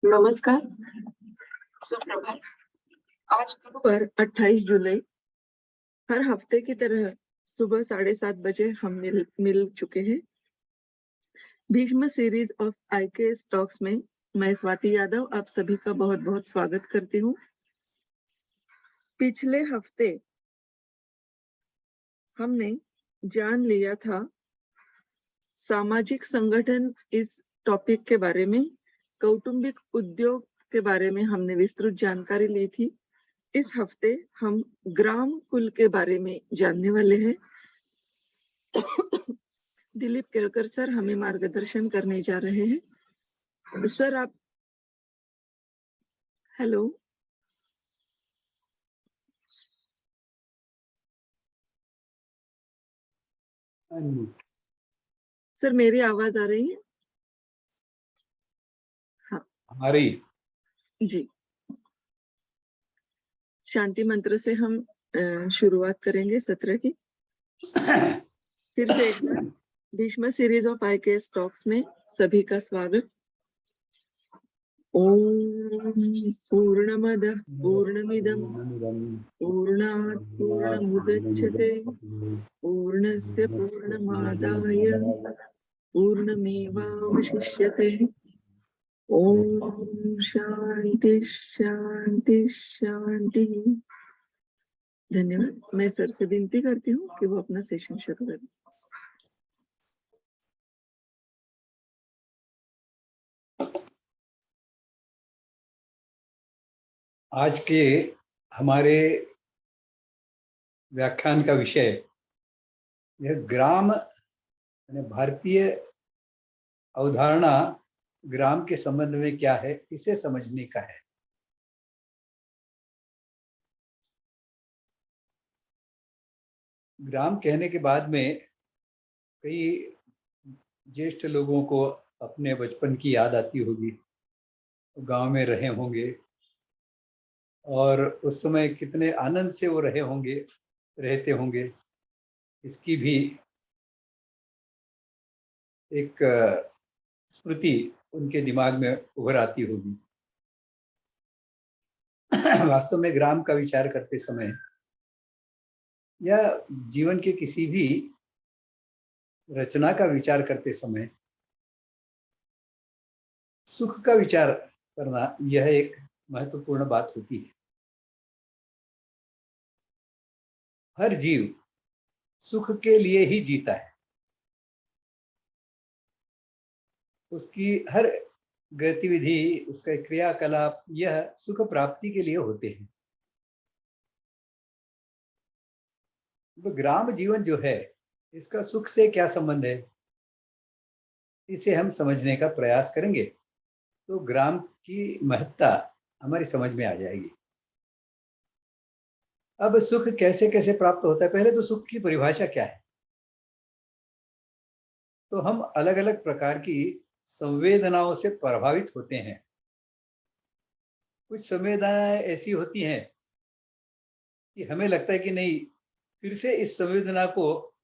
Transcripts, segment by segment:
नमस्कार, सुप्रभात। आज गुरुवार 28 जुलाई। हर हफ्ते की तरह सुबह 7:30 बजे हम मिल चुके हैं। Bhishma series of IKS talks में मैं स्वाति यादव आप सभी का बहुत-बहुत स्वागत करती हूँ। पिछले हफ्ते हमने जान लिया था सामाजिक संगठन इस टॉपिक के बारे में, कौटुंबिक उद्योग के बारे में हमने विस्तृत जानकारी ली थी। इस हफ्ते हम ग्राम कुल के बारे में जानने वाले हैं। दिलीप केळकर सर हमें मार्गदर्शन करने जा रहे हैं। सर आप हेलो सर, मेरी आवाज आ रही है? हाँ हमारी जी। शांति मंत्र से हम शुरुआत करेंगे सत्र की। फिर से एक बार Bhishma series of IKS talks में सभी का स्वागत। ओम पूर्णमदः पूर्णमिदं पूर्णात् पूर्णमुदच्यते पूर्णस्य पूर्णमादाय पूर्णमेवावशिष्यते। ओम शांति शांति शांति। धन्यवाद। मैं सर से विनती करती हूँ कि वो अपना सेशन शुरू करें। आज के हमारे व्याख्यान का विषय यह ग्राम यानी भारतीय अवधारणा ग्राम के संबंध में क्या है इसे समझने का है। ग्राम कहने के बाद में कई ज्येष्ठ लोगों को अपने बचपन की याद आती होगी, गांव में रहे होंगे और उस समय कितने आनंद से वो रहते होंगे, इसकी भी एक स्मृति उनके दिमाग में उभर आती होगी। वास्तव में ग्राम का विचार करते समय या जीवन के किसी भी रचना का विचार करते समय सुख का विचार करना यह एक महत्वपूर्ण बात होती है। हर जीव सुख के लिए ही जीता है। उसकी हर गतिविधि, उसका क्रियाकलाप यह सुख प्राप्ति के लिए होते हैं। तो ग्राम जीवन जो है इसका सुख से क्या संबंध है, इसे हम समझने का प्रयास करेंगे तो ग्राम की महत्ता हमारी समझ में आ जाएगी। अब सुख कैसे कैसे प्राप्त होता है, पहले तो सुख की परिभाषा क्या है। तो हम अलग अलग प्रकार की संवेदनाओं से प्रभावित होते हैं। कुछ संवेदनाएं ऐसी होती हैं कि हमें लगता है कि नहीं, फिर से इस संवेदना को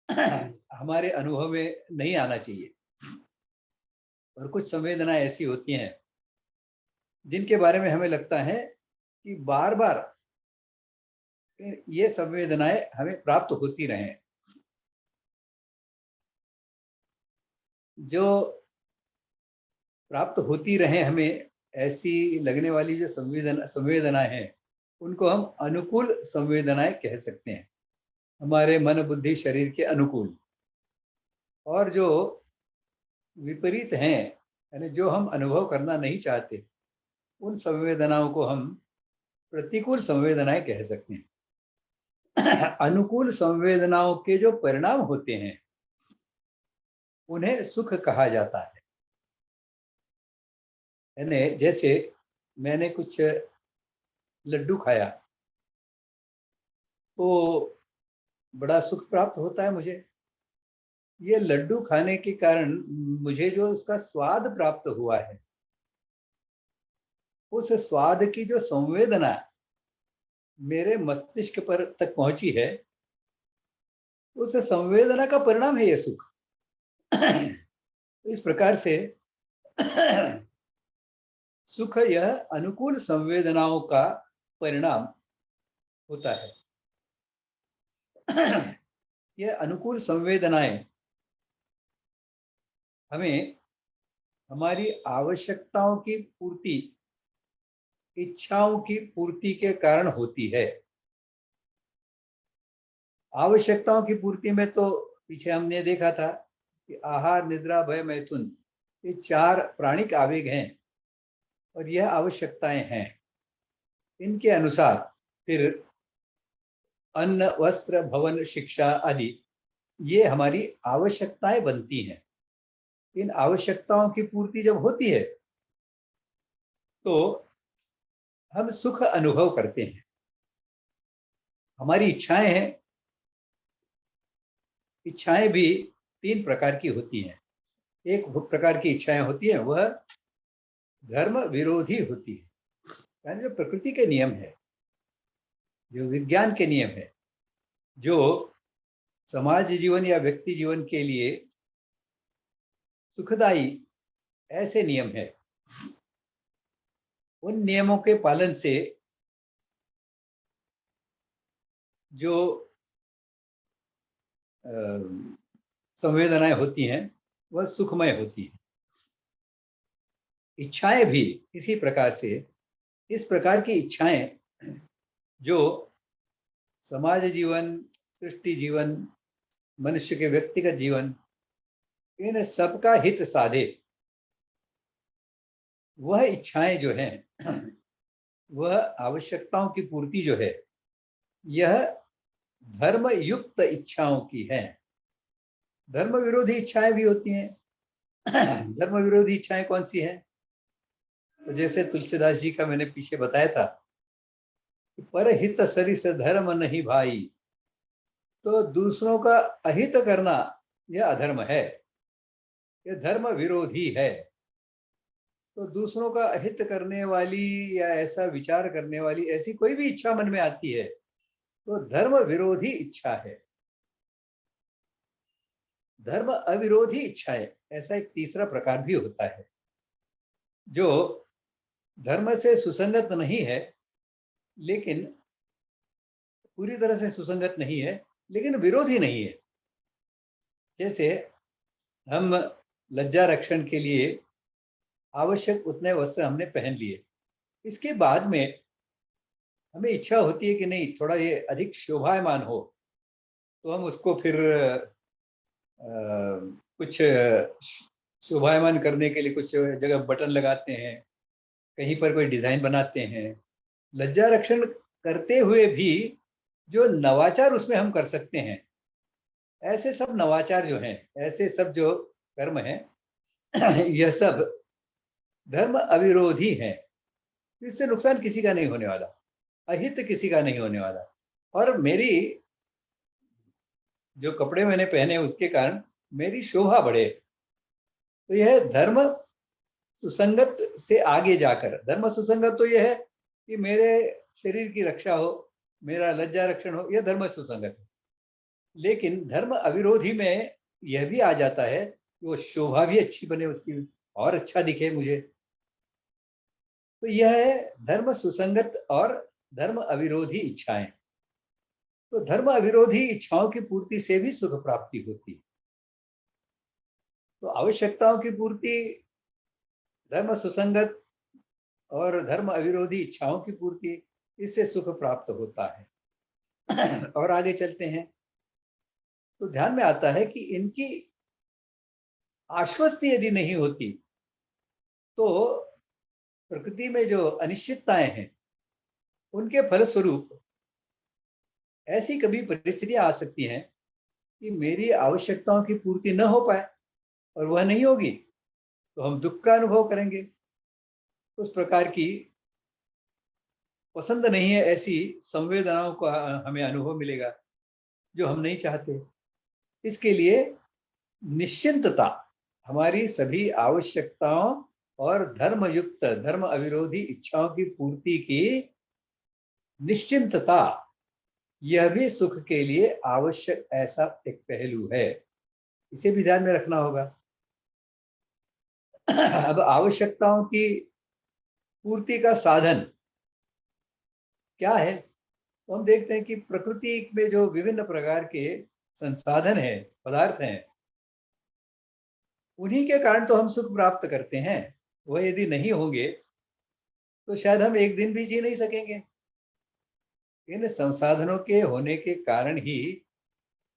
हमारे अनुभव में नहीं आना चाहिए। और कुछ संवेदनाएं ऐसी होती हैं जिनके बारे में हमें लगता है कि बार बार ये संवेदनाएं हमें प्राप्त होती रहें। जो प्राप्त होती रहे हमें, ऐसी लगने वाली जो संवेदनाएं हैं उनको हम अनुकूल संवेदनाएं कह सकते हैं, हमारे मन बुद्धि शरीर के अनुकूल। और जो विपरीत हैं, यानी जो हम अनुभव करना नहीं चाहते, उन संवेदनाओं को हम प्रतिकूल संवेदनाएं कह सकते हैं। अनुकूल संवेदनाओं के जो परिणाम होते हैं उन्हें सुख कहा जाता है। यानी जैसे मैंने कुछ लड्डू खाया तो बड़ा सुख प्राप्त होता है मुझे। ये लड्डू खाने के कारण मुझे जो उसका स्वाद प्राप्त हुआ है, उस स्वाद की जो संवेदना मेरे मस्तिष्क पर तक पहुंची है, उस संवेदना का परिणाम है यह सुख। इस प्रकार से सुख यह अनुकूल संवेदनाओं का परिणाम होता है। यह अनुकूल संवेदनाएं हमें हमारी आवश्यकताओं की पूर्ति, इच्छाओं की पूर्ति के कारण होती है। आवश्यकताओं की पूर्ति में तो पीछे हमने देखा था कि आहार, निद्रा, भय, मैथुन, ये 4 प्राणिक आवेग हैं और यह आवश्यकताएं हैं। इनके अनुसार फिर अन्न, वस्त्र, भवन, शिक्षा आदि ये हमारी आवश्यकताएं बनती हैं। इन आवश्यकताओं की पूर्ति जब होती है तो हम सुख अनुभव करते हैं। हमारी इच्छाएं हैं, इच्छाएं भी 3 प्रकार की होती हैं। एक प्रकार की इच्छाएं होती हैं वह धर्म विरोधी होती है, यानी जो प्रकृति के नियम है, जो विज्ञान के नियम है, जो समाज जीवन या व्यक्ति जीवन के लिए सुखदाई ऐसे नियम है। उन नियमों के पालन से जो संवेदनाएं होती हैं वह सुखमय होती है। इच्छाएं भी इसी प्रकार से, इस प्रकार की इच्छाएं जो समाज जीवन, सृष्टि जीवन, मनुष्य के व्यक्तिगत जीवन, इन सबका हित साधे, वह इच्छाएं जो हैं, वह आवश्यकताओं की पूर्ति जो है, यह धर्म युक्त इच्छाओं की है। धर्म विरोधी इच्छाएं भी होती हैं। धर्म विरोधी इच्छाएं कौन सी हैं? तो जैसे तुलसीदास जी का मैंने पीछे बताया था, परहित सरिस धर्म नहीं भाई, तो दूसरों का अहित करना यह अधर्म है, यह धर्म विरोधी है। तो दूसरों का अहित करने वाली या ऐसा विचार करने वाली ऐसी कोई भी इच्छा मन में आती है तो धर्म विरोधी इच्छा है। धर्म अविरोधी इच्छाएं, ऐसा एक तीसरा प्रकार भी होता है जो धर्म से सुसंगत नहीं है, लेकिन पूरी तरह से सुसंगत नहीं है, लेकिन विरोधी नहीं है। जैसे हम लज्जा रक्षण के लिए आवश्यक उतने वस्त्र हमने पहन लिए, इसके बाद में हमें इच्छा होती है कि नहीं थोड़ा ये अधिक शोभायमान हो, तो हम उसको फिर कुछ शोभायमान करने के लिए कुछ जगह बटन लगाते हैं, कहीं पर कोई डिजाइन बनाते हैं। लज्जा रक्षण करते हुए भी जो नवाचार उसमें हम कर सकते हैं, ऐसे सब नवाचार जो हैं, ऐसे सब जो कर्म हैं, यह सब धर्म अविरोधी हैं। इससे नुकसान किसी का नहीं होने वाला, अहित किसी का नहीं होने वाला, और मेरी जो कपड़े मैंने पहने उसके कारण मेरी शोभा बढ़े। तो यह धर्म सुसंगत से आगे जाकर, धर्म सुसंगत तो यह है कि मेरे शरीर की रक्षा हो, मेरा लज्जा रक्षण हो, यह धर्म सुसंगत है। लेकिन धर्म अविरोधी में यह भी आ जाता है कि वो शोभा भी अच्छी बने उसकी, और अच्छा दिखे मुझे। तो यह है धर्म सुसंगत और धर्म अविरोधी इच्छाएं। तो धर्म अविरोधी इच्छाओं की पूर्ति से भी सुख प्राप्ति होती है। तो आवश्यकताओं की पूर्ति धर्म सुसंगत और धर्म अविरोधी इच्छाओं की पूर्ति, इससे सुख प्राप्त होता है। और आगे चलते हैं तो ध्यान में आता है कि इनकी आश्वस्ति यदि नहीं होती तो प्रकृति में जो अनिश्चितताएं हैं उनके फलस्वरूप ऐसी कभी परिस्थितियां आ सकती हैं कि मेरी आवश्यकताओं की पूर्ति न हो पाए, और वह नहीं होगी तो हम दुख का अनुभव करेंगे। उस प्रकार की पसंद नहीं है ऐसी संवेदनाओं का हमें अनुभव मिलेगा जो हम नहीं चाहते। इसके लिए निश्चिंतता, हमारी सभी आवश्यकताओं और धर्मयुक्त, धर्म अविरोधी इच्छाओं की पूर्ति की निश्चिंतता, यह भी सुख के लिए आवश्यक ऐसा एक पहलू है। इसे भी ध्यान में रखना होगा। अब आवश्यकताओं की पूर्ति का साधन क्या है? तो हम देखते हैं कि प्रकृति में जो विभिन्न प्रकार के संसाधन है, पदार्थ हैं, उन्हीं के कारण तो हम सुख प्राप्त करते हैं। वह यदि नहीं होंगे तो शायद हम एक दिन भी जी नहीं सकेंगे। इन संसाधनों के होने के कारण ही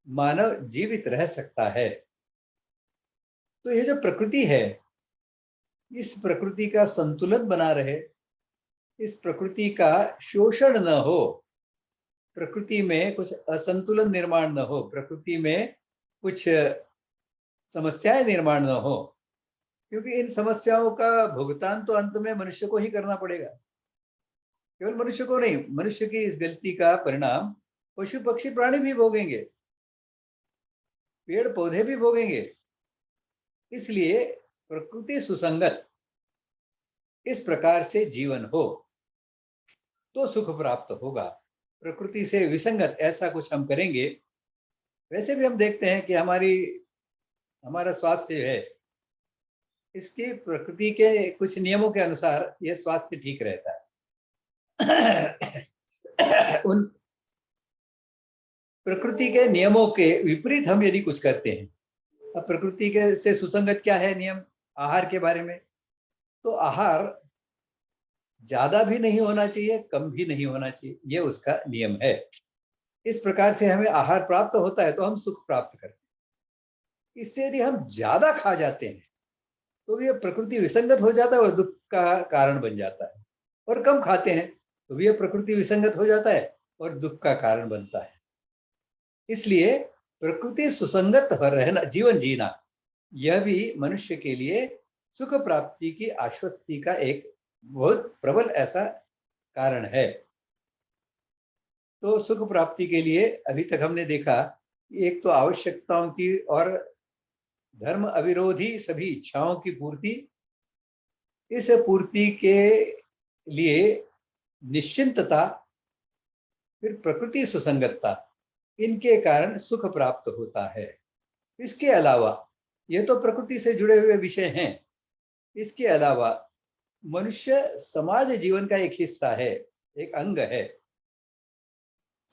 मानव जीवित रह सकता है। तो ये जो प्रकृति है, इस प्रकृति का संतुलन बना रहे, इस प्रकृति का शोषण न हो, प्रकृति में कुछ असंतुलन निर्माण न हो, प्रकृति में कुछ समस्याएं निर्माण न हो, क्योंकि इन समस्याओं का भुगतान तो अंत में मनुष्य को ही करना पड़ेगा। केवल मनुष्य को नहीं, मनुष्य की इस गलती का परिणाम पशु पक्षी प्राणी भी भोगेंगे, पेड़ पौधे भी भोगेंगे। इसलिए प्रकृति सुसंगत इस प्रकार से जीवन हो तो सुख प्राप्त होगा। प्रकृति से विसंगत ऐसा कुछ हम करेंगे, वैसे भी हम देखते हैं कि हमारा स्वास्थ्य जो है, इसकी प्रकृति के कुछ नियमों के अनुसार यह स्वास्थ्य ठीक रहता है। उन प्रकृति के नियमों के विपरीत हम यदि कुछ करते हैं, अब प्रकृति के से सुसंगत क्या है नियम आहार के बारे में? तो आहार ज्यादा भी नहीं होना चाहिए, कम भी नहीं होना चाहिए, ये उसका नियम है। इस प्रकार से हमें आहार प्राप्त होता है तो हम सुख प्राप्त करते हैं। इससे यदि हम ज्यादा खा जाते हैं तो ये प्रकृति विसंगत हो जाता है और दुख का कारण बन जाता है, और कम खाते हैं तो भी ये प्रकृति विसंगत हो जाता है और दुख का कारण बनता है। इसलिए प्रकृति सुसंगत रहना, जीवन जीना, यह भी मनुष्य के लिए सुख प्राप्ति की आश्वस्ति का एक बहुत प्रबल ऐसा कारण है। तो सुख प्राप्ति के लिए अभी तक हमने देखा, एक तो आवश्यकताओं की और धर्म अविरोधी सभी इच्छाओं की पूर्ति, इस पूर्ति के लिए निश्चिंतता, फिर प्रकृति सुसंगतता, इनके कारण सुख प्राप्त होता है। इसके अलावा ये तो प्रकृति से जुड़े हुए विषय हैं, इसके अलावा मनुष्य समाज जीवन का एक हिस्सा है, एक अंग है।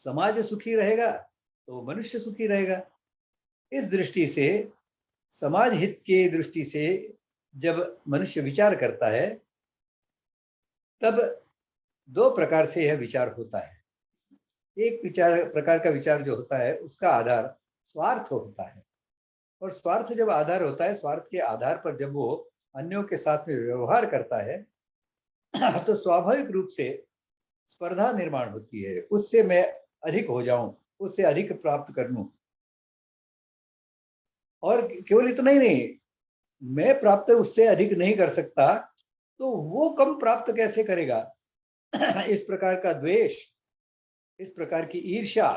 समाज सुखी रहेगा तो मनुष्य सुखी रहेगा। इस दृष्टि से, समाज हित के दृष्टि से जब मनुष्य विचार करता है, तब दो प्रकार से यह विचार होता है। एक प्रकार का विचार जो होता है, उसका आधार स्वार्थ होता है, और स्वार्थ जब आधार होता है, स्वार्थ के आधार पर जब वो अन्यों के साथ में व्यवहार करता है तो स्वाभाविक रूप से स्पर्धा निर्माण होती है, उससे मैं अधिक हो जाऊं, उससे अधिक प्राप्त कर लूं। और केवल इतना ही नहीं, मैं प्राप्त उससे अधिक नहीं कर सकता तो वो कम प्राप्त कैसे करेगा? इस प्रकार का द्वेष, इस प्रकार की ईर्ष्या,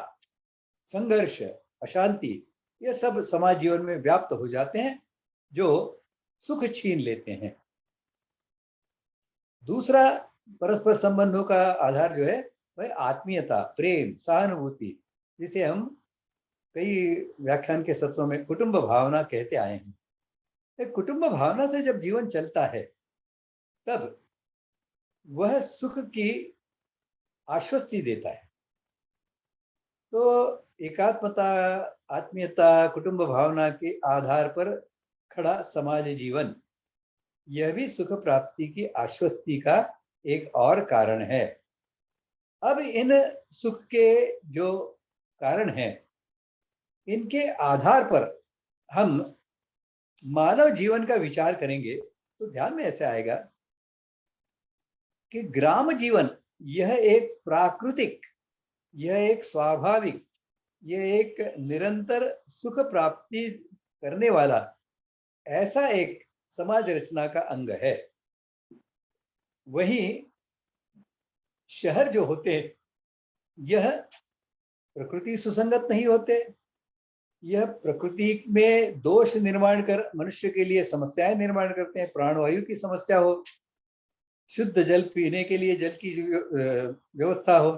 संघर्ष, अशांति, ये सब समाज जीवन में व्याप्त हो जाते हैं, जो सुख छीन लेते हैं। दूसरा परस्पर संबंधों का आधार जो है वह आत्मीयता, प्रेम, सहानुभूति, जिसे हम कई व्याख्यान के सत्रों में कुटुंब भावना कहते आए हैं। कुटुंब भावना से जब जीवन चलता है, तब वह सुख की आश्वस्ति देता है। तो एकात्मता, आत्मीयता, कुटुंब भावना के आधार पर खड़ा समाज जीवन, यह भी सुख प्राप्ति की आश्वस्ति का एक और कारण है। अब इन सुख के जो कारण हैं, इनके आधार पर हम मानव जीवन का विचार करेंगे तो ध्यान में ऐसे आएगा कि ग्राम जीवन यह एक प्राकृतिक, यह एक स्वाभाविक, यह एक निरंतर सुख प्राप्ति करने वाला ऐसा एक समाज रचना का अंग है। वहीं शहर जो होते, यह प्रकृति सुसंगत नहीं होते, यह प्रकृति में दोष निर्माण कर मनुष्य के लिए समस्याएं निर्माण करते हैं। प्राणवायु की समस्या हो, शुद्ध जल पीने के लिए जल की व्यवस्था हो,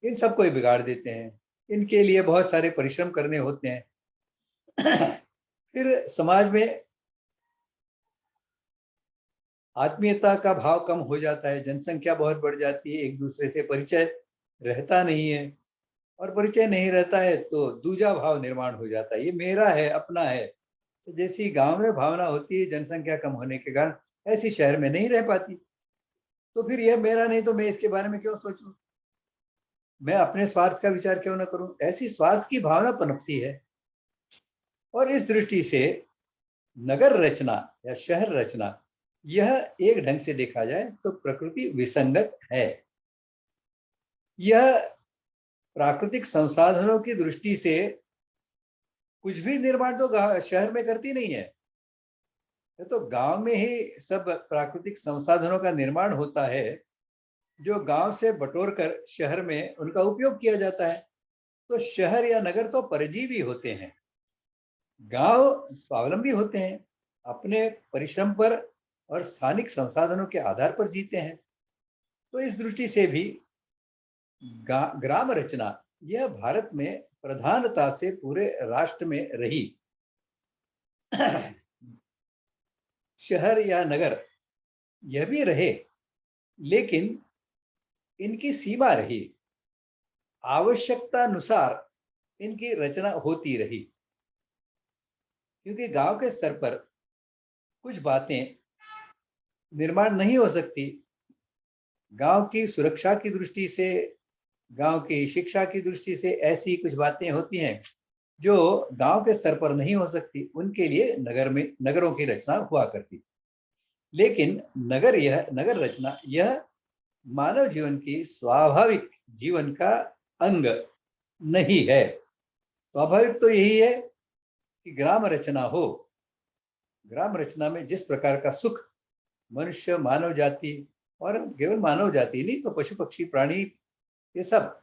इन सबको ये बिगाड़ देते हैं। इनके लिए बहुत सारे परिश्रम करने होते हैं। फिर समाज में आत्मीयता का भाव कम हो जाता है, जनसंख्या बहुत बढ़ जाती है, एक दूसरे से परिचय रहता नहीं है, और परिचय नहीं रहता है तो दूजा भाव निर्माण हो जाता है, ये मेरा है, अपना है। तो जैसी गांव में भावना होती है जनसंख्या कम होने के कारण, ऐसी शहर में नहीं रह पाती। तो फिर यह मेरा नहीं तो मैं इसके बारे में क्यों सोचूं, मैं अपने स्वार्थ का विचार क्यों ना करूं, ऐसी स्वार्थ की भावना पनपती है। और इस दृष्टि से नगर रचना या शहर रचना, यह एक ढंग से देखा जाए तो प्रकृति विसंगत है। यह प्राकृतिक संसाधनों की दृष्टि से कुछ भी निर्माण तो शहर में करती नहीं है। तो गांव में ही सब प्राकृतिक संसाधनों का निर्माण होता है, जो गांव से बटोर कर शहर में उनका उपयोग किया जाता है। तो शहर या नगर तो परजीवी होते हैं, गांव स्वावलंबी होते हैं, अपने परिश्रम पर और स्थानिक संसाधनों के आधार पर जीते हैं। तो इस दृष्टि से भी ग्राम रचना यह भारत में प्रधानता से पूरे राष्ट्र में रही। शहर या नगर यह भी रहे, लेकिन इनकी सीमा रही, आवश्यकता अनुसार इनकी रचना होती रही। क्योंकि गांव के स्तर पर कुछ बातें निर्माण नहीं हो सकती, गांव की सुरक्षा की दृष्टि से, गांव की शिक्षा की दृष्टि से ऐसी कुछ बातें होती हैं जो गांव के स्तर पर नहीं हो सकती, उनके लिए नगरों की रचना हुआ करती। लेकिन नगर रचना यह मानव जीवन की स्वाभाविक जीवन का अंग नहीं है। स्वाभाविक तो यही है कि ग्राम रचना हो। ग्राम रचना में जिस प्रकार का सुख मनुष्य, मानव जाति, और केवल मानव जाति नहीं तो पशु पक्षी प्राणी, ये सब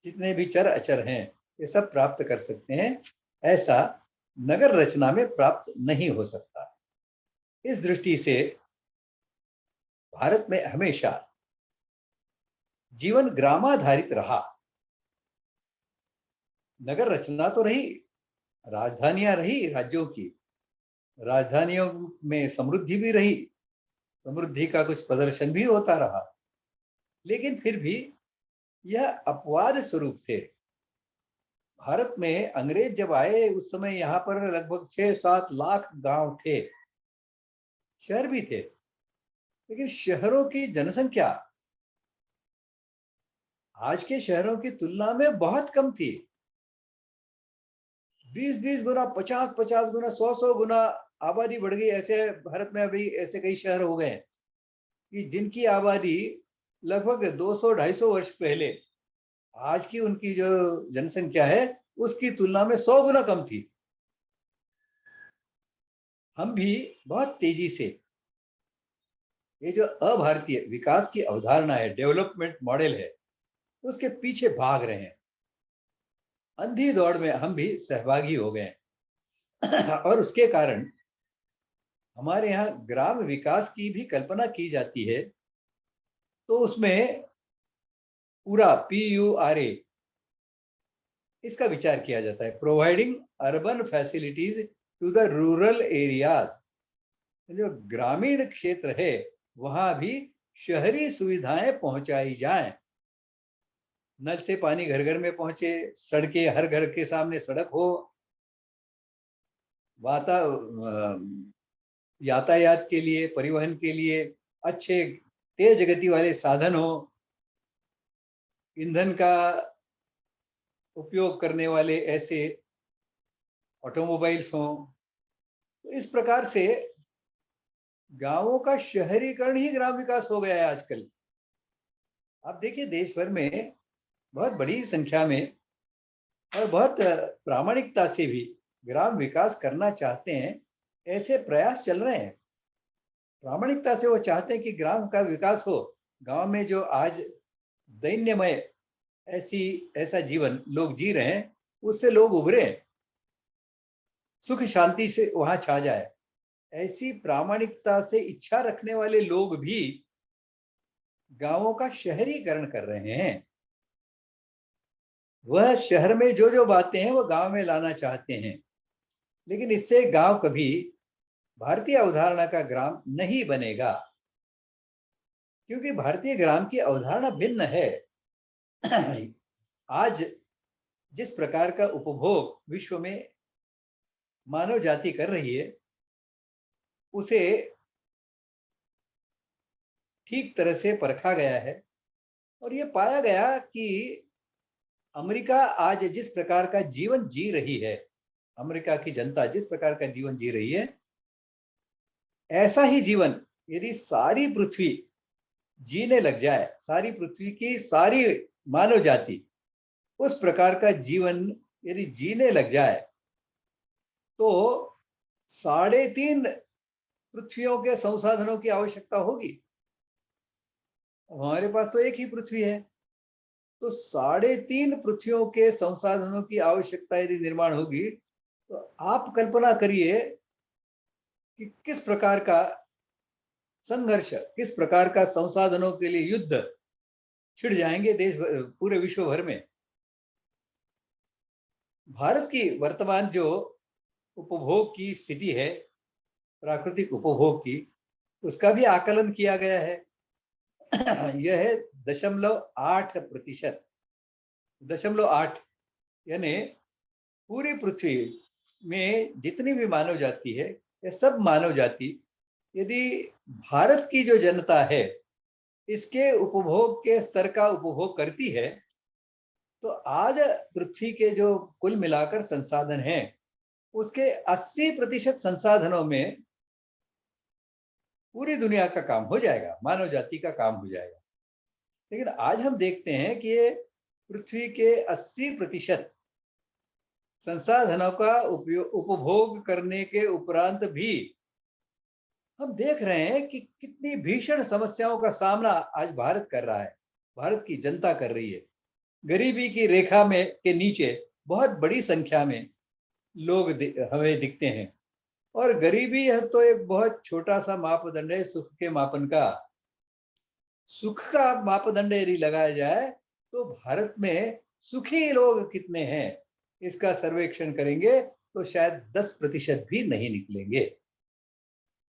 जितने भी चर अचर हैं, ये सब प्राप्त कर सकते हैं, ऐसा नगर रचना में प्राप्त नहीं हो सकता। इस दृष्टि से भारत में हमेशा जीवन ग्रामाधारित रहा। नगर रचना तो रही, राजधानियां रही राज्यों की, राजधानियों में समृद्धि भी रही, समृद्धि का कुछ प्रदर्शन भी होता रहा, लेकिन फिर भी यह अपवाद स्वरूप थे। भारत में अंग्रेज जब आए उस समय यहाँ पर लगभग 6-7 लाख गांव थे, शहर भी थे, लेकिन शहरों की जनसंख्या आज के शहरों की तुलना में बहुत कम थी। 20-20 गुना, 50-50 गुना, 100-100 गुना आबादी बढ़ गई। ऐसे भारत में अभी ऐसे कई शहर हो गए कि जिनकी आबादी लगभग 200-250 वर्ष पहले आज की उनकी जो जनसंख्या है उसकी तुलना में 100 गुना कम थी। हम भी बहुत तेजी से ये जो अभारतीय विकास की अवधारणा है, डेवलपमेंट मॉडल है, उसके पीछे भाग रहे हैं। अंधी दौड़ में हम भी सहभागी हो गए और उसके कारण हमारे यहाँ ग्राम विकास की भी कल्पना की जाती है, तो उसमें पूरा PURA इसका विचार किया जाता है, providing urban facilities to the rural areas. जो ग्रामीण क्षेत्र है वहां भी शहरी सुविधाएं पहुंचाई जाएं, नल से पानी घर घर में पहुंचे, सड़कें हर घर के सामने सड़क हो, यातायात के लिए, परिवहन के लिए अच्छे तेज गति वाले साधन हो, ईंधन का उपयोग करने वाले ऐसे ऑटोमोबाइल्स हों। तो इस प्रकार से गांवों का शहरीकरण ही ग्राम विकास हो गया है आजकल। आप देखिए देश भर में बहुत बड़ी संख्या में और बहुत प्रामाणिकता से भी ग्राम विकास करना चाहते हैं, ऐसे प्रयास चल रहे हैं। प्रामाणिकता से वो चाहते हैं कि ग्राम का विकास हो। गांव में जो आज दैन्यमय ऐसा जीवन लोग जी रहे हैं, उससे लोग उभरे, सुख शांति से वहां छा जाए। ऐसी प्रामाणिकता से इच्छा रखने वाले लोग भी गांवों का शहरीकरण कर रहे हैं। वह शहर में जो जो बातें हैं वो गांव में लाना चाहते हैं, लेकिन इससे गांव कभी भारतीय अवधारणा का ग्राम नहीं बनेगा, क्योंकि भारतीय ग्राम की अवधारणा भिन्न है। आज जिस प्रकार का उपभोग विश्व में मानव जाति कर रही है, उसे ठीक तरह से परखा गया है और ये पाया गया कि अमेरिका आज जिस प्रकार का जीवन जी रही है, अमेरिका की जनता जिस प्रकार का जीवन जी रही है, ऐसा ही जीवन यदि सारी पृथ्वी जीने लग जाए, सारी पृथ्वी की सारी मानव जाति उस प्रकार का जीवन यदि जीने लग जाए, तो 3.5 पृथ्वियों के संसाधनों की आवश्यकता होगी। हमारे पास तो एक ही पृथ्वी है, तो 3.5 पृथ्वियों के संसाधनों की आवश्यकता यदि निर्माण होगी, तो आप कल्पना करिए कि किस प्रकार का संघर्ष, किस प्रकार का संसाधनों के लिए युद्ध छिड़ जाएंगे देश, पूरे विश्व भर में। भारत की वर्तमान जो उपभोग की स्थिति है, प्राकृतिक उपभोग की, उसका भी आकलन किया गया है। यह है 0.8%, 0.8, यानी पूरी पृथ्वी में जितनी भी मानव जाति है, यह सब मानव जाति यदि भारत की जो जनता है इसके उपभोग के स्तर का उपभोग करती है, तो आज पृथ्वी के जो कुल मिलाकर संसाधन हैं, उसके 80% संसाधनों में पूरी दुनिया का काम हो जाएगा, मानव जाति का काम हो जाएगा। लेकिन आज हम देखते हैं कि ये पृथ्वी के 80% संसाधनों का उपभोग करने के उपरांत भी हम देख रहे हैं कि कितनी भीषण समस्याओं का सामना आज भारत कर रहा है, भारत की जनता कर रही है। गरीबी की रेखा में के नीचे बहुत बड़ी संख्या में लोग हमें दिखते हैं, और गरीबी है तो एक बहुत छोटा सा मापदंड है सुख के मापन का। सुख का मापदंड यदि लगाया जाए तो भारत में सुखी लोग कितने हैं, इसका सर्वेक्षण करेंगे तो शायद 10% भी नहीं निकलेंगे।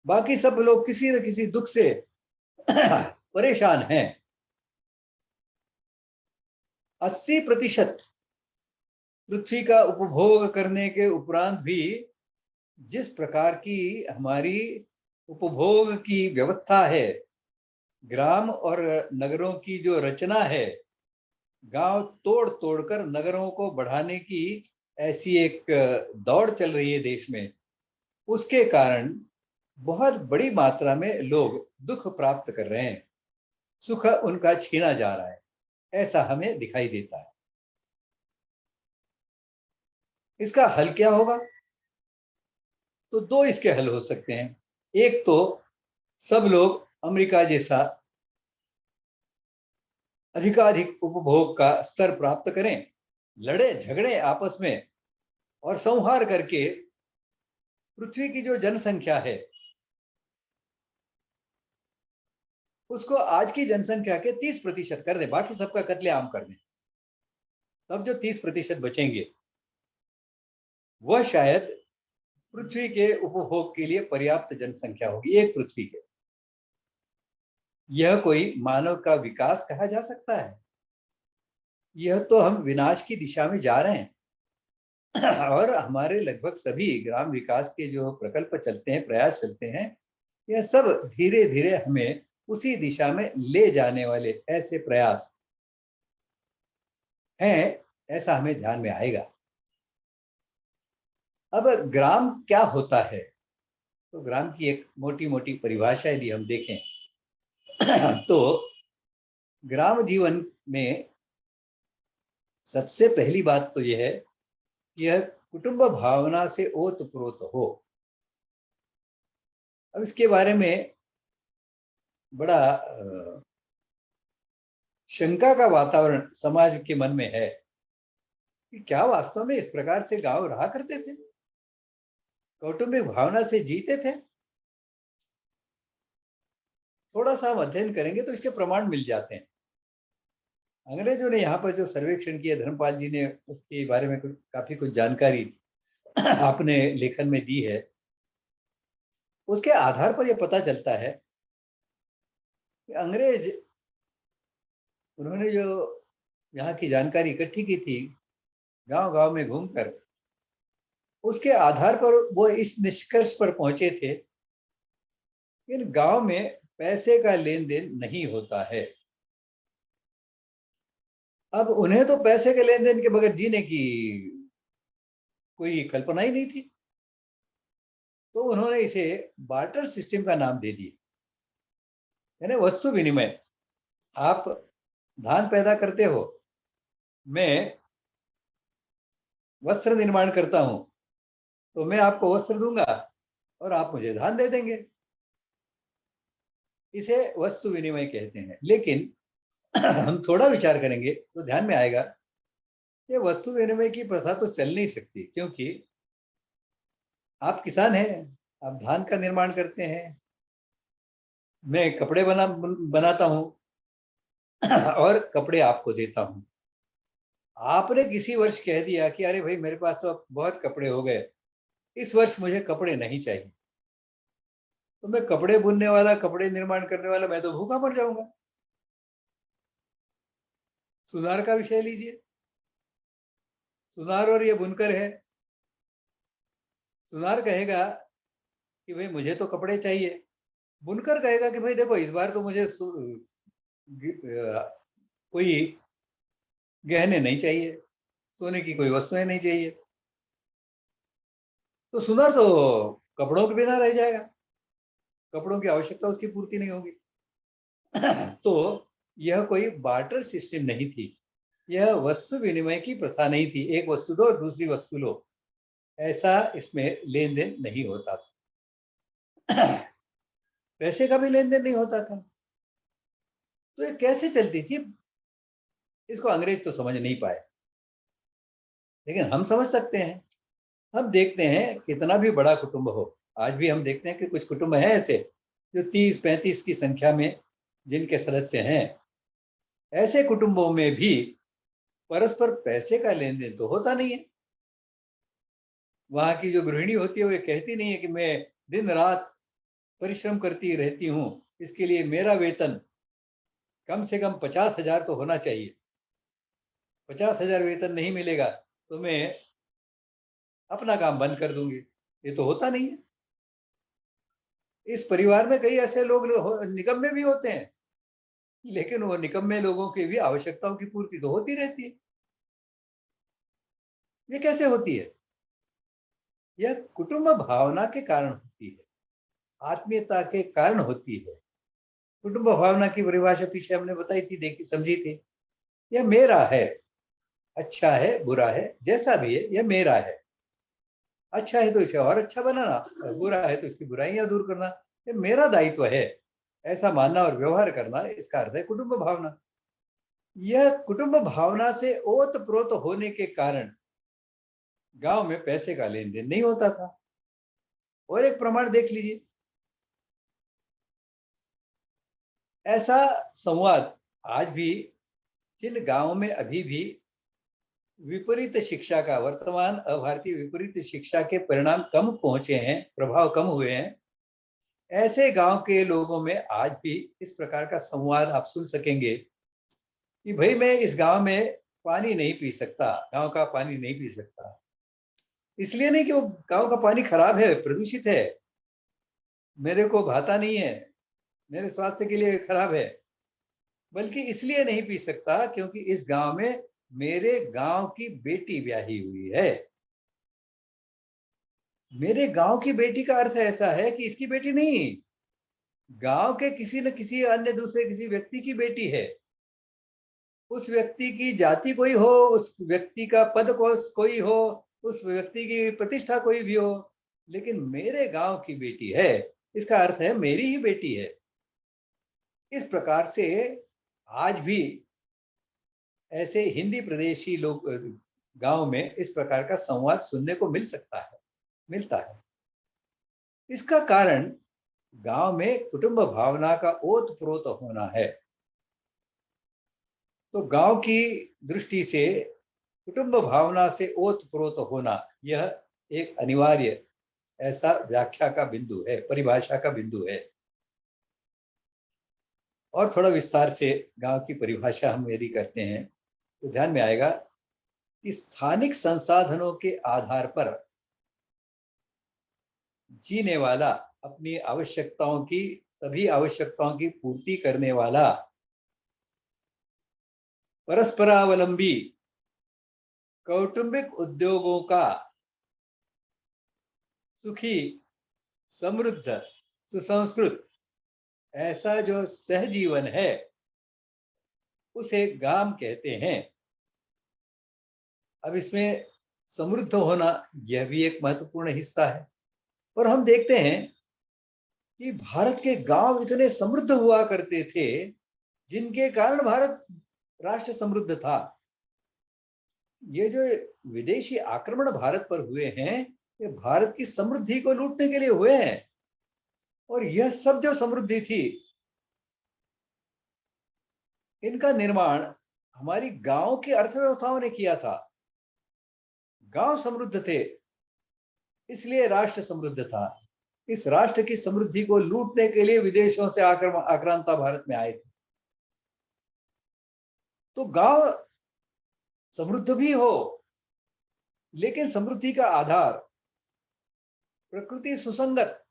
बाकी सब लोग किसी न किसी दुख से परेशान हैं। 80% पृथ्वी का उपभोग करने के उपरांत भी जिस प्रकार की हमारी उपभोग की व्यवस्था है, ग्राम और नगरों की जो रचना है, गांव तोड़ तोड़कर नगरों को बढ़ाने की ऐसी एक दौड़ चल रही है देश में, उसके कारण बहुत बड़ी मात्रा में लोग दुख प्राप्त कर रहे हैं, सुख उनका छीना जा रहा है, ऐसा हमें दिखाई देता है। इसका हल क्या होगा? तो 2 इसके हल हो सकते हैं। एक तो सब लोग अमेरिका जैसा अधिकाधिक उपभोग का स्तर प्राप्त करें, लड़े झगड़े आपस में और संहार करके पृथ्वी की जो जनसंख्या है उसको आज की जनसंख्या के 30% कर दें, बाकी सबका कत्लेआम कर दें। तब जो 30% बचेंगे वह शायद पृथ्वी के उपभोग के लिए पर्याप्त जनसंख्या होगी, एक पृथ्वी के। यह कोई मानव का विकास कहा जा सकता है? यह तो हम विनाश की दिशा में जा रहे हैं। और हमारे लगभग सभी ग्राम विकास के जो प्रकल्प चलते हैं, प्रयास चलते हैं, यह सब धीरे धीरे हमें उसी दिशा में ले जाने वाले ऐसे प्रयास हैं, ऐसा हमें ध्यान में आएगा। अब ग्राम क्या होता है? तो ग्राम की एक मोटी मोटी परिभाषा यदि हम देखें तो ग्राम जीवन में सबसे पहली बात तो यह है कि यह कुटुंब भावना से ओतप्रोत हो। अब इसके बारे में बड़ा शंका का वातावरण समाज के मन में है कि क्या वास्तव में इस प्रकार से गांव रहा करते थे, कौटुंबिक भावना से जीते थे? थोड़ा सा हम अध्ययन करेंगे तो इसके प्रमाण मिल जाते हैं। अंग्रेजों ने यहाँ पर जो सर्वेक्षण किया, धर्मपाल जी ने उसके बारे में काफी कुछ जानकारी अपने लेखन में दी है। उसके आधार पर यह पता चलता है कि अंग्रेज, उन्होंने जो यहाँ की जानकारी इकट्ठी की थी गांव गांव में घूमकर, उसके आधार पर वो इस निष्कर्ष पर पहुंचे थे कि इन गांव में पैसे का लेन देन नहीं होता है। अब उन्हें तो पैसे के लेन देन के बगैर जीने की कोई कल्पना ही नहीं थी, तो उन्होंने इसे बार्टर सिस्टम का नाम दे दिया, यानी वस्तु विनिमय। आप धान पैदा करते हो, मैं वस्त्र निर्माण करता हूं, तो मैं आपको वस्त्र दूंगा और आप मुझे धान दे देंगे। इसे वस्तु विनिमय कहते हैं। लेकिन हम थोड़ा विचार करेंगे तो ध्यान में आएगा ये वस्तु विनिमय की प्रथा तो चल नहीं सकती, क्योंकि आप किसान हैं, आप धान का निर्माण करते हैं, मैं कपड़े बनाता हूं और कपड़े आपको देता हूं। आपने किसी वर्ष कह दिया कि अरे भाई मेरे पास तो अब बहुत कपड़े हो गए, इस वर्ष मुझे कपड़े नहीं चाहिए, तो मैं कपड़े बुनने वाला, कपड़े निर्माण करने वाला, मैं तो भूखा मर जाऊंगा। सुनार का विषय लीजिए, सुनार और ये बुनकर है। सुनार कहेगा कि भाई मुझे तो कपड़े चाहिए, बुनकर कहेगा कि भाई देखो इस बार तो मुझे कोई गहने नहीं चाहिए, सोने की कोई वस्तुएं नहीं चाहिए। तो सुनार तो कपड़ों के बिना रह जाएगा, कपड़ों की आवश्यकता उसकी पूर्ति नहीं होगी। तो यह कोई बार्टर सिस्टम नहीं थी, यह वस्तु विनिमय की प्रथा नहीं थी, एक वस्तु दो और दूसरी वस्तु लो, ऐसा इसमें लेन देन नहीं होता था। पैसे का भी लेन देन नहीं होता था। तो ये कैसे चलती थी, इसको अंग्रेज तो समझ नहीं पाए, लेकिन हम समझ सकते हैं। हम देखते हैं कितना भी बड़ा कुटुंब हो, आज भी हम देखते हैं कि कुछ कुटुंब हैं ऐसे जो 30-35 की संख्या में जिनके सदस्य हैं, ऐसे कुटुंबों में भी परस्पर पैसे का लेन देन तो होता नहीं है। वहां की जो गृहिणी होती है वो कहती नहीं है कि मैं दिन रात परिश्रम करती रहती हूँ, इसके लिए मेरा वेतन कम से कम 50,000 तो होना चाहिए, 50,000 वेतन नहीं मिलेगा तो मैं अपना काम बंद कर दूंगी। ये तो होता नहीं है। इस परिवार में कई ऐसे लोग निकम्मे भी होते हैं, लेकिन वो निकम्मे लोगों की भी आवश्यकताओं की पूर्ति तो होती रहती है। ये कैसे होती है? यह कुटुंब भावना के कारण होती है, आत्मीयता के कारण होती है। कुटुंब भावना की परिभाषा पीछे हमने बताई थी, देखी समझी थी। यह मेरा है, अच्छा है बुरा है जैसा भी है, यह मेरा है। अच्छा है तो इसे और अच्छा बनाना, और बुरा है तो इसकी बुराइयां दूर करना, ये मेरा दायित्व है, ऐसा मानना और व्यवहार करना, इसका अर्थ है कुटुंब भावना। यह कुटुंब भावना से ओत प्रोत होने के कारण गांव में पैसे का लेन देन नहीं होता था। और एक प्रमाण देख लीजिए, ऐसा संवाद आज भी जिन गांवों में अभी भी विपरीत शिक्षा का, वर्तमान अभारतीय विपरीत शिक्षा के परिणाम कम पहुंचे हैं, प्रभाव कम हुए हैं, ऐसे गांव के लोगों में आज भी इस प्रकार का संवाद आप सुन सकेंगे कि भाई मैं इस गांव में पानी नहीं पी सकता, गांव का पानी नहीं पी सकता। इसलिए नहीं कि वो गांव का पानी खराब है, प्रदूषित है, मेरे को भाता नहीं है, मेरे स्वास्थ्य के लिए खराब है, बल्कि इसलिए नहीं पी सकता क्योंकि इस गांव में मेरे गांव की बेटी ब्याही हुई है। मेरे गांव की बेटी का अर्थ ऐसा है कि इसकी बेटी नहीं, गांव के किसी न किसी अन्य दूसरे किसी व्यक्ति की बेटी है। उस व्यक्ति की जाति कोई हो, उस व्यक्ति का पद कोई हो, उस व्यक्ति की प्रतिष्ठा कोई भी हो, लेकिन मेरे गांव की बेटी है, इसका अर्थ है मेरी ही बेटी है। इस प्रकार से आज भी ऐसे हिंदी प्रदेशी लोग गांव में इस प्रकार का संवाद सुनने को मिल सकता है, मिलता है। इसका कारण गांव में कुटुंब भावना का ओतप्रोत होना है। तो गांव की दृष्टि से कुटुंब भावना से ओतप्रोत होना यह एक अनिवार्य ऐसा व्याख्या का बिंदु है, परिभाषा का बिंदु है। और थोड़ा विस्तार से गांव की परिभाषा हम यदि करते हैं तो ध्यान में आएगा कि स्थानिक संसाधनों के आधार पर जीने वाला, अपनी आवश्यकताओं की, सभी आवश्यकताओं की पूर्ति करने वाला, परस्परावलंबी कौटुंबिक उद्योगों का सुखी, समृद्ध, सुसंस्कृत ऐसा जो सहजीवन है उसे गांव कहते हैं। अब इसमें समृद्ध होना यह भी एक महत्वपूर्ण हिस्सा है। और हम देखते हैं कि भारत के गांव इतने समृद्ध हुआ करते थे जिनके कारण भारत राष्ट्र समृद्ध था। ये जो विदेशी आक्रमण भारत पर हुए हैं ये भारत की समृद्धि को लूटने के लिए हुए हैं। और यह सब जो समृद्धि थी इनका निर्माण हमारी गांव की अर्थव्यवस्थाओं ने किया था। गांव समृद्ध थे इसलिए राष्ट्र समृद्ध था। इस राष्ट्र की समृद्धि को लूटने के लिए विदेशों से आक्रांता भारत में आए थे। तो गांव समृद्ध भी हो लेकिन समृद्धि का आधार प्रकृति सुसंगत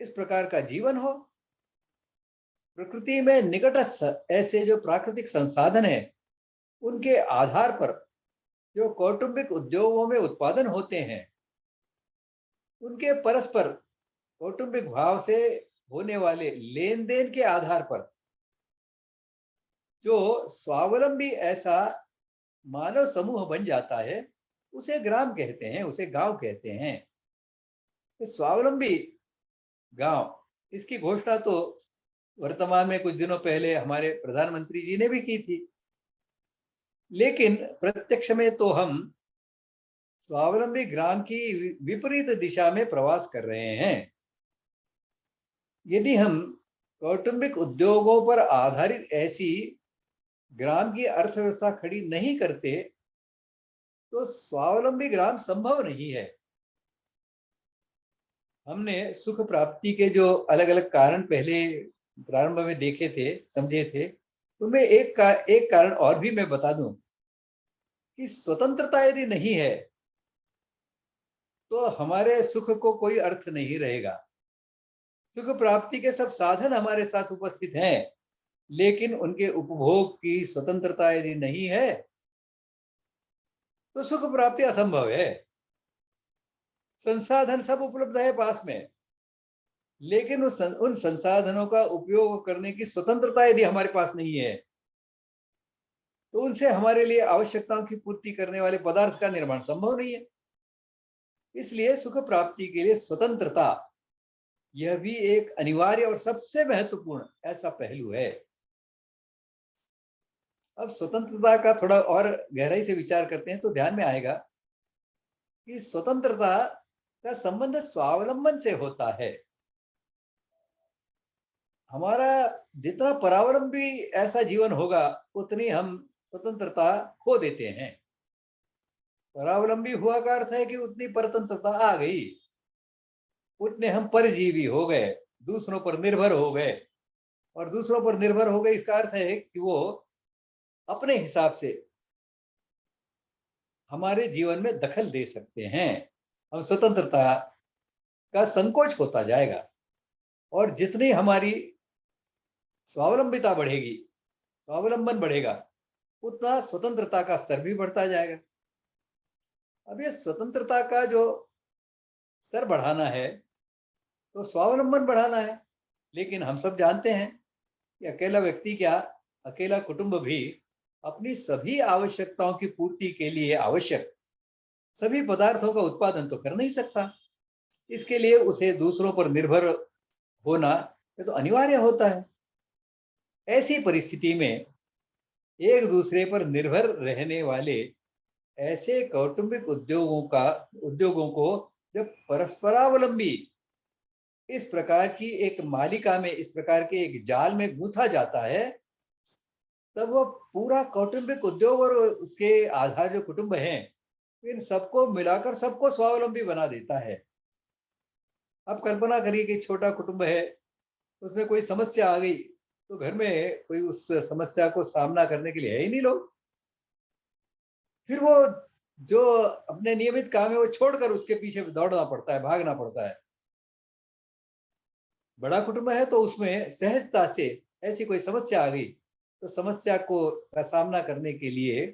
इस प्रकार का जीवन हो, प्रकृति में निकटस्थ ऐसे जो प्राकृतिक संसाधन है उनके आधार पर जो कौटुंबिक उद्योगों में उत्पादन होते हैं उनके परस्पर कौटुंबिक भाव से होने वाले लेन देन के आधार पर जो स्वावलंबी ऐसा मानव समूह बन जाता है उसे ग्राम कहते हैं, उसे गांव कहते हैं। स्वावलंबी गांव, इसकी घोषणा तो वर्तमान में कुछ दिनों पहले हमारे प्रधानमंत्री जी ने भी की थी। लेकिन प्रत्यक्ष में तो हम स्वावलंबी ग्राम की विपरीत दिशा में प्रवास कर रहे हैं। यदि हम कौटुंबिक उद्योगों पर आधारित ऐसी ग्राम की अर्थव्यवस्था खड़ी नहीं करते तो स्वावलंबी ग्राम संभव नहीं है। हमने सुख प्राप्ति के जो अलग अलग कारण पहले प्रारंभ में देखे थे, समझे थे, उनमें एक कारण और भी मैं बता दूं कि स्वतंत्रता यदि नहीं है तो हमारे सुख को कोई अर्थ नहीं रहेगा। सुख प्राप्ति के सब साधन हमारे साथ उपस्थित हैं लेकिन उनके उपभोग की स्वतंत्रता यदि नहीं है तो सुख प्राप्ति असंभव है। संसाधन सब उपलब्ध है पास में लेकिन उन संसाधनों का उपयोग करने की स्वतंत्रता यदि हमारे पास नहीं है तो उनसे हमारे लिए आवश्यकताओं की पूर्ति करने वाले पदार्थ का निर्माण संभव नहीं है। इसलिए सुख प्राप्ति के लिए स्वतंत्रता यह भी एक अनिवार्य और सबसे महत्वपूर्ण ऐसा पहलू है। अब स्वतंत्रता का थोड़ा और गहराई से विचार करते हैं तो ध्यान में आएगा कि स्वतंत्रता का संबंध स्वावलंबन से होता है। हमारा जितना परावलंबी ऐसा जीवन होगा उतनी हम स्वतंत्रता खो देते हैं। परावलंबी हुआ का अर्थ है कि उतनी परतंत्रता आ गई, उतने हम परजीवी हो गए, दूसरों पर निर्भर हो गए। और दूसरों पर निर्भर हो गए इसका अर्थ है कि वो अपने हिसाब से हमारे जीवन में दखल दे सकते हैं। हम स्वतंत्रता का संकोच होता जाएगा और जितनी हमारी स्वावलंबिता बढ़ेगी, स्वावलंबन बढ़ेगा, उतना स्वतंत्रता का स्तर भी बढ़ता जाएगा। अब ये स्वतंत्रता का जो स्तर बढ़ाना है तो स्वावलंबन बढ़ाना है। लेकिन हम सब जानते हैं कि अकेला व्यक्ति क्या, अकेला कुटुंब भी अपनी सभी आवश्यकताओं की पूर्ति के लिए आवश्यक सभी पदार्थों का उत्पादन तो कर नहीं सकता। इसके लिए उसे दूसरों पर निर्भर होना ये तो अनिवार्य होता है। ऐसी परिस्थिति में एक दूसरे पर निर्भर रहने वाले ऐसे कौटुंबिक उद्योगों को जब परस्परावलंबी इस प्रकार की एक मालिका में, इस प्रकार के एक जाल में गूंथा जाता है तब वो पूरा कौटुंबिक उद्योग और उसके आधार जो कुटुंब हैं इन सबको मिलाकर सबको स्वावलंबी बना देता है। आप कल्पना करिए कि छोटा कुटुंब है, उसमें कोई समस्या आ गई तो घर में कोई उस समस्या को सामना करने के लिए है ही नहीं लोग। फिर वो जो अपने नियमित काम है वो छोड़कर उसके पीछे दौड़ना पड़ता है, भागना पड़ता है। बड़ा कुटुंब है तो उसमें सहजता से ऐसी कोई समस्या आ गई तो समस्या को का सामना करने के लिए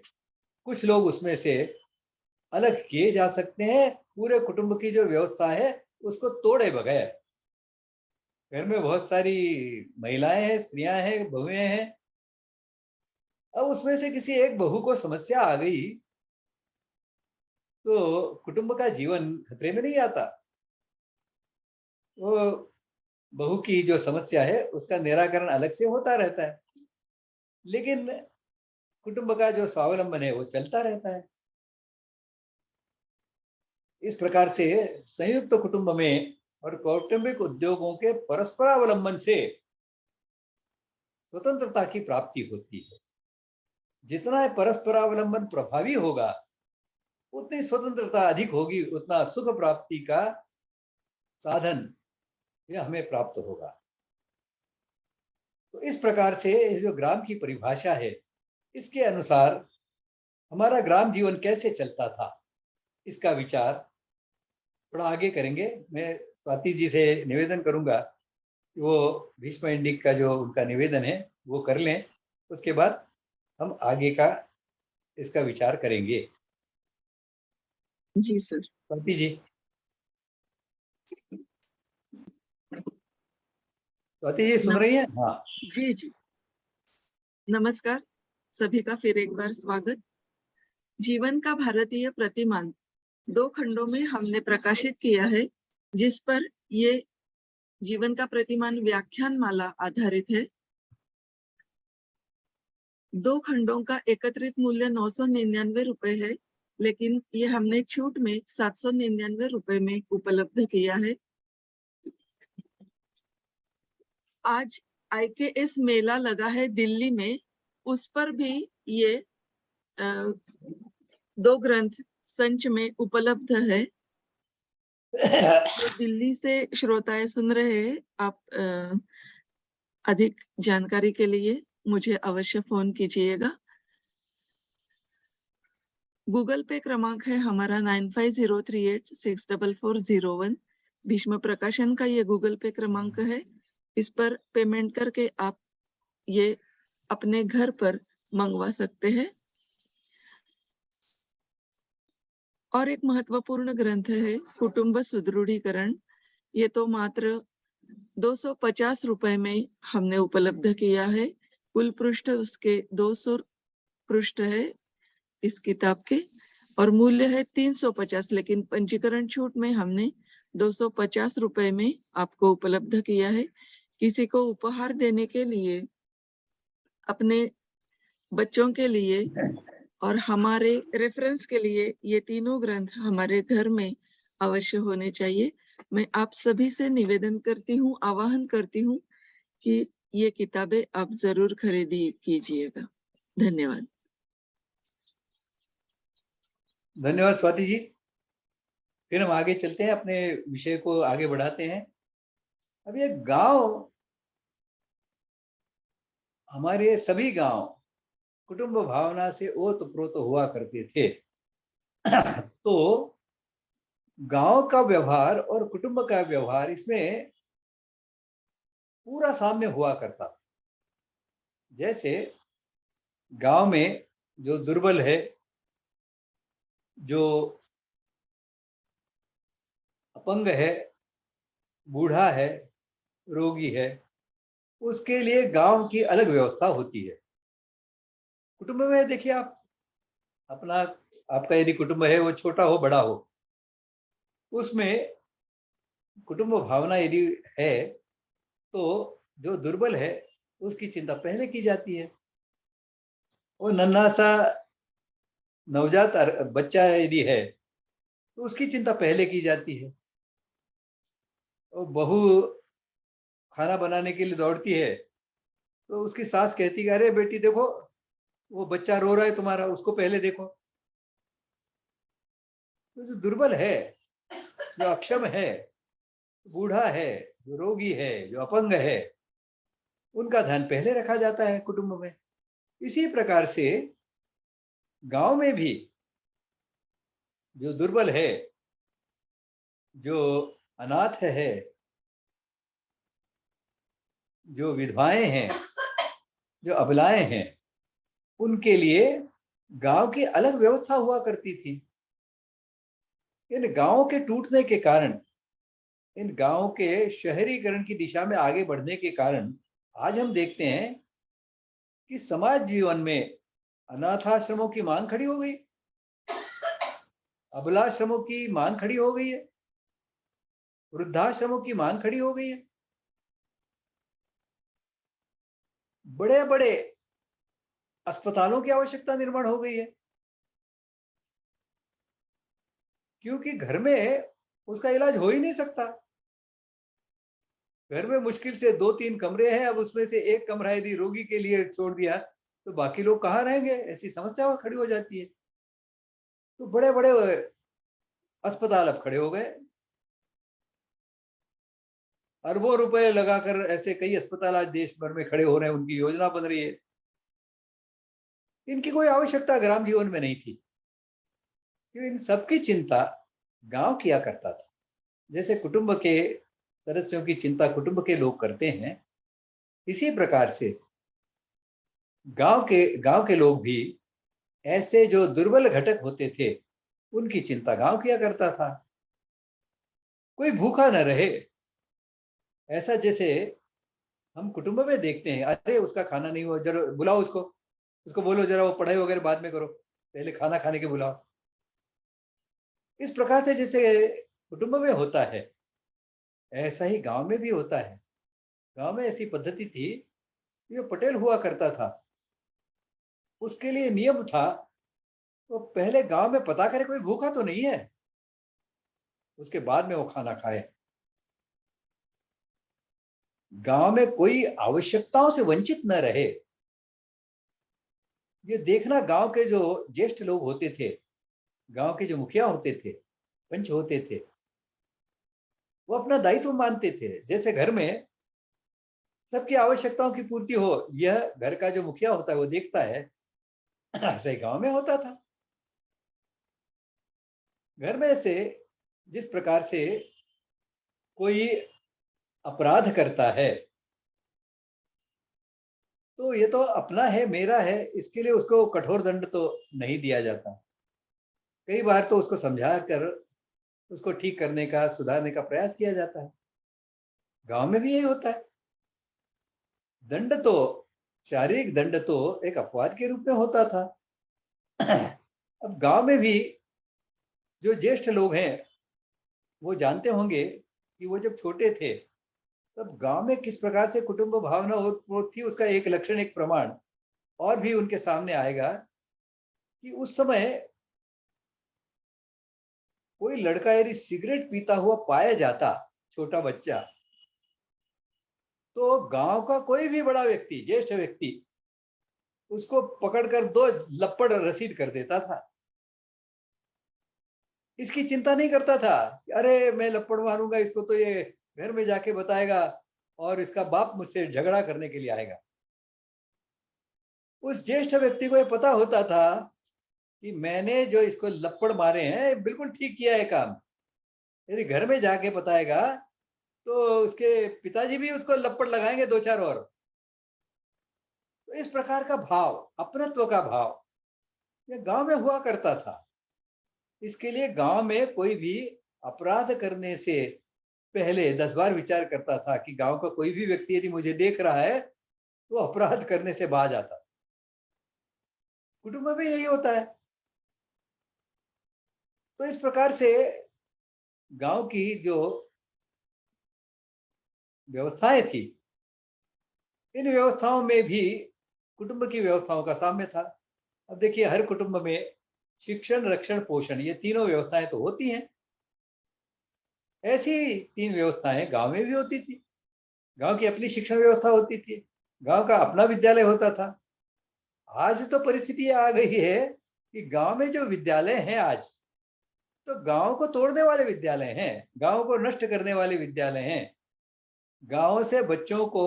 कुछ लोग उसमें से अलग किए जा सकते हैं, पूरे कुटुंब की जो व्यवस्था है उसको तोड़े बगैर। घर में बहुत सारी महिलाएं हैं, स्त्रियां हैं, बहुएं हैं। अब उसमें से किसी एक बहू को समस्या आ गई तो कुटुंब का जीवन खतरे में नहीं आता। वो बहू की जो समस्या है उसका निराकरण अलग से होता रहता है, लेकिन कुटुंब का जो स्वावलंबन है वो चलता रहता है। इस प्रकार से संयुक्त कुटुंब में और कौटुंबिक उद्योगों के परस्परावलंबन से स्वतंत्रता की प्राप्ति होती है। जितना परस्परावलंबन प्रभावी होगा उतनी स्वतंत्रता अधिक होगी, उतना सुख प्राप्ति का साधन यह हमें प्राप्त होगा। तो इस प्रकार से जो ग्राम की परिभाषा है इसके अनुसार हमारा ग्राम जीवन कैसे चलता था इसका विचार थोड़ा आगे करेंगे। मैं स्वाति जी से निवेदन करूंगा कि वो भीष्म इंडिक का जो उनका निवेदन है वो कर लें, उसके बाद हम आगे का इसका विचार करेंगे। जी सर। स्वाति जी, स्वाति जी सुन रही हैं? हाँ जी जी, नमस्कार सभी का फिर एक बार स्वागत। जीवन का भारतीय प्रतिमान 2 खंडों में हमने प्रकाशित किया है, जिस पर ये जीवन का प्रतिमान व्याख्यान माला आधारित है। 2 खंडों का एकत्रित मूल्य 999 रुपए है, लेकिन ये हमने छूट में 799 रुपए में उपलब्ध किया है। आज IKS मेला लगा है दिल्ली में, उस पर भी ये 2 ग्रंथ संच में उपलब्ध है। जो दिल्ली से श्रोताएं सुन रहे हैं, आप अधिक जानकारी के लिए मुझे अवश्य फोन कीजिएगा। गूगल पे क्रमांक है हमारा 9503864401। भीष्म प्रकाशन का ये गूगल पे क्रमांक है। इस पर पेमेंट करके आप ये अपने घर पर मंगवा सकते हैं। और एक महत्वपूर्ण ग्रंथ है कुटुंब सुदृढ़ीकरण। ये तो मात्र 250 रुपए में हमने उपलब्ध किया है। कुल पृष्ठ उसके 200 पृष्ठ है इस किताब के, और मूल्य है 350, लेकिन पंजीकरण छूट में हमने 250 रुपए में आपको उपलब्ध किया है। किसी को उपहार देने के लिए, अपने बच्चों के लिए और हमारे रेफरेंस के लिए ये तीनों ग्रंथ हमारे घर में अवश्य होने चाहिए। मैं आप सभी से निवेदन करती हूँ, आह्वान करती हूँ कि ये किताबें आप जरूर खरीदी कीजिएगा। धन्यवाद। धन्यवाद स्वाति जी। फिर हम आगे चलते हैं, अपने विषय को आगे बढ़ाते हैं। अब ये गांव, हमारे सभी गांव कुटुंब भावना से ओतप्रोत हुआ करते थे। तो गांव का व्यवहार और कुटुंब का व्यवहार, इसमें पूरा साम्य हुआ करता। जैसे गांव में जो दुर्बल है, जो अपंग है, बूढ़ा है, रोगी है, उसके लिए गांव की अलग व्यवस्था होती है। कुटुंब में देखिए आप, अपना आपका यदि कुटुंब है वो छोटा हो बड़ा हो, उसमें कुटुंब भावना यदि है तो जो दुर्बल है उसकी चिंता पहले की जाती है। वो नन्हा सा नवजात बच्चा यदि है तो उसकी चिंता पहले की जाती है। और बहू खाना बनाने के लिए दौड़ती है तो उसकी सास कहती है, अरे बेटी देखो वो बच्चा रो रहा है तुम्हारा, उसको पहले देखो। तो जो दुर्बल है, जो अक्षम है, बूढ़ा है, जो रोगी है, जो अपंग है, उनका ध्यान पहले रखा जाता है कुटुंब में। इसी प्रकार से गांव में भी जो दुर्बल है, जो अनाथ है, जो विधवाएं हैं, जो अबलाएं हैं, उनके लिए गांव की अलग व्यवस्था हुआ करती थी। इन गांवों के टूटने के कारण, इन गांवों के शहरीकरण की दिशा में आगे बढ़ने के कारण आज हम देखते हैं कि समाज जीवन में अनाथाश्रमों की मांग खड़ी हो गई, अबलाश्रमों की मांग खड़ी हो गई है, वृद्धाश्रमों की मांग खड़ी हो गई है। बड़े बड़े अस्पतालों की आवश्यकता निर्माण हो गई है, क्योंकि घर में उसका इलाज हो ही नहीं सकता। घर में मुश्किल से 2-3 कमरे हैं, अब उसमें से एक कमरा यदि रोगी के लिए छोड़ दिया तो बाकी लोग कहाँ रहेंगे, ऐसी समस्या खड़ी हो जाती है। तो बड़े बड़े अस्पताल अब खड़े हो गए, अरबों रुपए लगाकर ऐसे कई अस्पताल आज देश भर में खड़े हो रहे हैं, उनकी योजना बन रही है। इनकी कोई आवश्यकता ग्राम जीवन में नहीं थी, क्योंकि इन सबकी चिंता गांव किया करता था। जैसे कुटुंब के सदस्यों की चिंता कुटुंब के लोग करते हैं, इसी प्रकार से गांव के लोग भी ऐसे जो दुर्बल घटक होते थे, उनकी चिंता गांव किया करता था। कोई भूखा न रहे, ऐसा जैसे हम कुटुंब में देखते हैं, अरे उसका खाना नहीं हुआ, जरा बुलाओ उसको, उसको बोलो जरा वो पढ़ाई वगैरह बाद में करो, पहले खाना खाने के बुलाओ। इस प्रकार से जैसे कुटुंब में होता है, ऐसा ही गांव में भी होता है। गांव में ऐसी पद्धति थी, जो पटेल हुआ करता था, उसके लिए नियम था, तो पहले गांव में पता करे कोई भूखा तो नहीं है, उसके बाद में वो खाना खाए। गांव में कोई आवश्यकताओं से वंचित न रहे, ये देखना गांव के जो ज्येष्ठ लोग होते थे, गांव के जो मुखिया होते थे, पंच होते थे, वो अपना दायित्व मानते थे। जैसे घर में सबकी आवश्यकताओं की पूर्ति हो, यह घर का जो मुखिया होता है वो देखता है, ऐसे ही गांव में होता था। घर में से जिस प्रकार से कोई अपराध करता है, तो ये तो अपना है, मेरा है, इसके लिए उसको कठोर दंड तो नहीं दिया जाता। कई बार तो उसको समझा कर उसको ठीक करने का, सुधारने का प्रयास किया जाता है। गांव में भी यही होता है। दंड तो, शारीरिक दंड तो एक अपवाद के रूप में होता था। अब गांव में भी जो ज्येष्ठ लोग हैं, वो जानते होंगे कि वो जब छोटे थे तब गांव में किस प्रकार से कुटुंब भावना वो थी। उसका एक लक्षण, एक प्रमाण और भी उनके सामने आएगा कि उस समय कोई लड़का यदि सिगरेट पीता हुआ पाया जाता, छोटा बच्चा, तो गांव का कोई भी बड़ा व्यक्ति, ज्येष्ठ व्यक्ति, उसको पकड़कर 2 लपड़ रसीद कर देता था। इसकी चिंता नहीं करता था, अरे मैं लपड़ मारूंगा इसको तो ये घर में जाके बताएगा और इसका बाप मुझसे झगड़ा करने के लिए आएगा। उस ज्येष्ठ व्यक्ति को ये पता होता था कि मैंने जो इसको लपड़ मारे हैं बिल्कुल ठीक किया है काम। यदि घर में जाके बताएगा तो उसके पिताजी भी उसको लपड़ लगाएंगे 2-4 और। तो इस प्रकार का भाव, अपनत्व का भाव, ये गांव में हुआ करता था। इसके लिए गांव में कोई भी अपराध करने से पहले 10 बार विचार करता था कि गांव का कोई भी व्यक्ति यदि मुझे देख रहा है तो अपराध करने से बाज आता। कुटुंब में यही होता है। तो इस प्रकार से गांव की जो व्यवस्थाएं थी, इन व्यवस्थाओं में भी कुटुंब की व्यवस्थाओं का साम्य था। अब देखिए, हर कुटुंब में शिक्षण, रक्षण, पोषण, ये तीनों व्यवस्थाएं तो होती हैं। ऐसी 3 व्यवस्थाएं गांव में भी होती थी। गांव की अपनी शिक्षण व्यवस्था होती थी, गांव का अपना विद्यालय होता था। आज तो परिस्थिति आ गई है कि गांव में जो विद्यालय हैं आज, तो गांव को तोड़ने वाले विद्यालय हैं, गांव को नष्ट करने वाले विद्यालय हैं। गांव से बच्चों को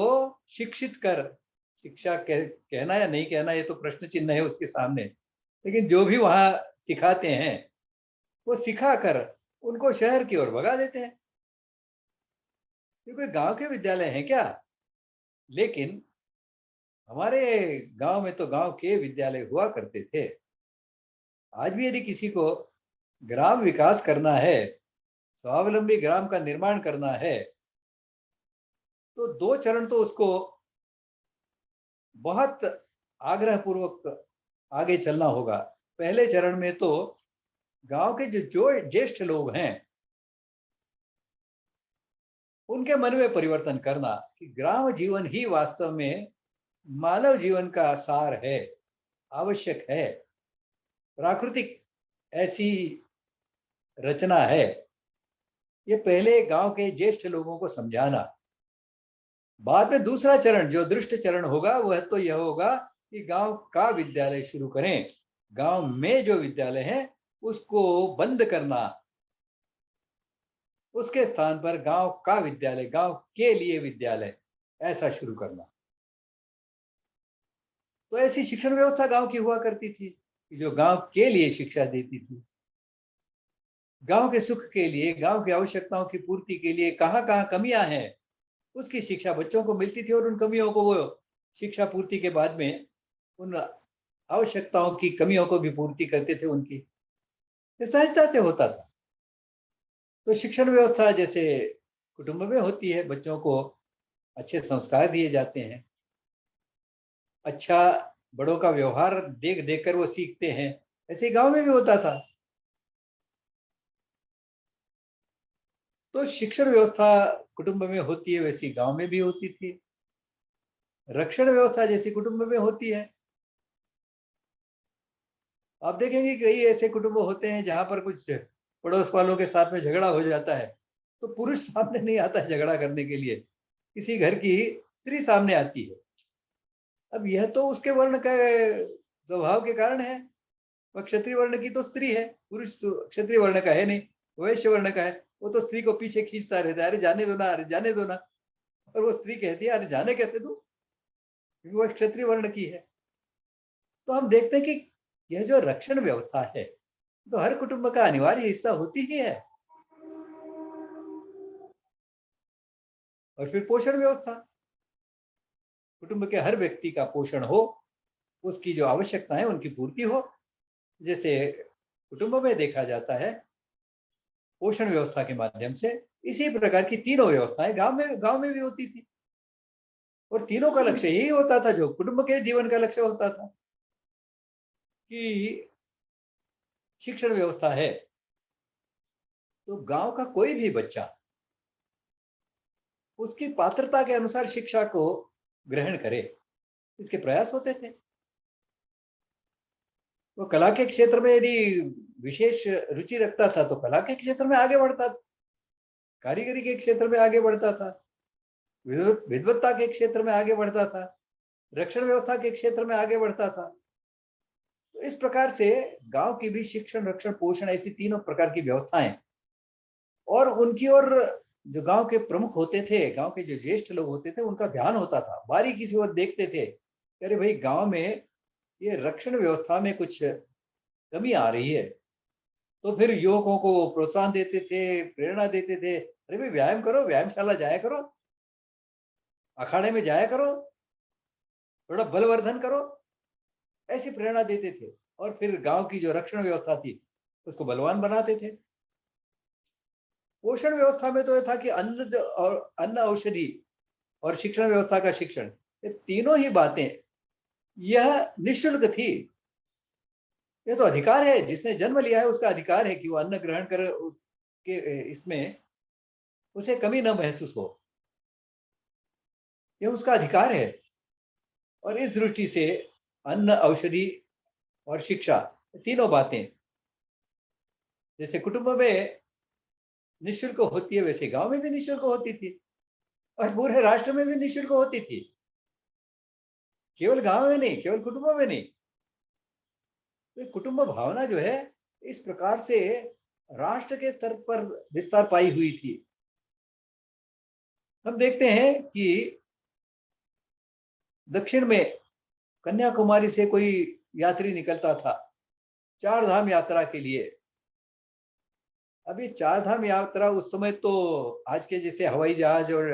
शिक्षित कर, शिक्षा कहना या नहीं कहना ये तो प्रश्न चिन्ह है उसके सामने, लेकिन जो भी वहां सिखाते हैं वो सिखा कर उनको शहर की ओर भगा देते हैं। क्योंकि गांव के विद्यालय हैं क्या? लेकिन हमारे गांव में तो गांव के विद्यालय हुआ करते थे। आज भी यदि किसी को ग्राम विकास करना है, स्वावलंबी ग्राम का निर्माण करना है, तो 2 चरण तो उसको बहुत आग्रह पूर्वक आगे चलना होगा। पहले चरण में तो गांव के जो ज्येष्ठ लोग हैं उनके मन में परिवर्तन करना कि ग्राम जीवन ही वास्तव में मानव जीवन का सार है, आवश्यक है, प्राकृतिक ऐसी रचना है। ये पहले गांव के ज्येष्ठ लोगों को समझाना। बाद में दूसरा चरण जो दृष्ट चरण होगा वह तो यह होगा कि गांव का विद्यालय शुरू करें, गांव में जो विद्यालय है उसको बंद करना, उसके स्थान पर गांव का विद्यालय, गांव के लिए विद्यालय ऐसा शुरू करना। तो ऐसी शिक्षण व्यवस्था गांव की हुआ करती थी जो गांव के लिए शिक्षा देती थी, गांव के सुख के लिए, गांव की आवश्यकताओं की पूर्ति के लिए कहां कहां कमियां हैं उसकी शिक्षा बच्चों को मिलती थी और उन कमियों को वो शिक्षा पूर्ति के बाद में उन आवश्यकताओं की कमियों को भी पूर्ति करते थे उनकी। ये सहजता से होता था। तो शिक्षण व्यवस्था जैसे कुटुंब में होती है, बच्चों को अच्छे संस्कार दिए जाते हैं, अच्छा बड़ों का व्यवहार देख देख कर वो सीखते हैं, ऐसे गांव में भी होता था। तो शिक्षण व्यवस्था कुटुंब में होती है वैसी गांव में भी होती थी। रक्षण व्यवस्था जैसी कुटुंब में होती है। आप देखेंगे कई ऐसे कुटुंब होते हैं जहां पर कुछ पड़ोस वालों के साथ में झगड़ा हो जाता है तो पुरुष सामने नहीं आता है झगड़ा करने के लिए, किसी घर की स्त्री सामने आती है। अब यह तो उसके वर्ण का स्वभाव के कारण है। वह क्षत्रिय वर्ण की तो स्त्री है, पुरुष क्षत्रिय वर्ण का है नहीं, वैश्य वर्ण का है। वो तो स्त्री को पीछे खींचता रहता है, अरे जाने दो ना, अरे जाने दो ना। और वो स्त्री कहती है अरे जाने कैसे दूं, क्योंकि वह क्षत्रिय वर्ण की है। तो हम देखते हैं कि यह जो रक्षण व्यवस्था है तो हर कुटुंब का अनिवार्य हिस्सा होती ही है। और फिर पोषण व्यवस्था, कुटुंब के हर व्यक्ति का पोषण हो, उसकी जो आवश्यकता है उनकी पूर्ति हो। जैसे कुटुंब में देखा जाता है पोषण व्यवस्था के माध्यम से, इसी प्रकार की तीनों व्यवस्थाएं गांव में भी होती थी। और तीनों का लक्ष्य यही होता था जो कुटुंब के जीवन का लक्ष्य होता था कि शिक्षण व्यवस्था है तो गांव का कोई भी बच्चा उसकी पात्रता के अनुसार शिक्षा को ग्रहण करे, इसके प्रयास होते थे। वो कला के क्षेत्र में यदि विशेष रुचि रखता था तो कला के क्षेत्र में आगे बढ़ता था, कारीगरी के क्षेत्र में आगे बढ़ता था, विद्वत्ता के क्षेत्र में आगे बढ़ता था, रक्षण व्यवस्था के क्षेत्र में आगे बढ़ता था। तो इस प्रकार से गांव की भी शिक्षण, रक्षण, पोषण ऐसी तीनों प्रकार की व्यवस्थाएं, और उनकी ओर जो गांव के प्रमुख होते थे, गांव के जो ज्येष्ठ लोग होते थे, उनका ध्यान होता था, बारीकी से वो देखते थे, अरे भाई गांव में ये रक्षण व्यवस्था में कुछ कमी आ रही है। तो फिर युवकों को प्रोत्साहन देते थे, प्रेरणा देते थे, अरे भाई व्यायाम करो, व्यायामशाला जाया करो, अखाड़े में जाया करो, थोड़ा बलवर्धन करो, ऐसी प्रेरणा देते थे। और फिर गांव की जो रक्षण व्यवस्था थी उसको बलवान बनाते थे। पोषण व्यवस्था में तो यह था कि अन्न औषधि और शिक्षण व्यवस्था का शिक्षण, ये तीनों ही बातें यह निःशुल्क थी। यह तो अधिकार है, जिसने जन्म लिया है उसका अधिकार है कि वो अन्न ग्रहण कर के इसमें उसे कमी न महसूस हो, यह उसका अधिकार है। और इस दृष्टि से अन्न, औषधि और शिक्षा, तीनों बातें जैसे कुटुंब में निःशुल्क होती है वैसे गांव में भी निःशुल्क होती थी, और पूरे राष्ट्र में भी निःशुल्क होती थी, केवल गांव में नहीं, केवल कुटुंब में नहीं। तो कुटुंब भावना जो है इस प्रकार से राष्ट्र के स्तर पर विस्तार पाई हुई थी। हम देखते हैं कि दक्षिण में कन्याकुमारी से कोई यात्री निकलता था चार धाम यात्रा के लिए। अभी चार धाम यात्रा उस समय तो आज के जैसे हवाई जहाज और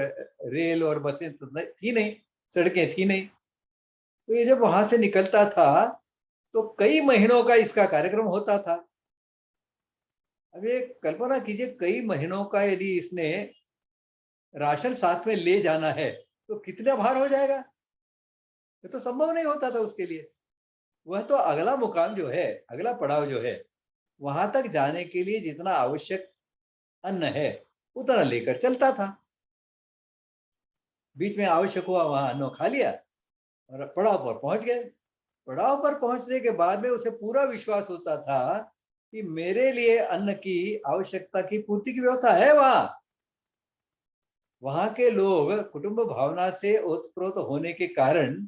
रेल और बसें तो थी नहीं, सड़कें थी नहीं। तो ये जब वहां से निकलता था तो कई महीनों का इसका कार्यक्रम होता था। अब ये कल्पना कीजिए, कई महीनों का यदि इसने राशन साथ में ले जाना है तो कितना भार हो जाएगा। ये तो संभव नहीं होता था उसके लिए। वह तो अगला मुकाम जो है, अगला पड़ाव जो है, वहां तक जाने के लिए जितना आवश्यक अन्न है उतना लेकर चलता था। बीच में आवश्यक हुआ वहां अन्न खा लिया और पड़ाव पर पहुंच गए। पड़ाव पर पहुंचने के बाद में उसे पूरा विश्वास होता था कि मेरे लिए अन्न की आवश्यकता की पूर्ति की व्यवस्था है। वहां के लोग कुटुंब भावना से ओतप्रोत होने के कारण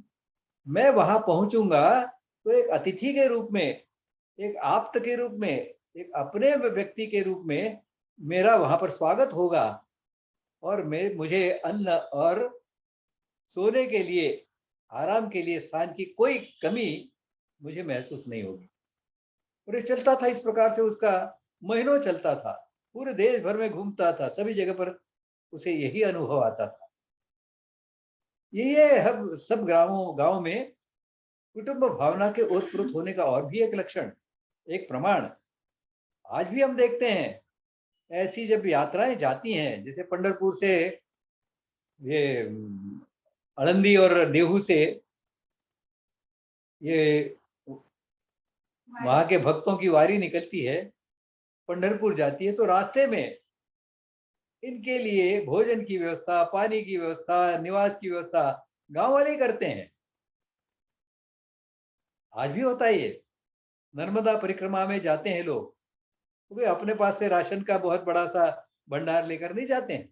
मैं वहां पहुंचूंगा तो एक अतिथि के रूप में, एक आप्त के रूप में, एक अपने व्यक्ति के रूप में मेरा वहां पर स्वागत होगा और मुझे अन्न और सोने के लिए, आराम के लिए स्थान की कोई कमी मुझे महसूस नहीं होगी। और ये चलता था इस प्रकार से, उसका महीनों चलता था, पूरे देश भर में घूमता था, सभी जगह पर उसे यही अनुभव आता था। यही है हम सब गांवों में कुटुंब भावना के ओतप्रोत होने का और भी एक लक्षण, एक प्रमाण आज भी हम देखते हैं। ऐसी जब यात्राएं जाती हैं, जैसे पंढरपुर से ये आळंदी और देहू से ये वहां के भक्तों की वारी निकलती है, पंढरपुर जाती है, तो रास्ते में इनके लिए भोजन की व्यवस्था, पानी की व्यवस्था, निवास की व्यवस्था गांव वाले ही करते हैं। आज भी होता है ये। नर्मदा परिक्रमा में जाते हैं लोग, तो वे अपने पास से राशन का बहुत बड़ा सा भंडार लेकर नहीं जाते हैं।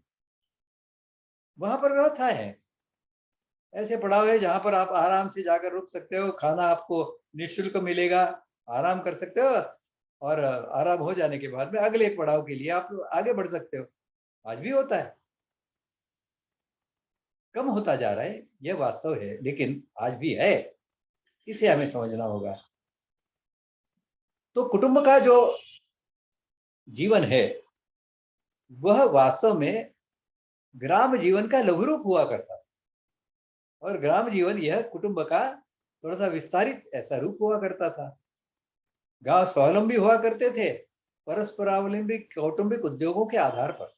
वहां पर व्यवस्था है, ऐसे पड़ाव है जहां पर आप आराम से जाकर रुक सकते हो, खाना आपको निःशुल्क मिलेगा, आराम कर सकते हो और आराम हो जाने के बाद में अगले पड़ाव के लिए आप आगे बढ़ सकते हो। आज भी होता है, कम होता जा रहा है, यह वास्तव है, लेकिन आज भी है, इसे हमें समझना होगा। तो कुटुंब का जो जीवन है वह वास्तव में ग्राम जीवन का लघु रूप हुआ करता, और ग्राम जीवन यह कुटुंब का थोड़ा सा विस्तारित ऐसा रूप हुआ करता था। गांव स्वावलंबी हुआ करते थे, परस्परावलंबी कौटुंबिक उद्योगों के आधार पर।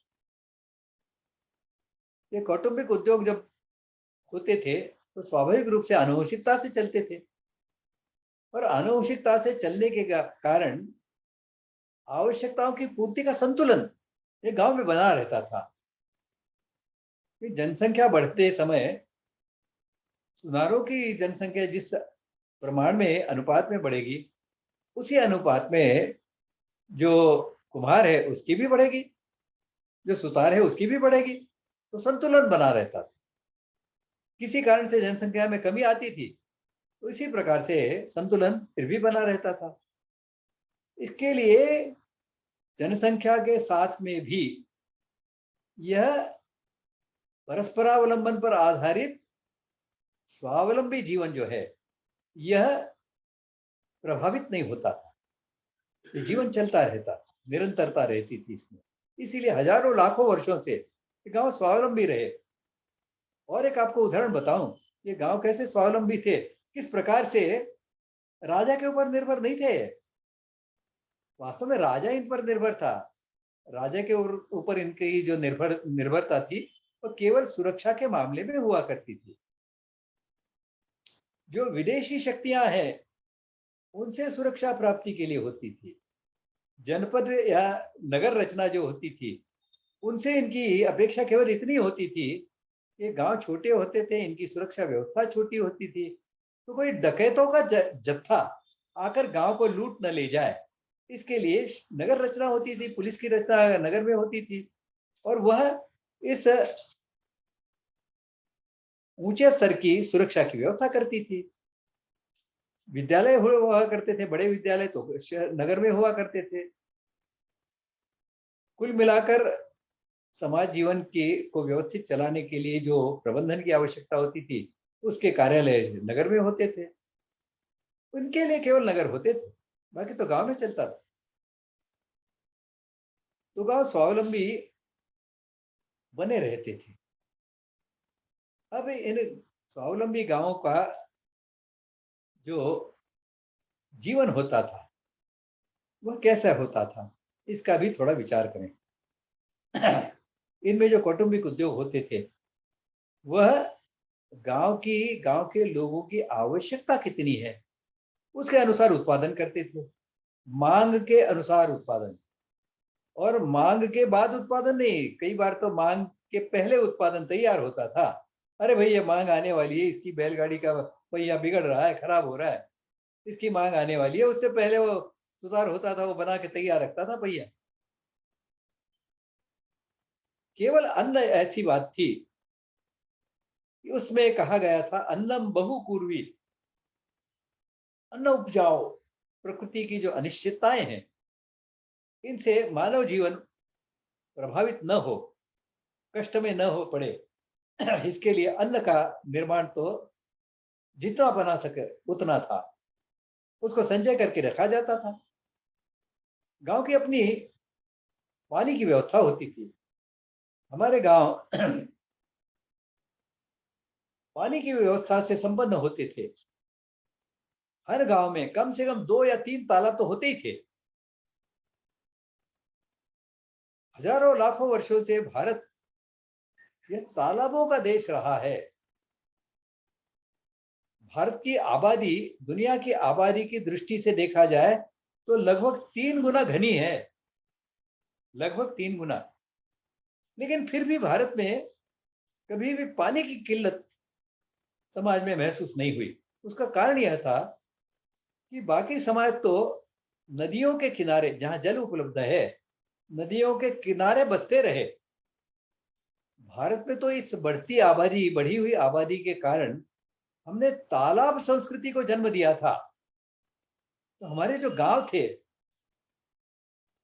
ये कौटुंबिक उद्योग जब होते थे तो स्वाभाविक रूप से आनुवंशिकता से चलते थे, और आनुवंशिकता से चलने के कारण आवश्यकताओं की पूर्ति का संतुलन ये गांव में बना रहता था। जनसंख्या बढ़ते समय सुनारों की जनसंख्या जिस प्रमाण में, अनुपात में बढ़ेगी, उसी अनुपात में जो कुम्हार है उसकी भी बढ़ेगी, जो सुतार है उसकी भी बढ़ेगी, तो संतुलन बना रहता था। किसी कारण से जनसंख्या में कमी आती थी तो इसी प्रकार से संतुलन फिर भी बना रहता था। इसके लिए जनसंख्या के साथ में भी यह परस्परावलंबन पर आधारित स्वावलंबी जीवन जो है यह प्रभावित नहीं होता था, ये जीवन चलता रहता था, निरंतरता रहती थी इसमें। इसीलिए हजारों लाखों वर्षों से गांव स्वावलंबी रहे। और एक आपको उदाहरण बताऊं, ये गांव कैसे स्वावलंबी थे, किस प्रकार से राजा के ऊपर निर्भर नहीं थे। वास्तव में राजा इन पर निर्भर था। राजा के ऊपर इनकी जो निर्भरता थी वो केवल सुरक्षा के मामले में हुआ करती थी। जो विदेशी शक्तियां हैं उनसे सुरक्षा प्राप्ति के लिए होती थी। जनपद या नगर रचना जो होती थी उनसे इनकी अपेक्षा केवल इतनी होती थी, ये गांव छोटे होते थे, इनकी सुरक्षा व्यवस्था छोटी होती थी, तो कोई डकैतों का जत्था आकर गांव को लूट न ले जाए, इसके लिए नगर रचना होती थी, पुलिस की रचना नगर में होती थी, और वह इस ऊंचे स्तर की सुरक्षा की व्यवस्था करती थी। विद्यालय हुआ करते थे, बड़े विद्यालय तो नगर में हुआ करते थे। कुल मिलाकर समाज जीवन के को व्यवस्थित चलाने के लिए जो प्रबंधन की आवश्यकता होती थी, उसके कार्यालय नगर में होते थे। उनके लिए केवल नगर होते थे, बाकी तो गांव में चलता था। तो गांव स्वावलंबी बने रहते थे। अब इन स्वावलंबी गांवों का जो जीवन होता था वह कैसा होता था, इसका भी थोड़ा विचार करें। इनमें जो कौटुंबिक उद्योग होते थे वह गांव के लोगों की आवश्यकता कितनी है उसके अनुसार उत्पादन करते थे। मांग के अनुसार उत्पादन, और मांग के बाद उत्पादन नहीं, कई बार तो मांग के पहले उत्पादन तैयार होता था। अरे भाई ये मांग आने वाली है, इसकी बैलगाड़ी का पहिया बिगड़ रहा है, खराब हो रहा है, इसकी मांग आने वाली है, उससे पहले वो सुधार होता था, वो बना के तैयार रखता था पहिया। केवल अन्न ऐसी बात थी कि उसमें कहा गया था अन्नम बहुपूर्वी, अन्न उपजाओ। प्रकृति की जो अनिश्चितताएं हैं इनसे मानव जीवन प्रभावित न हो, कष्ट में न हो पड़े, इसके लिए अन्न का निर्माण तो जितना बना सके उतना था, उसको संचय करके रखा जाता था। गांव की अपनी पानी की व्यवस्था होती थी। हमारे गांव पानी की व्यवस्था से संपन्न होते थे। हर गांव में कम से कम 2 या 3 तालाब तो होते ही थे। हजारों लाखों वर्षों से भारत यह तालाबों का देश रहा है। भारत की आबादी दुनिया की आबादी की दृष्टि से देखा जाए तो लगभग 3 गुना घनी है, लगभग 3 गुना। लेकिन फिर भी भारत में कभी भी पानी की किल्लत समाज में महसूस नहीं हुई। उसका कारण यह था कि बाकी समाज तो नदियों के किनारे जहां जल उपलब्ध है, नदियों के किनारे बसते रहे। भारत में तो इस बढ़ी हुई आबादी के कारण हमने तालाब संस्कृति को जन्म दिया था। तो हमारे जो गांव थे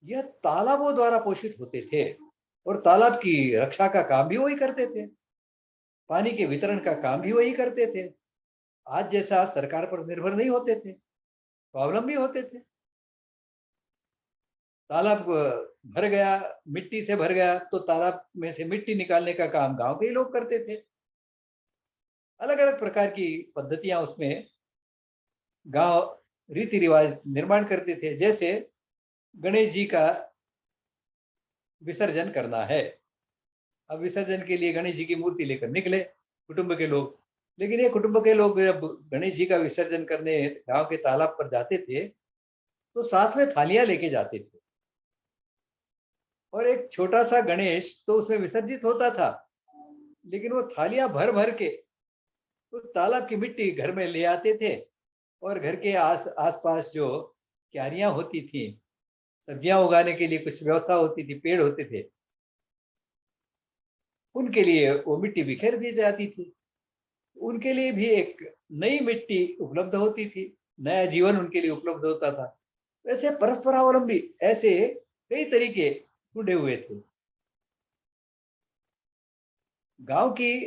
यह तालाबों द्वारा पोषित होते थे, और तालाब की रक्षा का काम भी वही करते थे, पानी के वितरण का काम भी वही करते थे। आज जैसा सरकार पर निर्भर नहीं होते थे, स्वावलंबी होते थे। तालाब भर गया, मिट्टी से भर गया, तो तालाब में से मिट्टी निकालने का काम गांव के ही लोग करते थे। अलग अलग प्रकार की पद्धतियां उसमें गांव रीति रिवाज निर्माण करते थे। जैसे गणेश जी का विसर्जन करना है, अब विसर्जन के लिए गणेश जी की मूर्ति लेकर निकले कुटुंब के लोग। लेकिन ये कुटुंब के लोग जब गणेश जी का विसर्जन करने गांव के तालाब पर जाते थे तो साथ में थालियां लेके जाते थे, और एक छोटा सा गणेश तो उसमें विसर्जित होता था, लेकिन वो थालियां भर भर के उस तालाब की मिट्टी घर में ले आते थे। और घर के आसपास जो क्यारियां होती थी, सब्जियां उगाने के लिए कुछ व्यवस्था होती थी, पेड़ होते थे, उनके लिए वो मिट्टी बिखेर दी जाती थी। उनके लिए भी एक नई मिट्टी उपलब्ध होती थी, नया जीवन उनके लिए उपलब्ध होता था। वैसे परस्परावलंबी ऐसे कई तरीके ढूंढे हुए थे। गांव की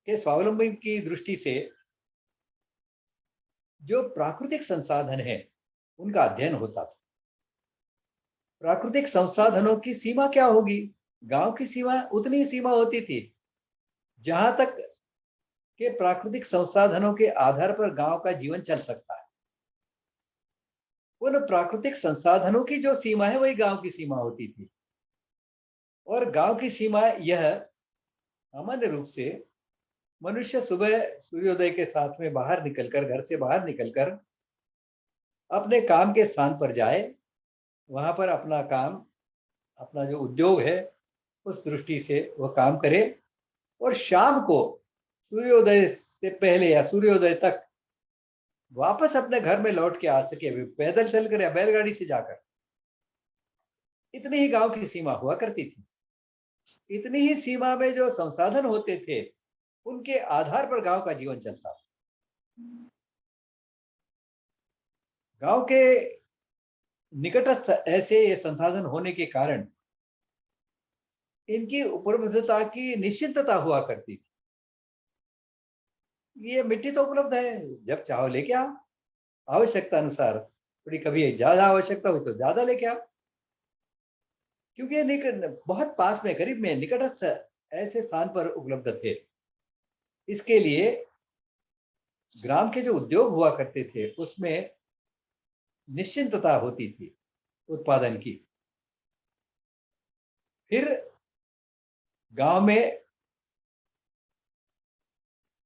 के स्वावलंबी की दृष्टि से जो प्राकृतिक संसाधन है उनका अध्ययन होता था। प्राकृतिक संसाधनों की सीमा क्या होगी? गांव की सीमा उतनी ही सीमा होती थी जहां तक के प्राकृतिक संसाधनों के आधार पर गांव का जीवन चल सकता है। उन प्राकृतिक संसाधनों की जो सीमा है वही गांव की सीमा होती थी। और गांव की सीमा यह सामान्य रूप से मनुष्य सुबह सूर्योदय के साथ में बाहर निकलकर, घर से बाहर निकलकर अपने काम के स्थान पर जाए, वहां पर अपना काम, अपना जो उद्योग है उस दृष्टि से वह काम करे, और शाम को सूर्योदय से पहले या सूर्योदय तक वापस अपने घर में लौट के आ सके, पैदल चलकर या बैलगाड़ी से जाकर। इतनी ही गांव की सीमा हुआ करती थी। इतनी ही सीमा में जो संसाधन होते थे उनके आधार पर गांव का जीवन चलता था। गांव के निकटस्थ ऐसे संसाधन होने के कारण इनकी उपलब्धता की निश्चितता हुआ करती थी। ये मिट्टी तो उपलब्ध है, जब चाहो लेके आओ, आवश्यकता अनुसार। थोड़ी कभी ज्यादा आवश्यकता हुई तो ज्यादा लेके आओ, क्योंकि ये बहुत पास में, करीब में, निकटस्थ ऐसे स्थान पर उपलब्ध थे। इसके लिए ग्राम के जो उद्योग हुआ करते थे उसमें निश्चिंतता होती थी उत्पादन की। फिर गांव में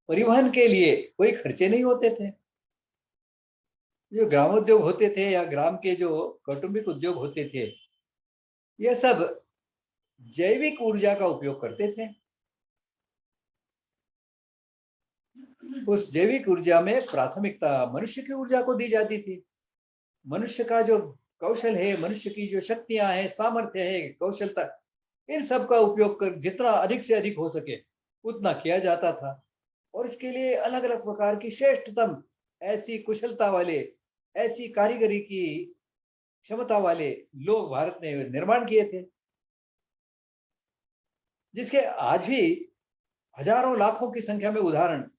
परिवहन के लिए कोई खर्चे नहीं होते थे। जो ग्रामोद्योग होते थे या ग्राम के जो कौटुंबिक उद्योग होते थे, ये सब जैविक ऊर्जा का उपयोग करते थे। उस जैविक ऊर्जा में प्राथमिकता मनुष्य की ऊर्जा को दी जाती थी। मनुष्य का जो कौशल है, मनुष्य की जो शक्तियां हैं, सामर्थ्य है, कौशलता, इन सब का उपयोग कर जितना अधिक से अधिक हो सके उतना किया जाता था। और इसके लिए अलग अलग प्रकार की श्रेष्ठतम ऐसी कुशलता वाले, ऐसी कारीगरी की क्षमता वाले लोग भारत ने निर्माण किए थे, जिसके आज भी हजारों लाखों की संख्या में उदाहरण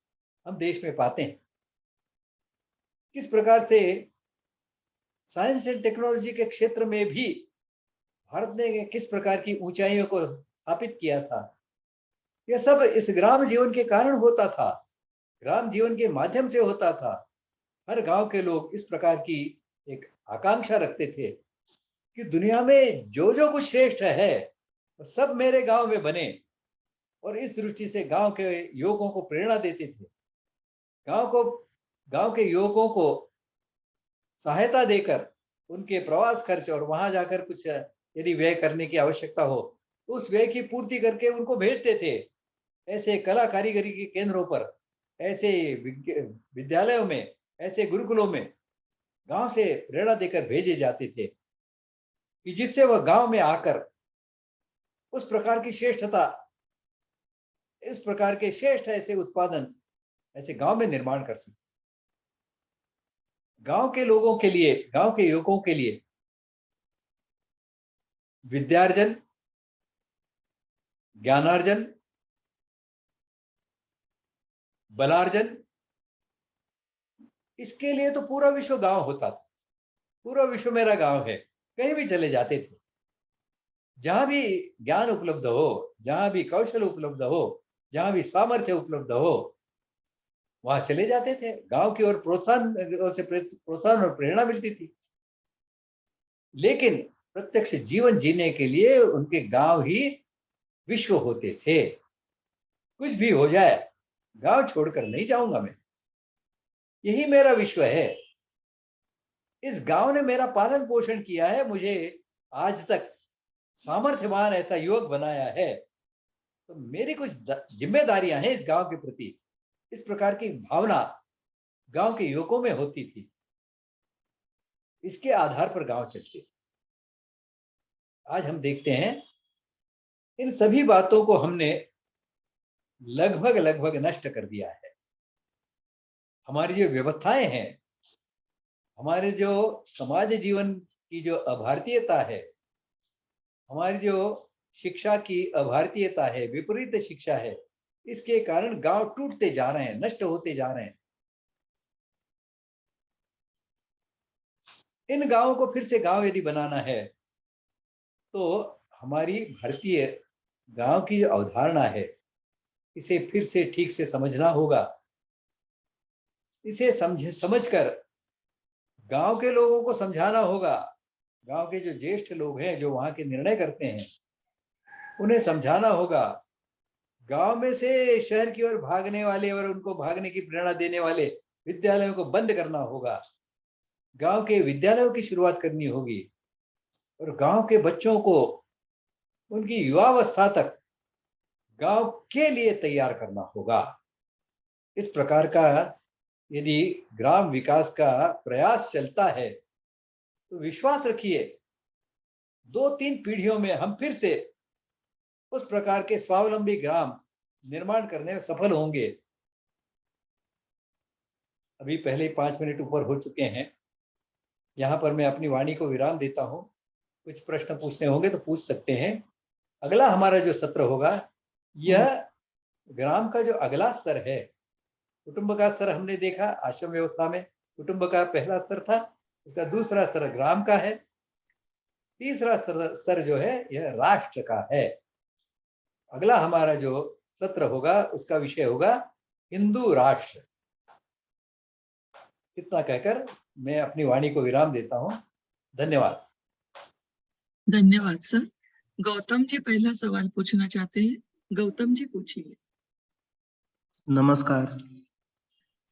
हम देश में पाते हैं। किस प्रकार से साइंस एंड टेक्नोलॉजी के क्षेत्र में भी भारत ने किस प्रकार की ऊंचाइयों को स्थापित किया था, यह सब इस ग्राम जीवन के कारण होता था, ग्राम जीवन के माध्यम से होता था। हर गांव के लोग इस प्रकार की एक आकांक्षा रखते थे कि दुनिया में जो जो कुछ श्रेष्ठ है वो सब मेरे गांव में बने, और इस दृष्टि से गांव के युवकों को प्रेरणा देते थे। गांव के युवकों को सहायता देकर उनके प्रवास खर्च और वहां जाकर कुछ यदि व्यय करने की आवश्यकता हो तो उस व्यय की पूर्ति करके उनको भेजते थे। ऐसे कला कारीगरी के केंद्रों पर, ऐसे विद्यालयों में, ऐसे गुरुकुलों में गांव से प्रेरणा देकर भेजे जाते थे कि जिससे वह गांव में आकर उस प्रकार की श्रेष्ठता, इस प्रकार के श्रेष्ठ ऐसे उत्पादन ऐसे गांव में निर्माण कर सके। गांव के लोगों के लिए, गांव के युवकों के लिए विद्यार्जन, ज्ञानार्जन, बलार्जन, इसके लिए तो पूरा विश्व गांव होता था। पूरा विश्व मेरा गांव है, कहीं भी चले जाते थे, जहां भी ज्ञान उपलब्ध हो, जहां भी कौशल उपलब्ध हो, जहां भी सामर्थ्य उपलब्ध हो, वहां चले जाते थे। गांव की ओर प्रोत्साहन और प्रेरणा मिलती थी। लेकिन प्रत्यक्ष जीवन जीने के लिए उनके गांव ही विश्व होते थे। कुछ भी हो जाए, गांव छोड़कर नहीं जाऊंगा मैं, यही मेरा विश्व है। इस गांव ने मेरा पालन पोषण किया है, मुझे आज तक सामर्थ्यवान ऐसा युवक बनाया है, तो मेरी कुछ जिम्मेदारियां हैं इस गांव के प्रति। इस प्रकार की भावना गांव के युवकों में होती थी। इसके आधार पर गांव चलते थे। आज हम देखते हैं इन सभी बातों को हमने लगभग लगभग नष्ट कर दिया है। हमारी जो व्यवस्थाएं हैं, हमारे जो समाज जीवन की जो अभारतीयता है, हमारी जो शिक्षा की अभारतीयता है, विपरीत शिक्षा है, इसके कारण गांव टूटते जा रहे हैं, नष्ट होते जा रहे हैं। इन गांवों को फिर से गांव यदि बनाना है तो हमारी भारतीय गांव की जो अवधारणा है इसे फिर से ठीक से समझना होगा। इसे समझकर गांव के लोगों को समझाना होगा। गांव के जो ज्येष्ठ लोग हैं, जो वहां के निर्णय करते हैं, उन्हें समझाना होगा। गांव में से शहर की ओर भागने वाले और उनको भागने की प्रेरणा देने वाले विद्यालयों को बंद करना होगा। गांव के विद्यालयों की शुरुआत करनी होगी और गांव के बच्चों को उनकी युवावस्था तक गांव के लिए तैयार करना होगा। इस प्रकार का यदि ग्राम विकास का प्रयास चलता है तो विश्वास रखिए 2-3 पीढ़ियों में हम फिर से उस प्रकार के स्वावलंबी ग्राम निर्माण करने में सफल होंगे। अभी पहले 5 मिनट ऊपर हो चुके हैं। यहाँ पर मैं अपनी वाणी को विराम देता हूँ। कुछ प्रश्न पूछने होंगे तो पूछ सकते हैं। अगला हमारा जो सत्र होगा, यह ग्राम का जो अगला स्तर है, कुटुंब का स्तर हमने देखा आश्रम व्यवस्था में, कुटुंब का पहला स्तर था, उसका दूसरा स्तर ग्राम का है, तीसरा स्तर जो है यह राष्ट्र का है। अगला हमारा जो सत्र होगा उसका विषय होगा हिंदू राष्ट्र। इतना कहकर मैं अपनी वाणी को विराम देता हूं। धन्यवाद। धन्यवाद सर। गौतम जी पहला सवाल पूछना चाहते हैं। गौतम जी पूछिए। नमस्कार।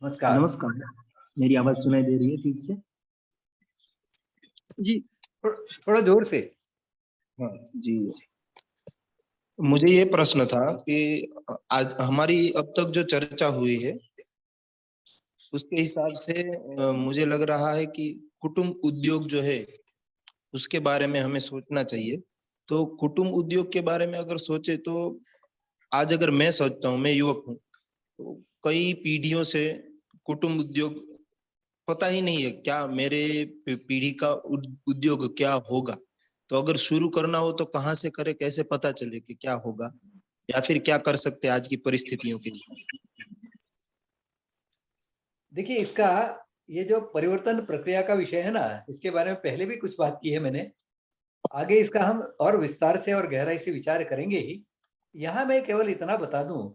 नमस्कार। नमस्कार, मेरी आवाज सुनाई दे रही है ठीक से? जी थोड़ा जोर से। हाँ जी। मुझे ये प्रश्न था कि आज हमारी अब तक जो चर्चा हुई है उसके हिसाब से मुझे लग रहा है कि कुटुंब उद्योग जो है उसके बारे में हमें सोचना चाहिए। तो कुटुंब उद्योग के बारे में अगर सोचे तो आज अगर मैं सोचता हूँ, मैं युवक हूँ, तो कई पीढ़ियों से कुटुंब उद्योग पता ही नहीं है क्या मेरे पीढ़ी का उद्योग क्या होगा। तो अगर शुरू करना हो तो कहाँ से करे, कैसे पता चले कि क्या होगा, या फिर क्या कर सकते हैं आज की परिस्थितियों के लिए? देखिए, इसका ये जो परिवर्तन प्रक्रिया का विषय है ना, इसके बारे में पहले भी कुछ बात की है मैंने। आगे इसका हम और विस्तार से और गहराई से विचार करेंगे ही। यहाँ मैं केवल इतना बता दूं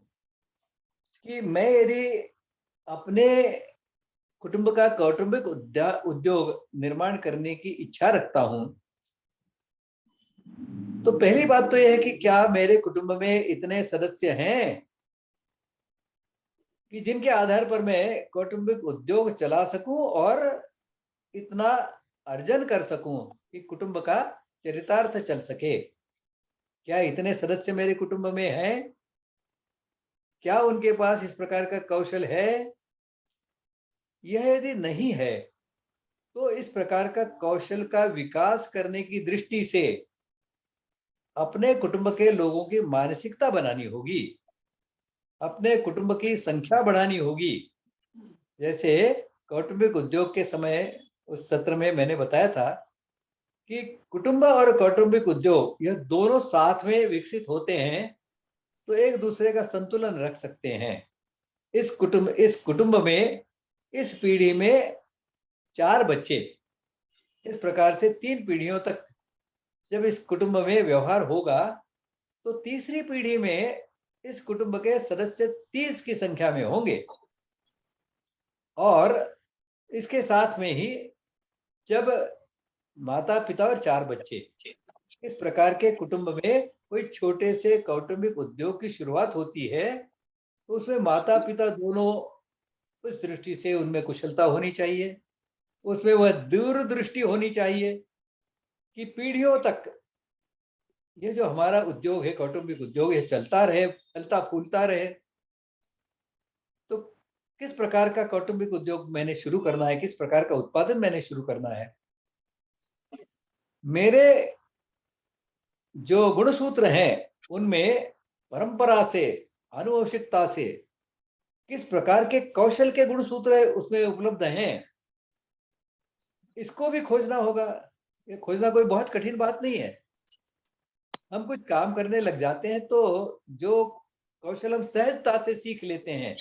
कि मैं यदि अपने कुटुंब का कौटुंबिक उद्योग निर्माण करने की इच्छा रखता हूं, तो पहली बात तो यह है कि क्या मेरे कुटुंब में इतने सदस्य हैं कि जिनके आधार पर मैं कौटुंबिक उद्योग चला सकूं और इतना अर्जन कर सकूं कि कुटुंब का चरितार्थ चल सके। क्या इतने सदस्य मेरे कुटुंब में हैं? क्या उनके पास इस प्रकार का कौशल है? यह यदि नहीं है तो इस प्रकार का कौशल का विकास करने की दृष्टि से अपने कुटुंब के लोगों की मानसिकता बनानी होगी, अपने कुटुंब की संख्या बढ़ानी होगी। जैसे कौटुंबिक उद्योग के समय उस सत्र में मैंने बताया था कि कुटुंब और कौटुंबिक उद्योग यह दोनों साथ में विकसित होते हैं तो एक दूसरे का संतुलन रख सकते हैं। इस कुटुंब में इस पीढ़ी में 4 बच्चे, इस प्रकार से 3 पीढ़ियों तक जब इस कुटुंब में व्यवहार होगा तो तीसरी पीढ़ी में इस कुटुंब के सदस्य 30 की संख्या में होंगे। और इसके साथ में ही जब माता पिता और 4 बच्चे, इस प्रकार के कुटुंब में कोई छोटे से कौटुंबिक उद्योग की शुरुआत होती है तो उसमें माता पिता दोनों उस दृष्टि से उनमें कुशलता होनी चाहिए, उसमें वह दूरदृष्टि होनी चाहिए कि पीढ़ियों तक ये जो हमारा उद्योग है, कौटुंबिक उद्योग, ये चलता रहे, फलता फूलता रहे। तो किस प्रकार का कौटुंबिक उद्योग मैंने शुरू करना है, किस प्रकार का उत्पादन मैंने शुरू करना है। मेरे जो गुणसूत्र हैं उनमें परंपरा से, आनुवंशिकता से किस प्रकार के कौशल के गुणसूत्र उसमें उपलब्ध हैं, इसको भी खोजना होगा। ये खोजना कोई बहुत कठिन बात नहीं है। हम कुछ काम करने लग जाते हैं तो जो कौशल हम सहजता से सीख लेते हैं,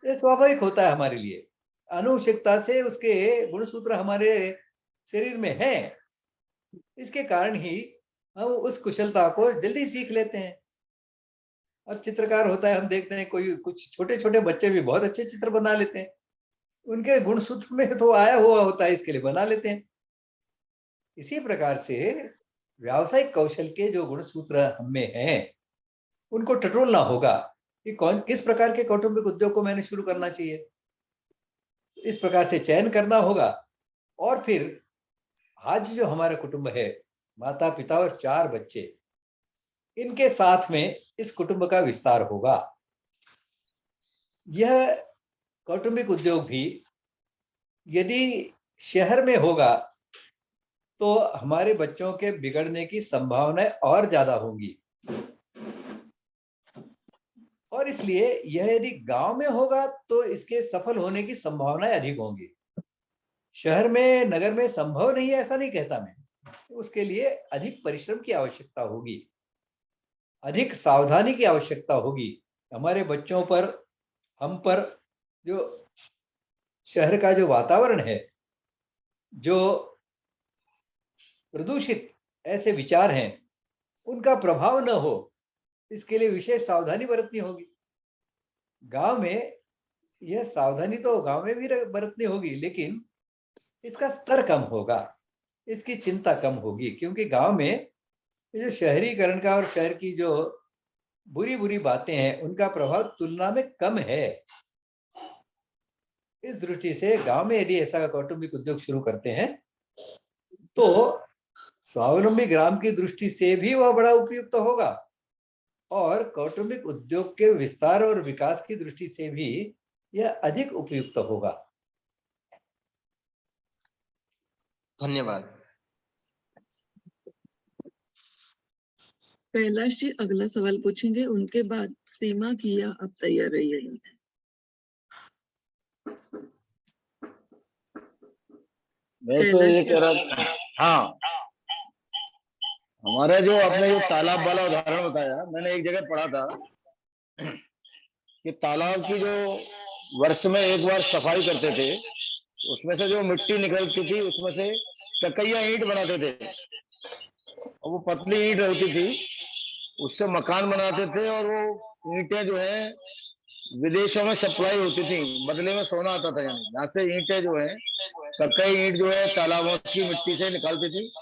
ये स्वाभाविक होता है हमारे लिए। आनुवंशिकता से उसके गुणसूत्र हमारे शरीर में हैं, इसके कारण ही हम उस कुशलता को जल्दी सीख लेते हैं। अब चित्रकार होता है, हम देखते हैं कोई कुछ छोटे छोटे बच्चे भी बहुत अच्छे चित्र बना लेते हैं, उनके गुणसूत्र में तो आया हुआ होता है, इसके लिए बना लेते हैं। इसी प्रकार से व्यावसायिक कौशल के जो गुणसूत्र हम में हैं उनको टटोलना होगा कि कौन किस प्रकार के कौटुंबिक उद्योग को मैंने शुरू करना चाहिए। इस प्रकार से चयन करना होगा और फिर आज जो हमारा कुटुंब है, माता पिता और 4 बच्चे, इनके साथ में इस कुटुंब का विस्तार होगा। यह कौटुंबिक उद्योग भी यदि शहर में होगा तो हमारे बच्चों के बिगड़ने की संभावनाएं और ज्यादा होंगी, और इसलिए यह यदि गांव में होगा तो इसके सफल होने की संभावनाएं अधिक होंगी। शहर में, नगर में संभव नहीं है ऐसा नहीं कहता मैं, उसके लिए अधिक परिश्रम की आवश्यकता होगी, अधिक सावधानी की आवश्यकता होगी। हमारे बच्चों पर, हम पर जो शहर का जो वातावरण है, जो प्रदूषित ऐसे विचार हैं, उनका प्रभाव न हो, इसके लिए विशेष सावधानी बरतनी होगी। गांव में यह सावधानी तो गांव में भी बरतनी होगी, लेकिन इसका स्तर कम होगा, इसकी चिंता कम होगी, क्योंकि गांव में ये जो शहरीकरण का और शहर की जो बुरी बुरी बातें हैं, उनका प्रभाव तुलना में कम है। इस दृष्टि से गांव में यदि ऐसा कौटुंबिक उद्योग शुरू करते हैं तो स्वावलंबी ग्राम की दृष्टि से भी वह बड़ा उपयुक्त होगा, और कौटुंबिक उद्योग के विस्तार और विकास की दृष्टि से भी यह अधिक उपयुक्त होगा। धन्यवाद। कैलाश जी अगला सवाल पूछेंगे, उनके बाद सीमा किया अब तैयार रहिए। मैं तो कैलाश ये जी। कह रहा था, हाँ, हमारा जो आपने जो तालाब वाला उदाहरण बताया, मैंने एक जगह पढ़ा था कि तालाब की जो वर्ष में एक बार सफाई करते थे, उसमें से जो मिट्टी निकलती थी उसमें से ककैया ईंट बनाते थे, और वो पतली ईंट होती थी, उससे मकान बनाते थे, और वो ईंटें जो है विदेशों में सप्लाई होती थी, बदले में सोना आता था। यानी यहाँ से ईंटें जो है, ककई ईंट जो है तालाबों की मिट्टी से निकालती थी,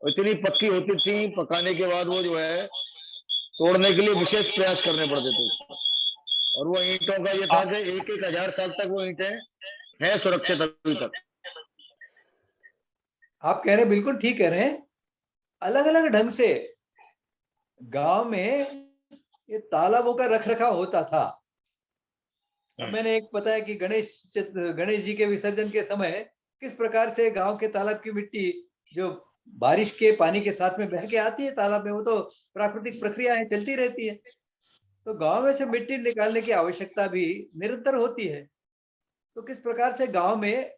और इतनी पक्की होती थी, पकाने के बाद वो जो है तोड़ने के लिए विशेष प्रयास करने पड़ते थे उसको। और वो ईंटों का ये था कि 1,000 साल तक वो ईंटें हैं सुरक्षित अभी तक। आप कह रहे हैं, बिल्कुल ठीक कह रहे हैं। अलग अलग ढंग से गांव में ये तालाबों का रखरखाव होता था। मैंने एक बताया कि गणेश जी के विसर्जन के समय किस प्रकार से गांव के तालाब की मिट्टी जो बारिश के पानी के साथ में बह के आती है तालाब में, वो तो प्राकृतिक प्रक्रिया है, चलती रहती है। तो गांव में से मिट्टी निकालने की आवश्यकता भी निरंतर होती है। तो किस प्रकार से गांव में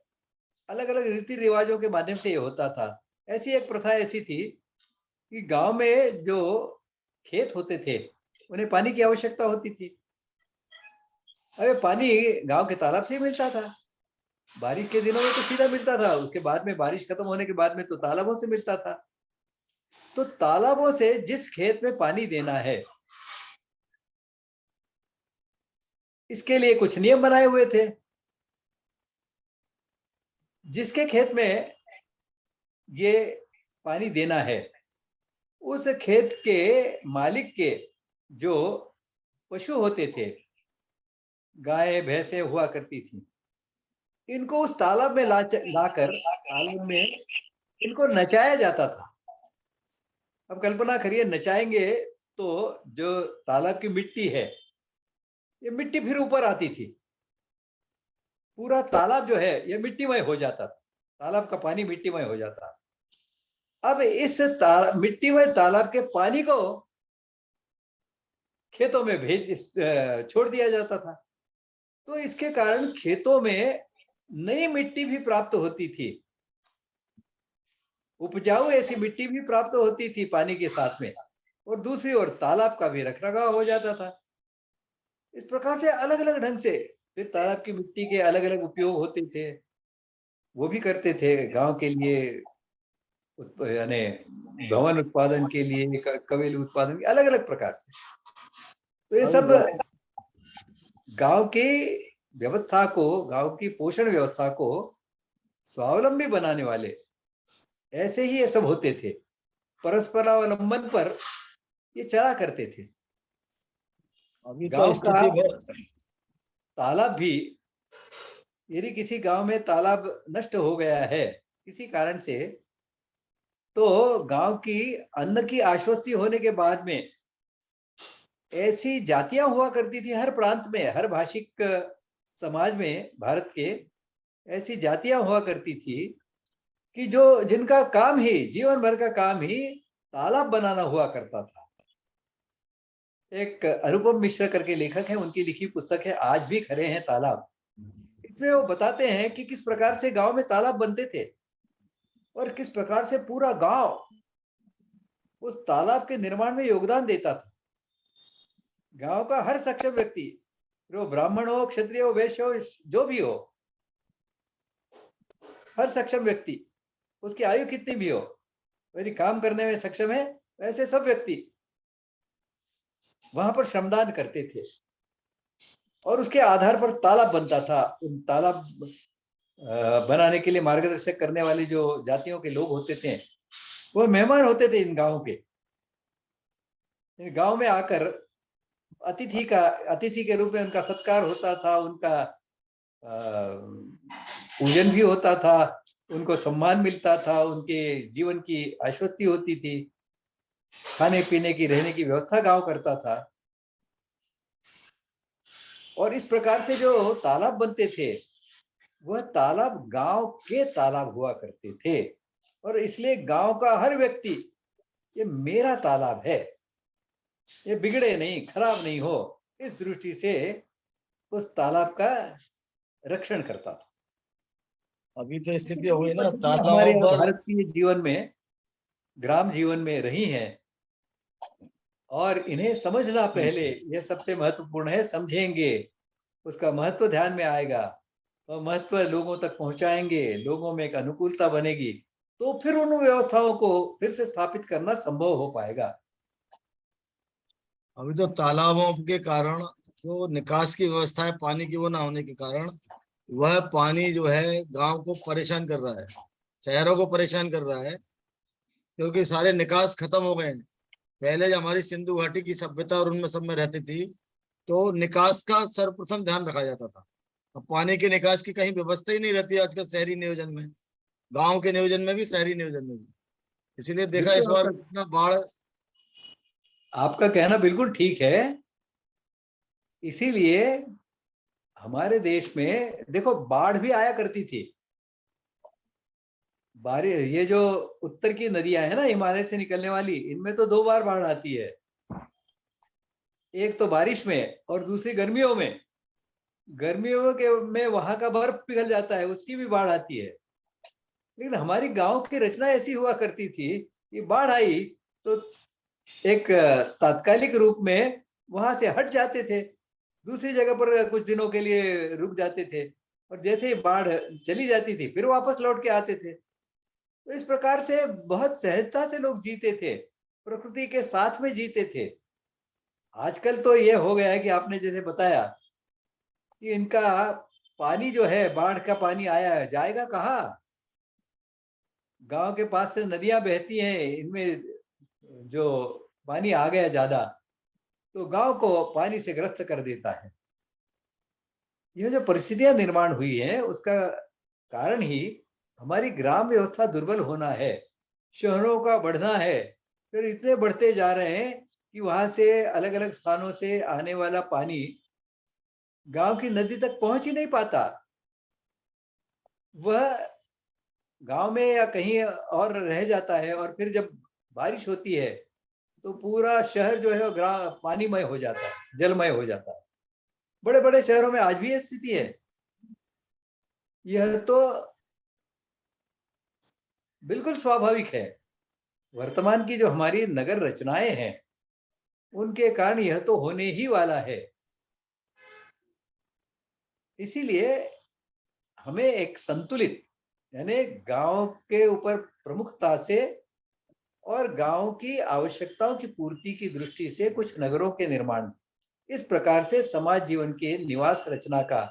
अलग अलग रीति रिवाजों के माध्यम से ये होता था। ऐसी एक प्रथा ऐसी थी कि गांव में जो खेत होते थे उन्हें पानी की आवश्यकता होती थी। अरे पानी गांव के तालाब से ही मिलता था। बारिश के दिनों में तो सीधा मिलता था, उसके बाद में बारिश खत्म होने के बाद में तो तालाबों से मिलता था। तो तालाबों से जिस खेत में पानी देना है, इसके लिए कुछ नियम बनाए हुए थे। जिसके खेत में ये पानी देना है, उस खेत के मालिक के जो पशु होते थे, गाय भैंसे हुआ करती थी, इनको उस तालाब में लाकर तालाब में इनको नचाया जाता था। अब कल्पना करिए, नचाएंगे तो जो तालाब की मिट्टी है, ये मिट्टी फिर ऊपर आती थी। पूरा तालाब जो है ये मिट्टीमय हो जाता था, तालाब का पानी मिट्टीमय हो जाता। अब इस मिट्टीमय तालाब के पानी को खेतों में छोड़ दिया जाता था। तो इसके कारण खेतों में नई मिट्टी भी प्राप्त होती थी, उपजाऊ ऐसी मिट्टी भी प्राप्त होती थी पानी के साथ में, और दूसरी ओर तालाब का भी रखरखाव हो जाता था। इस प्रकार से अलग अलग ढंग से फिर तालाब की मिट्टी के अलग अलग उपयोग होते थे, वो भी करते थे गांव के लिए, यानी भवन उत्पादन के लिए, कवेल उत्पादन के अलग अलग प्रकार से। तो ये सब गांव की व्यवस्था को, गांव की पोषण व्यवस्था को स्वावलंबी बनाने वाले ऐसे ही ये सब होते थे। परस्परावलंबन पर ये चला करते थे। अभी तो गांव का स्थिति तालाब भी, यदि किसी गांव में तालाब नष्ट हो गया है किसी कारण से, तो गांव की अन्न की आश्वस्ति होने के बाद में ऐसी जातियां हुआ करती थी हर प्रांत में, हर भाषिक समाज में भारत के ऐसी जातियां हुआ करती थी कि जो जिनका काम ही, जीवन भर का काम ही तालाब बनाना हुआ करता था। एक अनुपम मिश्र करके लेखक हैं, उनकी लिखी पुस्तक है आज भी खड़े हैं तालाब। इसमें वो बताते हैं कि किस प्रकार से गांव में तालाब बनते थे। और किस प्रकार से पूरा गांव उस तालाब के निर्माण में योगदान देता था। गांव का हर सक्षम व्यक्ति, वो ब्राह्मण हो, क्षत्रिय हो, वैश्य हो, जो भी हो, हर सक्षम व्यक्ति, उसकी आयु कितनी भी हो, यदि काम करने में सक्षम है, ऐसे सब व्यक्ति वहां पर श्रमदान करते थे और उसके आधार पर तालाब बनता था। उन तालाब बनाने के लिए मार्गदर्शक करने वाली जो जातियों के लोग होते थे, वो मेहमान होते थे इन गांवों के। इन गांव में आकर अतिथि के रूप में उनका सत्कार होता था, उनका पूजन भी होता था, उनको सम्मान मिलता था, उनके जीवन की आश्वस्ति होती थी, खाने पीने की, रहने की व्यवस्था गांव करता था। और इस प्रकार से जो तालाब बनते थे, वह तालाब गांव के तालाब हुआ करते थे और इसलिए गांव का हर व्यक्ति, ये मेरा तालाब है, ये बिगड़े नहीं, खराब नहीं हो, इस दृष्टि से उस तालाब का रक्षण करता था। अभी तो स्थिति हुई ना हमारे तालाबों पर, भारतीय जीवन में, ग्राम जीवन में रही है और इन्हें समझना पहले यह सबसे महत्वपूर्ण है। समझेंगे, उसका महत्व ध्यान में आएगा और महत्व लोगों तक पहुंचाएंगे, लोगों में एक अनुकूलता बनेगी, तो फिर उन व्यवस्थाओं को फिर से स्थापित करना संभव हो पाएगा। अभी तो तालाबों के कारण जो निकास की व्यवस्था है पानी की, वो ना होने के कारण वह पानी जो है गांव को परेशान कर रहा है, शहरों को परेशान कर रहा है, क्योंकि सारे निकास खत्म हो गए हैं। पहले जो हमारी सिंधु घाटी की सभ्यता और उनमें सब में रहती थी, तो निकास का सर्वप्रथम ध्यान रखा जाता था। अब पानी के निकास की कहीं व्यवस्था ही नहीं रहती आजकल शहरी नियोजन में, गांव के नियोजन में भी, शहरी नियोजन में भी। इसीलिए देखा इस बार कितना बाढ़। आपका कहना बिल्कुल ठीक है। इसीलिए हमारे देश में देखो, बाढ़ भी आया करती थी। बारिश, ये जो उत्तर की नदियां है ना, हिमालय से निकलने वाली, इनमें तो 2 बार बाढ़ आती है, एक तो बारिश में और दूसरी गर्मियों में। गर्मियों के में वहां का बर्फ पिघल जाता है, उसकी भी बाढ़ आती है। लेकिन हमारी गांव की रचना ऐसी हुआ करती थी कि बाढ़ आई तो एक तात्कालिक रूप में वहां से हट जाते थे, दूसरी जगह पर कुछ दिनों के लिए रुक जाते थे और जैसे ही बाढ़ चली जाती थी फिर वापस लौट के आते थे। तो इस प्रकार से बहुत सहजता से लोग जीते थे, प्रकृति के साथ में जीते थे। आजकल तो ये हो गया है कि आपने जैसे बताया कि इनका पानी जो है, बाढ़ का पानी आया है, जाएगा कहाँ? गांव के पास से नदियां बहती हैं, इनमें जो पानी आ गया ज्यादा तो गांव को पानी से ग्रस्त कर देता है। यह जो परिस्थितियां निर्माण हुई है, उसका कारण ही हमारी ग्राम व्यवस्था दुर्बल होना है, शहरों का बढ़ना है। फिर इतने बढ़ते जा रहे हैं कि वहां से अलग अलग स्थानों से आने वाला पानी गांव की नदी तक पहुंच ही नहीं पाता। वह गांव में या कहीं और रह जाता है और फिर जब बारिश होती है तो पूरा शहर जो है वो पानीमय हो जाता है, जलमय हो जाता है। बड़े बड़े शहरों में आज भी ये स्थिति है। यह तो बिल्कुल स्वाभाविक है। वर्तमान की जो हमारी नगर रचनाएं हैं, उनके कारण यह तो होने ही वाला है। इसीलिए हमें एक संतुलित, यानी गांव के ऊपर प्रमुखता से और गांव की आवश्यकताओं की पूर्ति की दृष्टि से कुछ नगरों के निर्माण, इस प्रकार से समाज जीवन के निवास रचना का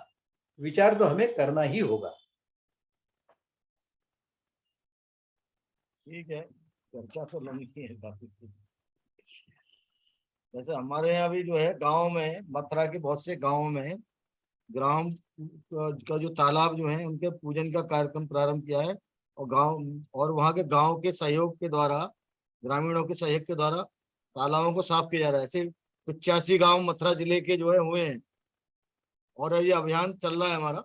विचार तो हमें करना ही होगा। ठीक है, चर्चा तो लंबी है काफी। जैसे हमारे यहाँ भी जो है गांव में, मथुरा के बहुत से गांवों में ग्राम का जो तालाब जो है उनके पूजन का कार्यक्रम प्रारंभ किया है, और गांव और वहाँ के गांव के सहयोग के द्वारा, ग्रामीणों के सहयोग के द्वारा तालाबों को साफ किया जा रहा है। ऐसे 85 गांव मथुरा जिले के जो है हुए हैं, और ये अभियान चल रहा है हमारा।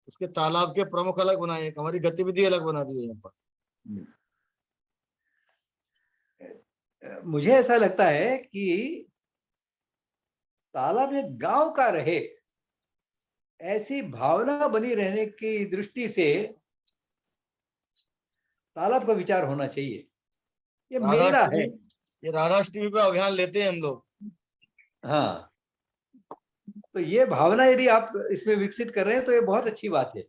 उसके तालाब के प्रमुख अलग बनाए, हमारी गतिविधि अलग बना दी है यहाँ पर। मुझे ऐसा लगता है कि तालाब एक गांव का रहे, ऐसी भावना बनी रहने की दृष्टि से तालाब का विचार होना चाहिए, ये मेरा है। राधाष्टमी, ये राधाष्टमी पे अभियान लेते हैं हम लोग। हाँ, तो ये भावना यदि आप इसमें विकसित कर रहे हैं तो ये बहुत अच्छी बात है।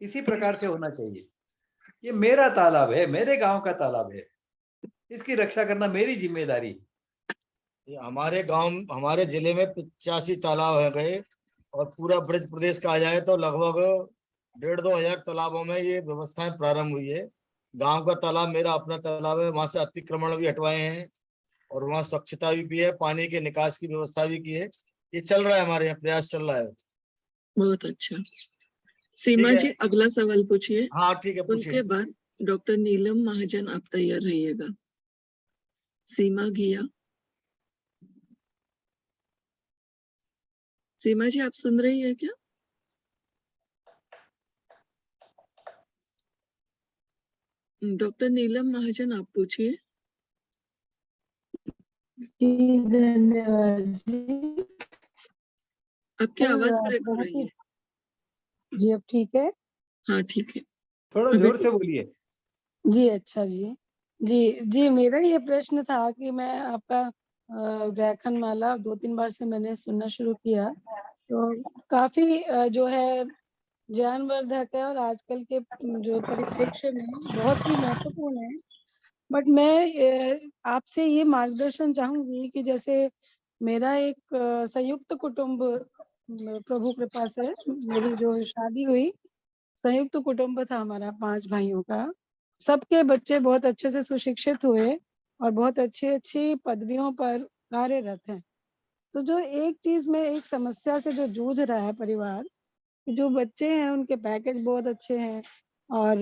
इसी प्रकार से होना चाहिए। ये मेरा तालाब है, मेरे गांव का तालाब है, इसकी रक्षा करना मेरी जिम्मेदारी है। ये हमारे गांव, हमारे जिले में 85 तालाब है गए, और पूरा ब्रज प्रदेश का आ जाए तो लगभग 1,500-2 हजार तालाबों में ये व्यवस्थाएं प्रारंभ हुई है। गांव का तालाब मेरा अपना तालाब है, वहां से अतिक्रमण भी हटवाए हैं, और वहाँ स्वच्छता भी है, पानी के निकास की व्यवस्था भी की है। ये चल रहा है, हमारे यहाँ प्रयास चल रहा है। बहुत अच्छा। सीमा ठीक है। जी अगला सवाल पूछिए। हाँ ठीक है, उनके पूछिए। बाद डॉक्टर नीलम महाजन आप तैयार रहिएगा। सीमा घिया। सीमा जी आप सुन रही है क्या? डॉक्टर नीलम महाजन आप पूछिए। जी धन्यवाद जी। आपकी आवाज ब्रेक हो बहुत रही ही, है। जी अब ठीक है? हाँ ठीक है। थोड़ा अभी जोर से बोलिए। जी अच्छा जी। जी जी, मेरा ये प्रश्न था कि मैं आपका व्याख्यान माला 2-3 बार से मैंने सुनना शुरू किया, तो काफी जो है ज्ञानवर्धक है, और आजकल के जो परिप्रेक्ष्य में बहुत ही महत्वपूर्ण है। बट मैं आपसे ये मार्गदर्शन चाहूंगी कि जैसे मेरा एक संयुक्त कुटुंब प्रभु कृपा से मेरी जो शादी हुई, संयुक्त कुटुंब था हमारा 5 भाइयों का। सबके बच्चे बहुत अच्छे से सुशिक्षित हुए और बहुत अच्छी-अच्छी पदवियों पर कार्यरत हैं। तो जो एक चीज़ में एक समस्या से जो जूझ रहा है परिवार, कि जो बच्चे हैं उनके पैकेज बहुत अच्छे हैं, और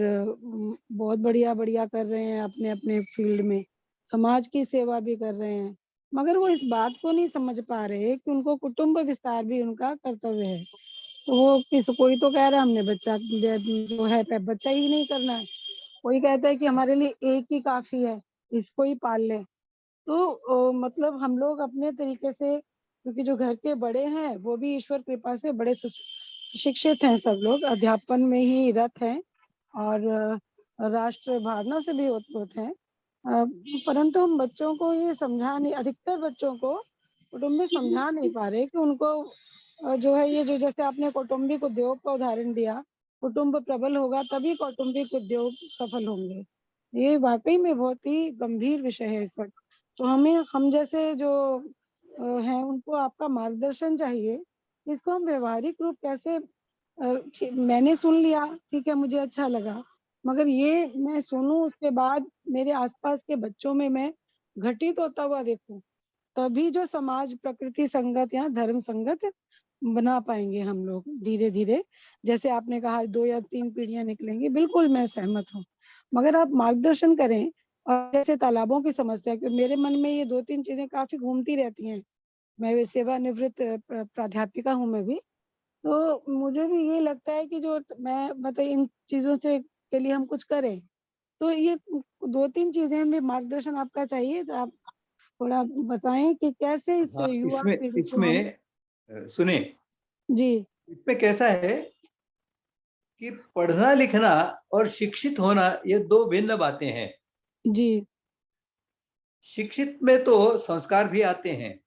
बहुत बढ़िया-बढ़िया कर रहे हैं अपने-अपने फील्ड में, समाज की सेवा भी कर रहे हैं। मगर वो इस बात को नहीं समझ पा रहे कि उनको कुटुंब विस्तार भी उनका कर्तव्य है। तो वो कोई तो कह रहा है हमने बच्चा जो है बच्चा ही नहीं करना है, कोई कहता है कि हमारे लिए एक ही काफ़ी है, इसको ही पाल लें। तो मतलब हम लोग अपने तरीके से, क्योंकि जो घर के बड़े हैं वो भी ईश्वर कृपा से बड़े शिक्षित हैं, सब लोग अध्यापन में ही रत हैं, और राष्ट्र भावना से भी ओतप्रोत हैं। परंतु हम बच्चों को ये समझा नहीं, अधिकतर बच्चों को कुटुंब में समझा नहीं पा रहे कि उनको जो है ये जो जैसे आपने कौटुंबिक उद्योग का उदाहरण दिया, कुटुंब प्रबल होगा तभी कौटुंबिक उद्योग सफल होंगे। ये वाक़ई में बहुत ही गंभीर विषय है इस वक़्त। तो हम जैसे जो हैं उनको आपका मार्गदर्शन चाहिए, इसको हम व्यावहारिक रूप कैसे मैंने सुन लिया, ठीक है, मुझे अच्छा लगा, मगर ये मैं सुनूँ उसके बाद मेरे आस-पास के बच्चों में मैं घटित होता हुआ देखूँ, तभी जो समाज प्रकृति संगत या धर्म संगत बना पाएँगे हम लोग धीरे-धीरे। जैसे आपने कहा 2 या 3 पीढ़ियाँ निकलेंगी, बिल्कुल मैं सहमत हूँ। मगर आप मार्गदर्शन करें, और जैसे तालाबों की समस्या, क्योंकि मेरे मन में ये 2-3 चीज़ें काफ़ी घूमती रहती हैं। मैं सेवानिवृत्त प्राध्यापिका हूँ मैं भी। तो मुझे भी ये लगता है कि जो मैं मतलब इन चीज़ों से के लिए हम कुछ करें। तो ये 2-3 चीज़ें में मार्गदर्शन आपका चाहिए, तो आप थोड़ा बताएँ कि कैसे इस हाँ, युवा इसमें पीढ़ी को हम। इसमें सुने, जी, इसमें कैसा है कि पढ़ना लिखना और शिक्षित होना ये दो भिन्न बातें हैं। जी, शिक्षित में तो संस्कार भी आते हैं,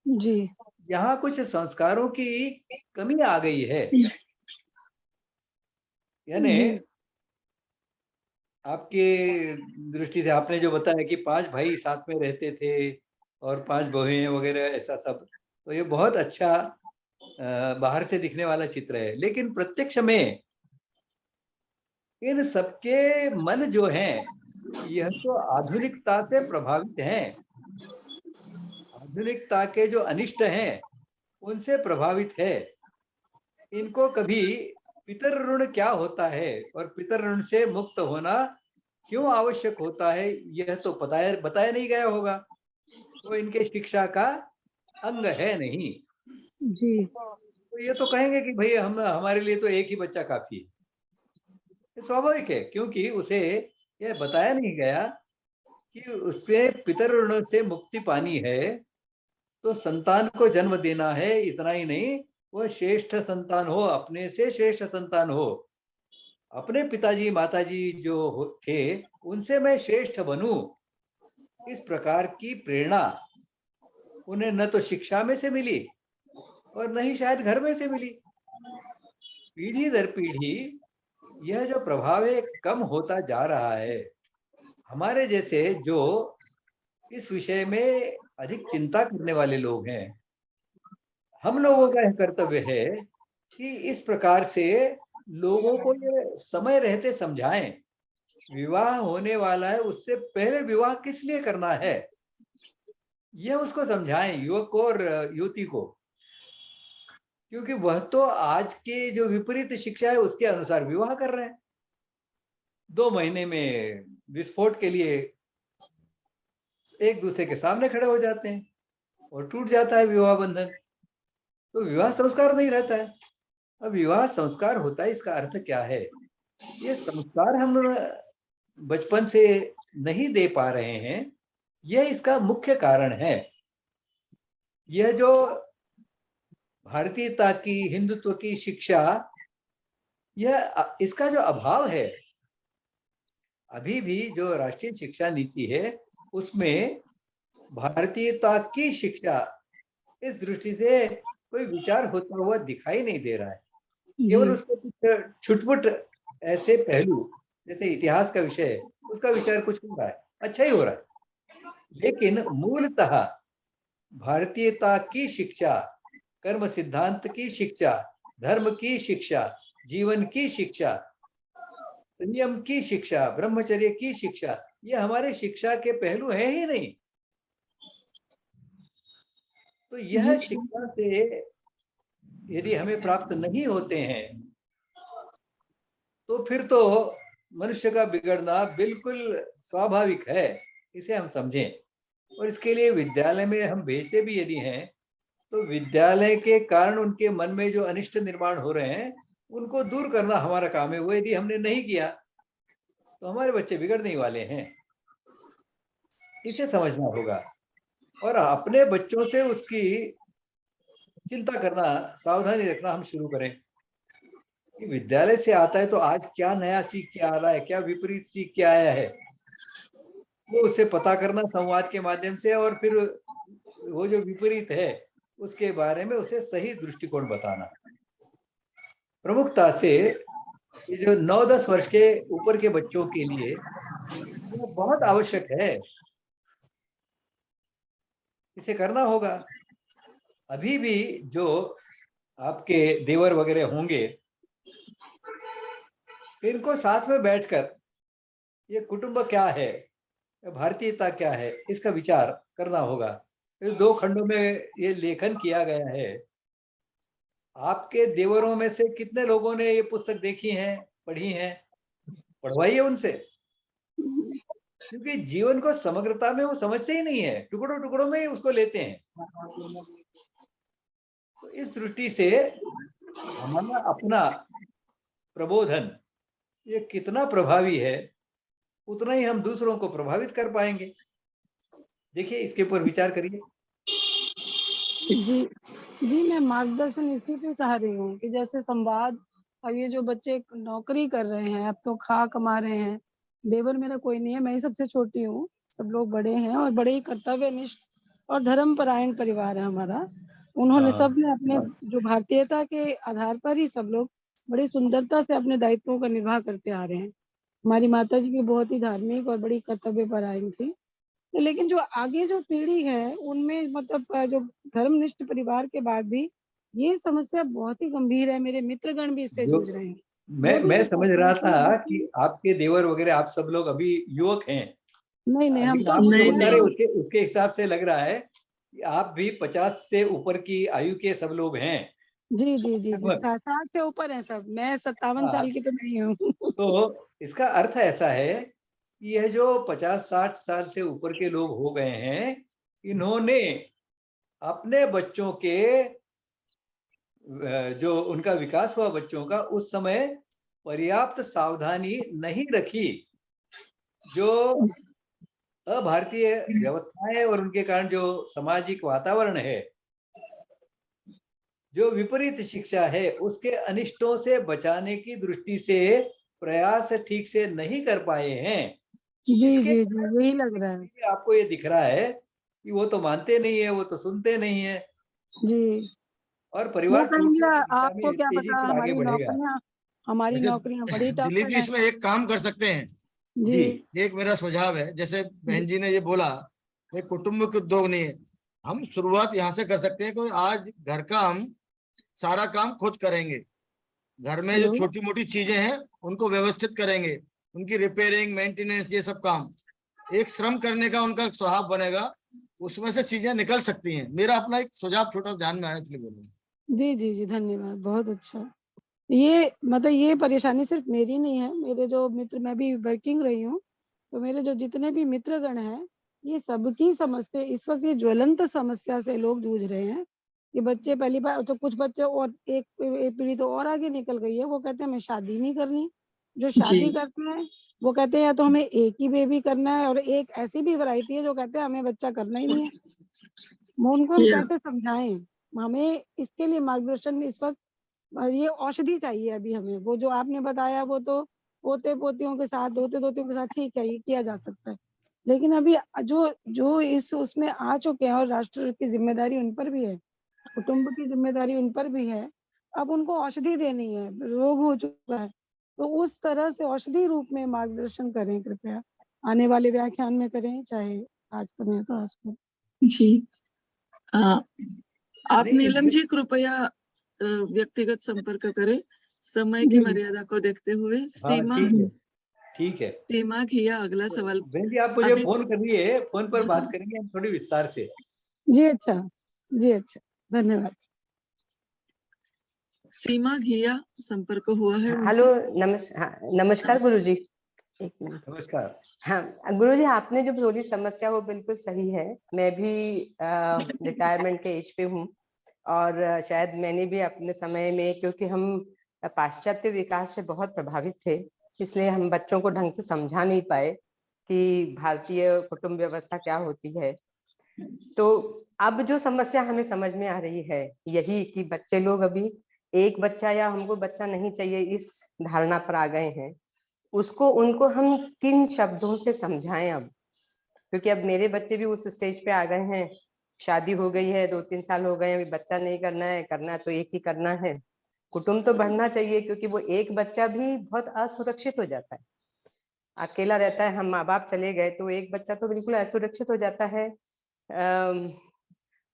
जी, यहाँ कुछ संस्कारों की कमी आ गई है। यानी जी, आपके दृष्टि से आपने जो बताया कि 5 भाई साथ में रहते थे और 5 बहुएं वगैरह ऐसा सब, तो ये बहुत अच्छा बाहर से दिखने वाला चित्र है, लेकिन प्रत्यक्ष में इन सबके मन जो हैं यह तो आधुनिकता से प्रभावित हैं, आधुनिकता के जो अनिष्ट हैं उनसे प्रभावित है। इनको कभी पितर ऋण क्या होता है और पितर ऋण से मुक्त होना क्यों आवश्यक होता है यह तो बताया नहीं गया होगा, वो इनके शिक्षा का अंग है नहीं। जी, तो ये तो कहेंगे कि भाई हम हमारे लिए तो एक ही बच्चा काफी है। ये स्वाभाविक है, क्योंकि उसे यह बताया नहीं गया कि उससे पितर ऋण से मुक्ति पानी है तो संतान को जन्म देना है। इतना ही नहीं, वह श्रेष्ठ संतान हो, अपने से श्रेष्ठ संतान हो। अपने पिताजी माताजी जो थे उनसे मैं श्रेष्ठ बनूं, इस प्रकार की प्रेरणा उन्हें न तो शिक्षा में से मिली और न ही शायद घर में से मिली। पीढ़ी दर पीढ़ी यह जो प्रभाव है कम होता जा रहा है। हमारे जैसे जो इस विषय में अधिक चिंता करने वाले लोग हैं, हम लोगों का यह कर्तव्य है कि इस प्रकार से लोगों को ये समय रहते समझाएं, विवाह होने वाला है, उससे पहले विवाह किस लिए करना है, यह उसको समझाएं, युवक को और युवती को। क्योंकि वह तो आज के जो विपरीत शिक्षा है उसके अनुसार विवाह कर रहे हैं। 2 महीने में विस्फोट के लिए एक दूसरे के सामने खड़े हो जाते हैं और टूट जाता है विवाह बंधन। तो विवाह संस्कार नहीं रहता है। अब विवाह संस्कार होता है, इसका अर्थ क्या है? ये संस्कार हम बचपन से नहीं दे पा रहे हैं, यह इसका मुख्य कारण है। यह जो भारतीयता की, हिंदुत्व की शिक्षा, यह इसका जो अभाव है, अभी भी जो राष्ट्रीय शिक्षा नीति है उसमें भारतीयता की शिक्षा इस दृष्टि से कोई विचार होता हुआ दिखाई नहीं दे रहा है। केवल उसके कुछ छुटपुट ऐसे पहलू, जैसे इतिहास का विषय है, उसका विचार कुछ हो रहा है, अच्छा ही हो रहा है, लेकिन मूलतः भारतीयता की शिक्षा, कर्म सिद्धांत की शिक्षा, धर्म की शिक्षा, जीवन की शिक्षा, संयम की शिक्षा, ब्रह्मचर्य की शिक्षा, ये हमारे शिक्षा के पहलू हैं ही नहीं। तो यह शिक्षा से यदि हमें प्राप्त नहीं होते हैं तो फिर तो मनुष्य का बिगड़ना बिल्कुल स्वाभाविक है, इसे हम समझें। और इसके लिए विद्यालय में हम भेजते भी यदि हैं तो विद्यालय के कारण उनके मन में जो अनिष्ट निर्माण हो रहे हैं उनको दूर करना हमारा काम है। वो यदि हमने नहीं किया तो हमारे बच्चे बिगड़ने ही वाले हैं, इसे समझना होगा। और अपने बच्चों से उसकी चिंता करना, सावधानी रखना हम शुरू करें कि विद्यालय से आता है तो आज क्या नया सीख के आ रहा है, क्या विपरीत सीख के आया है, वो उसे पता करना संवाद के माध्यम से, और फिर वो जो विपरीत है उसके बारे में उसे सही दृष्टिकोण बताना। प्रमुखता से ये जो 9-10 वर्ष के ऊपर के बच्चों के लिए ये बहुत आवश्यक है, इसे करना होगा। अभी भी जो आपके देवर वगैरह होंगे, इनको साथ में बैठकर ये कुटुंब क्या है, भारतीयता क्या है, इसका विचार करना होगा। इस 2 खंडों में ये लेखन किया गया है। आपके देवरों में से कितने लोगों ने ये पुस्तक देखी है, पढ़ी है? पढ़वाइए उनसे, क्योंकि जीवन को समग्रता में वो समझते ही नहीं है, टुकड़ों टुकड़ों में ही उसको लेते हैं। तो इस दृष्टि से हमारा अपना प्रबोधन ये कितना प्रभावी है, उतना ही हम दूसरों को प्रभावित कर पाएंगे। देखिए, इसके ऊपर विचार करिए। जी, जी, मैं मार्गदर्शन इसी पे चाह रही हूँ कि जैसे संवाद, अब ये जो बच्चे नौकरी कर रहे हैं, अब तो खा कमा रहे हैं। देवर मेरा कोई नहीं है, मैं ही सबसे छोटी हूँ, सब लोग बड़े हैं और बड़े ही कर्तव्यनिष्ठ और धर्मपरायण परिवार है हमारा। उन्होंने हाँ, सबने अपने जो भारतीयता के आधार पर ही सब लोग बड़ी सुंदरता से अपने दायित्वों का निर्वाह करते आ रहे हैं। हमारी माताजी भी बहुत ही धार्मिक और बड़ी कर्तव्यपरायण थी। तो लेकिन जो आगे जो पीढ़ी है उनमें मतलब जो धर्मनिष्ठ परिवार के बाद भी ये समस्या बहुत ही गंभीर है। मेरे मित्रगण भी इससे जो जूझ रहे हैं। वो भी मैं समझ बताते रहा हैं कि था बच्चे कि आपके देवर वगैरह आप सब लोग अभी युवक हैं, नहीं, हम लेकिन तो आप अभी जो नहीं, बता रहे नहीं। हो उसके हिसाब से लग रहा है कि आप भी 50 से ऊपर की आयु के सब लोग हैं जी, लगभग। 60 से ऊपर है सब। मैं 57 हाँ, साल की तो नहीं हूँ। तो इसका अर्थ ऐसा है कि यह जो 50-60 साल से ऊपर के लोग हो गए हैं, इन्होंने अपने बच्चों के जो उनका विकास हुआ बच्चों का, उस समय पर्याप्त सावधानी नहीं रखी। जो अभारतीय व्यवस्थाएं और उनके कारण जो सामाजिक वातावरण है, जो विपरीत शिक्षा है, उसके अनिष्टों से बचाने की दृष्टि से प्रयास ठीक से नहीं कर पाए हैं। जी इसके जी जी यही लग रहा है। आपको ये दिख रहा है कि वो तो मानते नहीं है, वो तो सुनते नहीं है, जी और वो परिवार कहेंगे टूटने की दिशा में आपको क्या तेजी पता, से आगे बढ़ेगा। हमारी वैसे नौकरियां बड़ी दिलीप टफ जी, है। इसमें एक काम कर सकते हैं। जी जी एक मेरा सुझाव है, जैसे बहन जी ने ये बोला कि कुटुंब के उद्योग नहीं है, हम शुरुआत यहाँ से कर सकते हैं कि आज घर का हम सारा काम खुद करेंगे। घर में जो हेलो। छोटी मोटी चीजें हैं उनको व्यवस्थित करेंगे, उनकी रिपेयरिंग, मेंटेनेंस, ये सब काम एक श्रम करने का उनका स्वभाव बनेगा, उसमें से चीजें निकल सकती हैं। मेरा अपना एक सुझाव छोटा ध्यान में आया, इसलिए बोल रहा हूं। जी जी जी धन्यवाद, बहुत अच्छा। ये मतलब ये परेशानी सिर्फ मेरी नहीं है, मेरे जो मित्र, मैं भी वर्किंग रही हूँ, तो मेरे जो जितने भी मित्रगण हैं, ये सबकी समस्या इस वक्त, ये ज्वलंत समस्या से लोग जूझ रहे हैं कि बच्चे पहली बार तो कुछ बच्चे, और एक पीढ़ी तो और आगे निकल गई है, वो कहते हैं हमें शादी नहीं करनी। जो शादी जी करते हैं वो कहते हैं या तो हमें एक ही बेबी करना है, और एक ऐसी भी वैरायटी है जो कहते हैं हमें बच्चा करना ही नहीं है। वो उनको हम या कैसे समझाएं? हमें इसके लिए मार्गदर्शन इस वक्त, ये औषधि चाहिए अभी हमें। वो जो आपने बताया वो तो पोते पोतियों के साथ, दोते दोतियों के साथ ठीक है, ये किया जा सकता है, लेकिन अभी जो जो इस उसमें आ चुके हैं, और राष्ट्र की जिम्मेदारी उन पर भी है, कुटुंब की जिम्मेदारी उन पर भी है। अब उनको औषधि देनी है, रोग हो चुका है, तो उस तरह से औषधि रूप में मार्गदर्शन करें कृपया। आने वाले व्याख्यान में करें, चाहे आज समय है तो आज को। जी आप नहीं, नीलम जी कृपया व्यक्तिगत संपर्क करें, समय की जी मर्यादा को देखते हुए। हाँ ठीक है, ठीक है। सीमा घिया अगला सवाल। बहन जी आप मुझे अभी फोन करिए, फोन पर बात करेंगे हम थोड़ी विस्तार से। जी अच्छा, जी अच्छा, धन्यवाद। सीमा घिया संपर्क हुआ है हेलो, उनसे। नमस्कार गुरुजी। एक मिनट। नमस्कार। हाँ गुरुजी, आपने जो बोली समस्या वो बिल्कुल सही है। मैं भी रिटायरमेंट के एज पे हूँ, और शायद मैंने भी अपने समय में, क्योंकि हम पाश्चात्य विकास से बहुत प्रभावित थे, इसलिए हम बच्चों को ढंग से समझा नहीं पाए कि भारतीय कुटुंब व्यवस्था क्या होती है। तो अब जो समस्या हमें समझ में आ रही है यही कि बच्चे लोग अभी एक बच्चा या हमको बच्चा नहीं चाहिए इस धारणा पर आ गए हैं। उसको उनको हम किन शब्दों से समझाएं अब, क्योंकि अब मेरे बच्चे भी उस स्टेज पे आ गए हैं, शादी हो गई है, 2-3 साल हो गए हैं, अभी बच्चा नहीं करना है, करना तो एक ही करना है। कुटुंब तो बढ़ना चाहिए, क्योंकि वो एक बच्चा भी बहुत असुरक्षित हो जाता है, अकेला रहता है। हम माँ बाप चले गए तो एक बच्चा तो बिल्कुल असुरक्षित हो जाता है।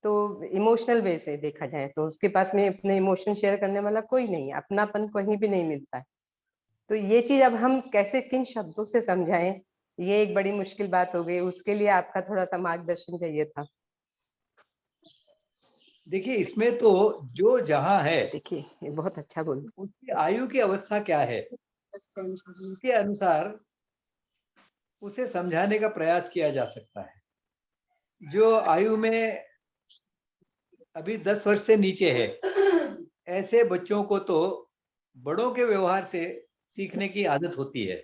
तो इमोशनल वे से देखा जाए तो उसके पास में अपने इमोशन शेयर करने वाला कोई नहीं है, अपनापन कहीं भी नहीं मिलता है। तो ये चीज अब हम कैसे, किन शब्दों से समझाएं, ये एक बड़ी मुश्किल बात हो गई। उसके लिए आपका थोड़ा सा मार्गदर्शन चाहिए था। देखिए इसमें तो जो जहाँ है देखिए ये बहुत अच्छा बोल। उसकी आयु की अवस्था क्या है, उसके अनुसार उसे समझाने का प्रयास किया जा सकता है। जो आयु में अभी 10 वर्ष से नीचे है, ऐसे बच्चों को तो बड़ों के व्यवहार से सीखने की आदत होती है।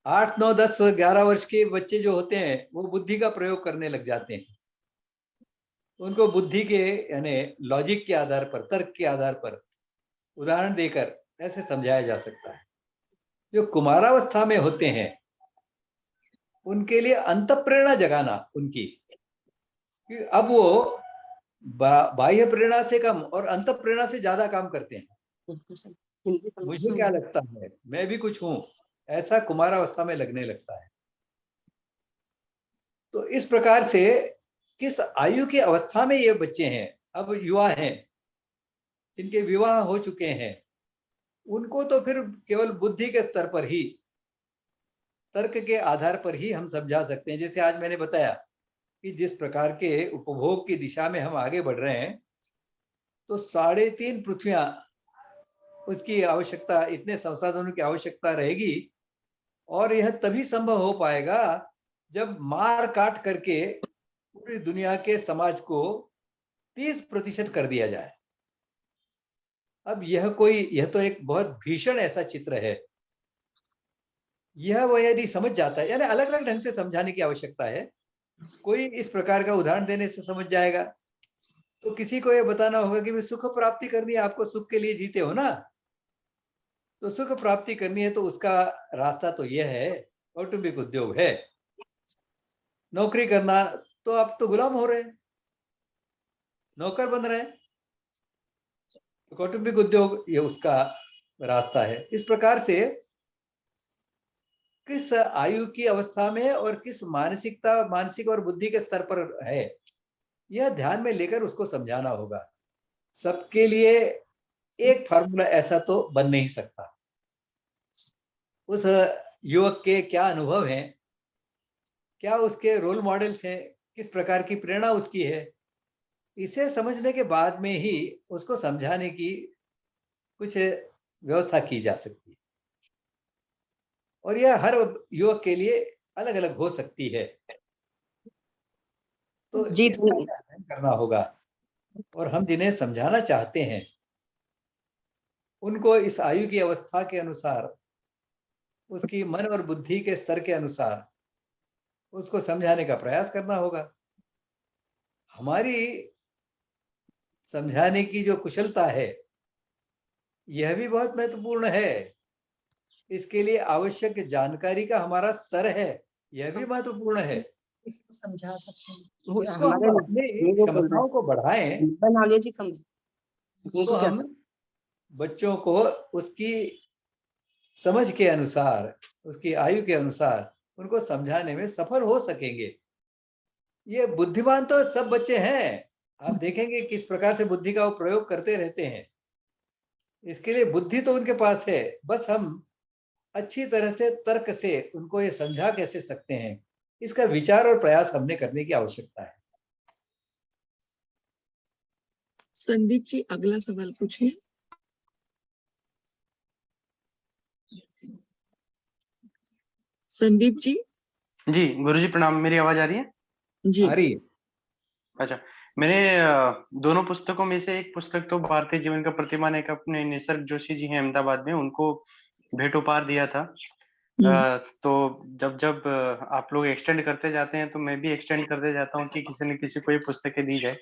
8, 9, 10, 11 वर्ष के बच्चे जो होते हैं वो बुद्धि का प्रयोग करने लग जाते हैं। उनको बुद्धि के यानी लॉजिक के आधार पर, तर्क के आधार पर उदाहरण देकर ऐसे समझाया जा सकता है। जो कुमारावस्था में होते हैं उनके लिए अंतःप्रेरणा जगाना उनकी, कि अब वो बाह्य प्रेरणा से कम और अंतःप्रेरणा से ज्यादा काम करते हैं। मुझे क्या लगता है, मैं भी कुछ हूं, ऐसा कुमारावस्था में लगने लगता है। तो इस प्रकार से किस आयु की अवस्था में ये बच्चे हैं, अब युवा हैं जिनके विवाह हो चुके हैं, उनको तो फिर केवल बुद्धि के स्तर पर ही, तर्क के आधार पर ही हम समझा सकते हैं। जैसे आज मैंने बताया कि जिस प्रकार के उपभोग की दिशा में हम आगे बढ़ रहे हैं, तो 3.5 पृथ्वियां उसकी आवश्यकता, इतने संसाधनों की आवश्यकता रहेगी, और यह तभी संभव हो पाएगा जब मार काट करके पूरी दुनिया के समाज को 30% कर दिया जाए। अब यह तो एक बहुत भीषण ऐसा चित्र है। यह वह यदि समझ जाता है, यानी अलग अलग ढंग से समझाने की आवश्यकता है। कोई इस प्रकार का उदाहरण देने से समझ जाएगा, तो किसी को यह बताना होगा कि सुख प्राप्ति करनी है, आपको सुख के लिए जीते हो ना, तो सुख प्राप्ति करनी है तो उसका रास्ता तो यह है, कौटुंबिक उद्योग है। नौकरी करना तो आप तो गुलाम हो रहे हैं, नौकर बन रहे हैं। तो कौटुंबिक उद्योग ये उसका रास्ता है। इस प्रकार से किस आयु की अवस्था में और किस मानसिक और बुद्धि के स्तर पर है, यह ध्यान में लेकर उसको समझाना होगा। सबके लिए एक फार्मूला ऐसा तो बन नहीं सकता। उस युवक के क्या अनुभव हैं, क्या उसके रोल मॉडल्स हैं, किस प्रकार की प्रेरणा उसकी है, इसे समझने के बाद में ही उसको समझाने की कुछ व्यवस्था की जा सकती है। और यह हर युवक के लिए अलग अलग हो सकती है। तो जी इसका अध्ययन करना होगा। और हम जिन्हें समझाना चाहते हैं उनको इस आयु की अवस्था के अनुसार, उसकी मन और बुद्धि के स्तर के अनुसार उसको समझाने का प्रयास करना होगा। हमारी समझाने की जो कुशलता है यह भी बहुत महत्वपूर्ण है। इसके लिए आवश्यक जानकारी का हमारा स्तर है, यह भी महत्वपूर्ण है। इसको समझा सकते हैं। इसको हम अपनी क्षमताओं को बढ़ाएं नॉलेज ही कम तो हम बच्चों को उसकी समझ के अनुसार, उसकी आयु के अनुसार उनको समझाने में सफल हो सकेंगे। ये बुद्धिमान तो सब बच्चे हैं, आप देखेंगे किस प्रकार से बुद्धि का वो प्रयोग करते रहते हैं। इसके लिए बुद्धि तो उनके पास है, बस हम अच्छी तरह से तर्क से उनको ये समझा कैसे सकते हैं, इसका विचार और प्रयास हमने करने की आवश्यकता है। संदीप जी अगला सवाल पूछिए। संदीप जी। जी गुरुजी प्रणाम, मेरी आवाज आ रही है? जी आ रही है। अच्छा, मैंने दोनों पुस्तकों में से एक पुस्तक तो भारतीय जीवन का प्रतिमान एक अपने निसर्ग जोशी जी हैं अहमदाबाद में, उनको भेंट उपहार दिया था। तो जब जब आप लोग एक्सटेंड करते जाते हैं तो मैं भी एक्सटेंड करते जाता हूँ कि किसी न किसी को ये पुस्तकें दी जाए।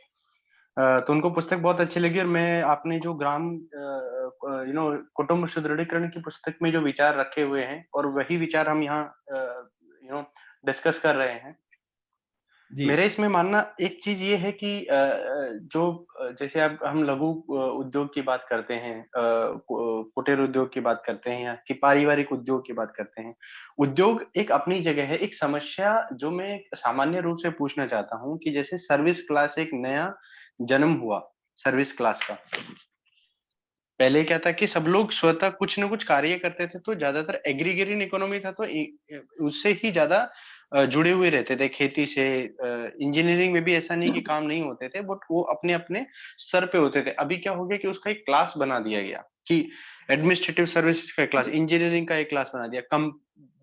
तो उनको पुस्तक बहुत अच्छी लगी और मैं आपने जो ग्राम कुटुंब सुदृढ़ीकरण की पुस्तक में जो विचार रखे हुए हैं और वही विचार हम यहाँ डिस्कस कर रहे हैं। जी मेरे इसमें मानना एक चीज ये है कि जैसे अब हम लघु उद्योग की बात करते हैं, कुटीर उद्योग की बात करते हैं या कि पारिवारिक उद्योग की बात करते हैं, उद्योग एक अपनी जगह है। एक समस्या जो मैं सामान्य रूप से पूछना चाहता हूँ कि जैसे सर्विस क्लास एक नया जन्म हुआ, सर्विस क्लास का पहले क्या था कि सब लोग स्वतः कुछ न कुछ कार्य करते थे, तो ज्यादातर एग्रीगेरियन इकोनॉमी था, तो उससे ही ज्यादा जुड़े हुए रहते थे खेती से। इंजीनियरिंग में भी ऐसा नहीं कि काम नहीं होते थे, बट वो अपने अपने स्तर पे होते थे। अभी क्या हो गया कि उसका एक क्लास बना दिया गया कि एडमिनिस्ट्रेटिव सर्विसेज का क्लास, इंजीनियरिंग का एक क्लास बना दिया।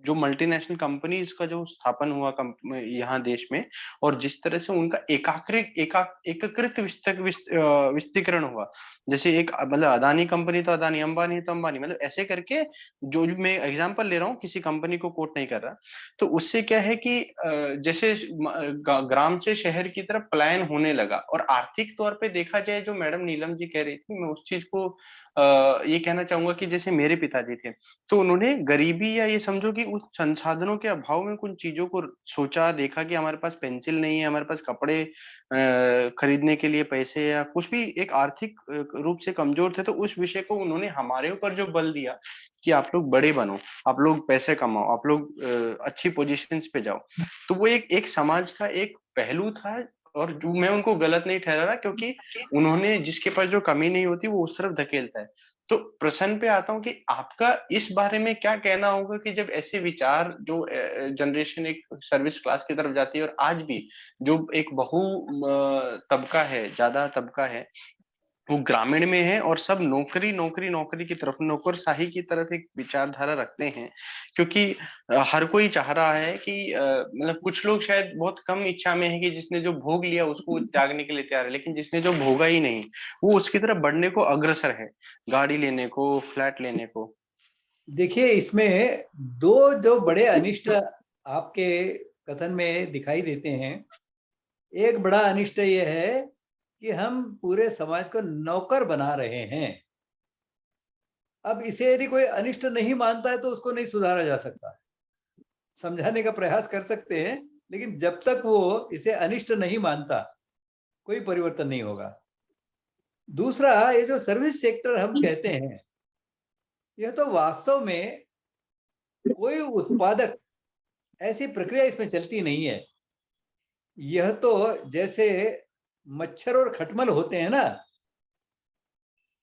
जो मल्टीनेशनल कंपनीज का जो स्थापन हुआ यहाँ देश में, और जिस तरह से उनका एकीकृत विस्तीकरण हुआ, जैसे एक मतलब अदानी कंपनी तो अदानी, अंबानी तो अंबानी, मतलब ऐसे करके, जो मैं एग्जांपल ले रहा हूँ, किसी कंपनी को कोट नहीं कर रहा। तो उससे क्या है कि जैसे ग्राम से शहर की तरफ पलायन होने लगा। और आर्थिक तौर पे देखा जाए, जो मैडम नीलम जी कह रही थी, मैं उस चीज को ये कहना चाहूंगा कि जैसे मेरे पिताजी थे, तो उन्होंने गरीबी या ये समझो कि उस संसाधनों के अभाव में कुछ चीजों को सोचा, देखा कि हमारे पास पेंसिल नहीं है, हमारे पास कपड़े खरीदने के लिए पैसे या कुछ भी, एक आर्थिक रूप से कमजोर थे, तो उस विषय को उन्होंने हमारे ऊपर जो बल दिया कि आप लोग बड़े बनो, आप लोग पैसे कमाओ, आप लोग अच्छी पोजीशंस पे जाओ। तो वो एक समाज का एक पहलू था, और जो मैं उनको गलत नहीं ठहरा रहा, क्योंकि उन्होंने जिसके पास जो कमी नहीं होती वो उस तरफ धकेलता है। तो प्रश्न पे आता हूँ कि आपका इस बारे में क्या कहना होगा कि जब ऐसे विचार, जो जनरेशन एक सर्विस क्लास की तरफ जाती है, और आज भी जो एक तबका है, ज्यादा तबका है, वो ग्रामीण में है और सब नौकरी नौकरी नौकरी की तरफ, नौकरशाही की तरफ एक विचारधारा रखते हैं। क्योंकि हर कोई चाह रहा है कि मतलब कुछ लोग शायद बहुत कम इच्छा में है कि जिसने जो भोग लिया उसको त्यागने के लिए तैयार है, लेकिन जिसने जो भोगा ही नहीं वो उसकी तरफ बढ़ने को अग्रसर है, गाड़ी लेने को, फ्लैट लेने को। देखिए, इसमें दो जो बड़े अनिष्ट आपके कथन में दिखाई देते हैं। एक बड़ा अनिष्ट यह है कि हम पूरे समाज को नौकर बना रहे हैं। अब इसे यदि कोई अनिष्ट नहीं मानता है तो उसको नहीं सुधारा जा सकता। समझाने का प्रयास कर सकते हैं, लेकिन जब तक वो इसे अनिष्ट नहीं मानता कोई परिवर्तन नहीं होगा। दूसरा, ये जो सर्विस सेक्टर हम कहते हैं, यह तो वास्तव में कोई उत्पादक ऐसी प्रक्रिया इसमें चलती नहीं है। यह तो जैसे मच्छर और खटमल होते हैं ना,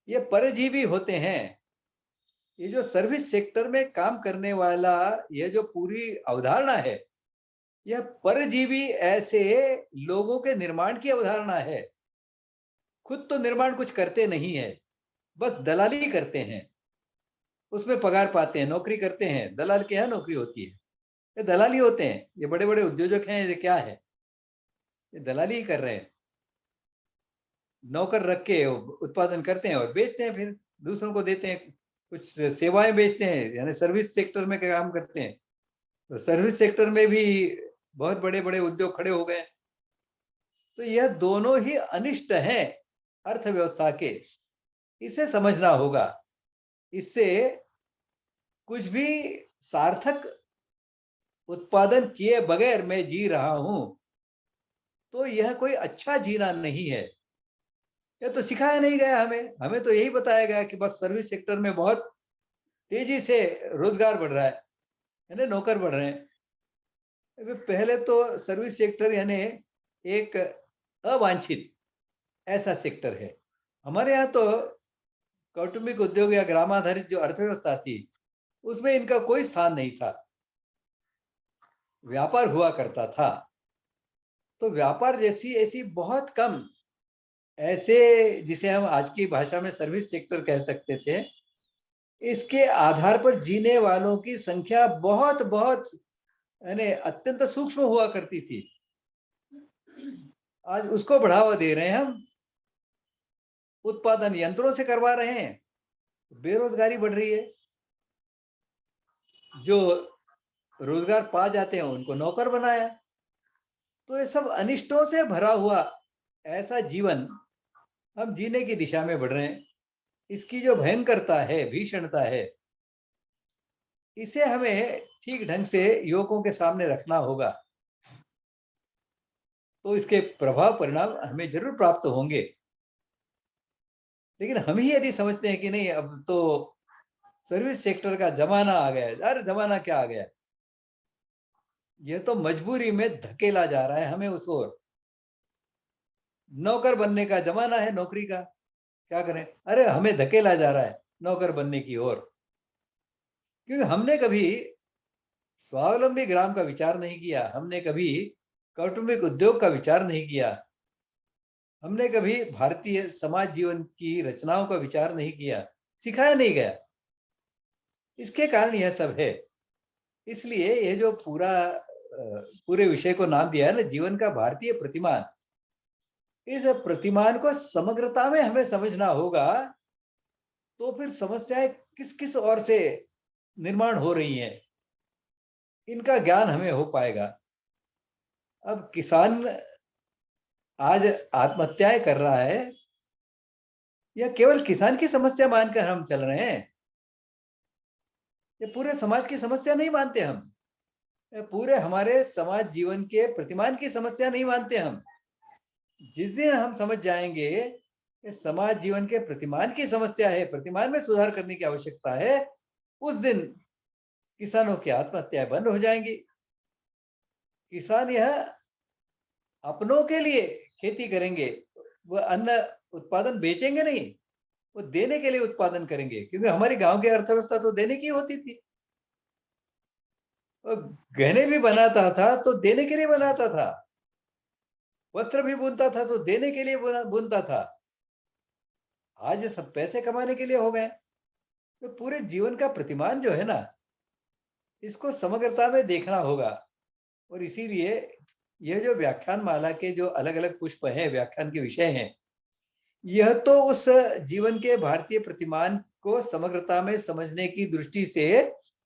ये परजीवी होते हैं। ये जो सर्विस सेक्टर में काम करने वाला यह जो पूरी अवधारणा है, यह परजीवी ऐसे लोगों के निर्माण की अवधारणा है। खुद तो निर्माण कुछ करते नहीं है, बस दलाली करते हैं, उसमें पगार पाते हैं, नौकरी करते हैं। दलाल के यहाँ नौकरी होती है, ये दलाली होते हैं। ये बड़े बड़े उद्योजक हैं, ये क्या है, ये दलाली ही कर रहे हैं। नौकर रख के उत्पादन करते हैं और बेचते हैं, फिर दूसरों को देते हैं, कुछ सेवाएं बेचते हैं, यानी सर्विस सेक्टर में काम करते हैं। तो सर्विस सेक्टर में भी बहुत बड़े बड़े उद्योग खड़े हो गए। तो यह दोनों ही अनिष्ट हैं अर्थव्यवस्था के, इसे समझना होगा। इससे कुछ भी सार्थक उत्पादन किए बगैर मैं जी रहा हूं तो यह कोई अच्छा जीना नहीं है। यह तो सिखाया नहीं गया हमें। हमें तो यही बताया गया कि बस सर्विस सेक्टर में बहुत तेजी से रोजगार बढ़ रहा है, यानी नौकर बढ़ रहे हैं। पहले तो सर्विस सेक्टर यानी एक अवांछित ऐसा सेक्टर है। हमारे यहाँ तो कौटुंबिक उद्योग या ग्राम आधारित जो अर्थव्यवस्था थी, उसमें इनका कोई स्थान नहीं था। व्यापार हुआ करता था। तो व्यापार जैसी ऐसी बहुत कम ऐसे, जिसे हम आज की भाषा में सर्विस सेक्टर कह सकते थे, इसके आधार पर जीने वालों की संख्या बहुत बहुत यानी अत्यंत सूक्ष्म हुआ करती थी। आज उसको बढ़ावा दे रहे हैं हम, उत्पादन यंत्रों से करवा रहे हैं, बेरोजगारी बढ़ रही है। जो रोजगार पा जाते हैं उनको नौकर बनाया। तो ये सब अनिष्टों से भरा हुआ ऐसा जीवन हम जीने की दिशा में बढ़ रहे हैं। इसकी जो भयंकरता है, भीषणता है, इसे हमें ठीक ढंग से युवकों के सामने रखना होगा। तो इसके प्रभाव परिणाम हमें जरूर प्राप्त होंगे। लेकिन हम ही यदि समझते हैं कि नहीं, अब तो सर्विस सेक्टर का जमाना आ गया है, अरे जमाना क्या आ गया, यह तो मजबूरी में धकेला जा रहा है हमें उस ओर। नौकर बनने का जमाना है, नौकरी का, क्या करें, अरे हमें धकेला जा रहा है नौकर बनने की ओर। क्योंकि हमने कभी स्वावलंबी ग्राम का विचार नहीं किया, हमने कभी कौटुंबिक उद्योग का विचार नहीं किया, हमने कभी भारतीय समाज जीवन की रचनाओं का विचार नहीं किया, सिखाया नहीं गया। इसके कारण यह सब है। इसलिए ये जो पूरे विषय को नाम दिया है ना, जीवन का भारतीय प्रतिमान, इस प्रतिमान को समग्रता में हमें समझना होगा। तो फिर समस्याएं किस किस ओर से निर्माण हो रही हैं, इनका ज्ञान हमें हो पाएगा। अब किसान आज आत्महत्याएं कर रहा है, यह केवल किसान की समस्या मानकर हम चल रहे हैं, ये पूरे समाज की समस्या नहीं मानते हम, ये पूरे हमारे समाज जीवन के प्रतिमान की समस्या नहीं मानते हम। जिस दिन हम समझ जाएंगे कि समाज जीवन के प्रतिमान की समस्या है, प्रतिमान में सुधार करने की आवश्यकता है, उस दिन किसानों की आत्महत्याएं बंद हो जाएंगी। किसान यह अपनों के लिए खेती करेंगे, वह अन्न उत्पादन बेचेंगे नहीं, वो देने के लिए उत्पादन करेंगे। क्योंकि हमारी गांव की अर्थव्यवस्था तो देने की होती थी। वो गहने भी बनाता था तो देने के लिए बनाता था, वस्त्र भी बुनता था तो देने के लिए बुनता था। आज सब पैसे कमाने के लिए हो गए। तो पूरे जीवन का प्रतिमान जो है ना, इसको समग्रता में देखना होगा। और इसीलिए यह जो व्याख्यान माला के जो अलग अलग पुष्प हैं, व्याख्यान के विषय हैं, यह तो उस जीवन के भारतीय प्रतिमान को समग्रता में समझने की दृष्टि से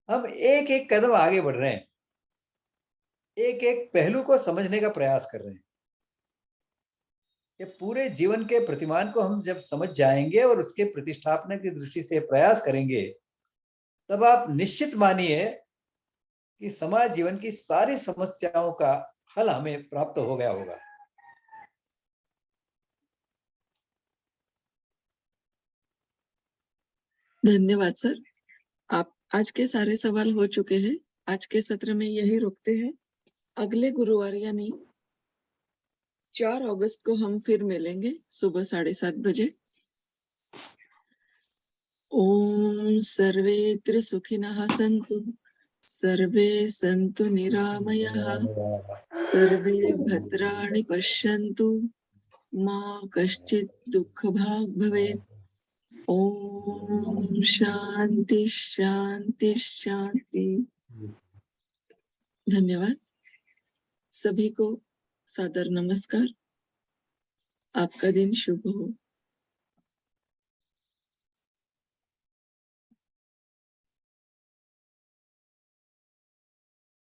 हम एक एक कदम आगे बढ़ रहे हैं, एक एक पहलू को समझने का प्रयास कर रहे हैं। ये पूरे जीवन के प्रतिमान को हम जब समझ जाएंगे और उसके प्रतिष्ठापना की दृष्टि से प्रयास करेंगे, तब आप निश्चित मानिए कि समाज जीवन की सारी समस्याओं का हल हमें प्राप्त हो गया होगा। धन्यवाद सर। आप आज के सारे सवाल हो चुके हैं। आज के सत्र में यही रोकते हैं। अगले गुरुवार यानी 4 अगस्त को हम फिर मिलेंगे सुबह 7:30 बजे। ओम सर्वेत्र सुखिनः सन्तु, सर्वे सन्तु निरामयाः, सर्वे भद्राणि पश्यन्तु, मा कश्चित् दुःखभाग् भवेत्। ओम शांति शांति शांति। धन्यवाद। सभी को सादर नमस्कार। आपका दिन शुभ हो।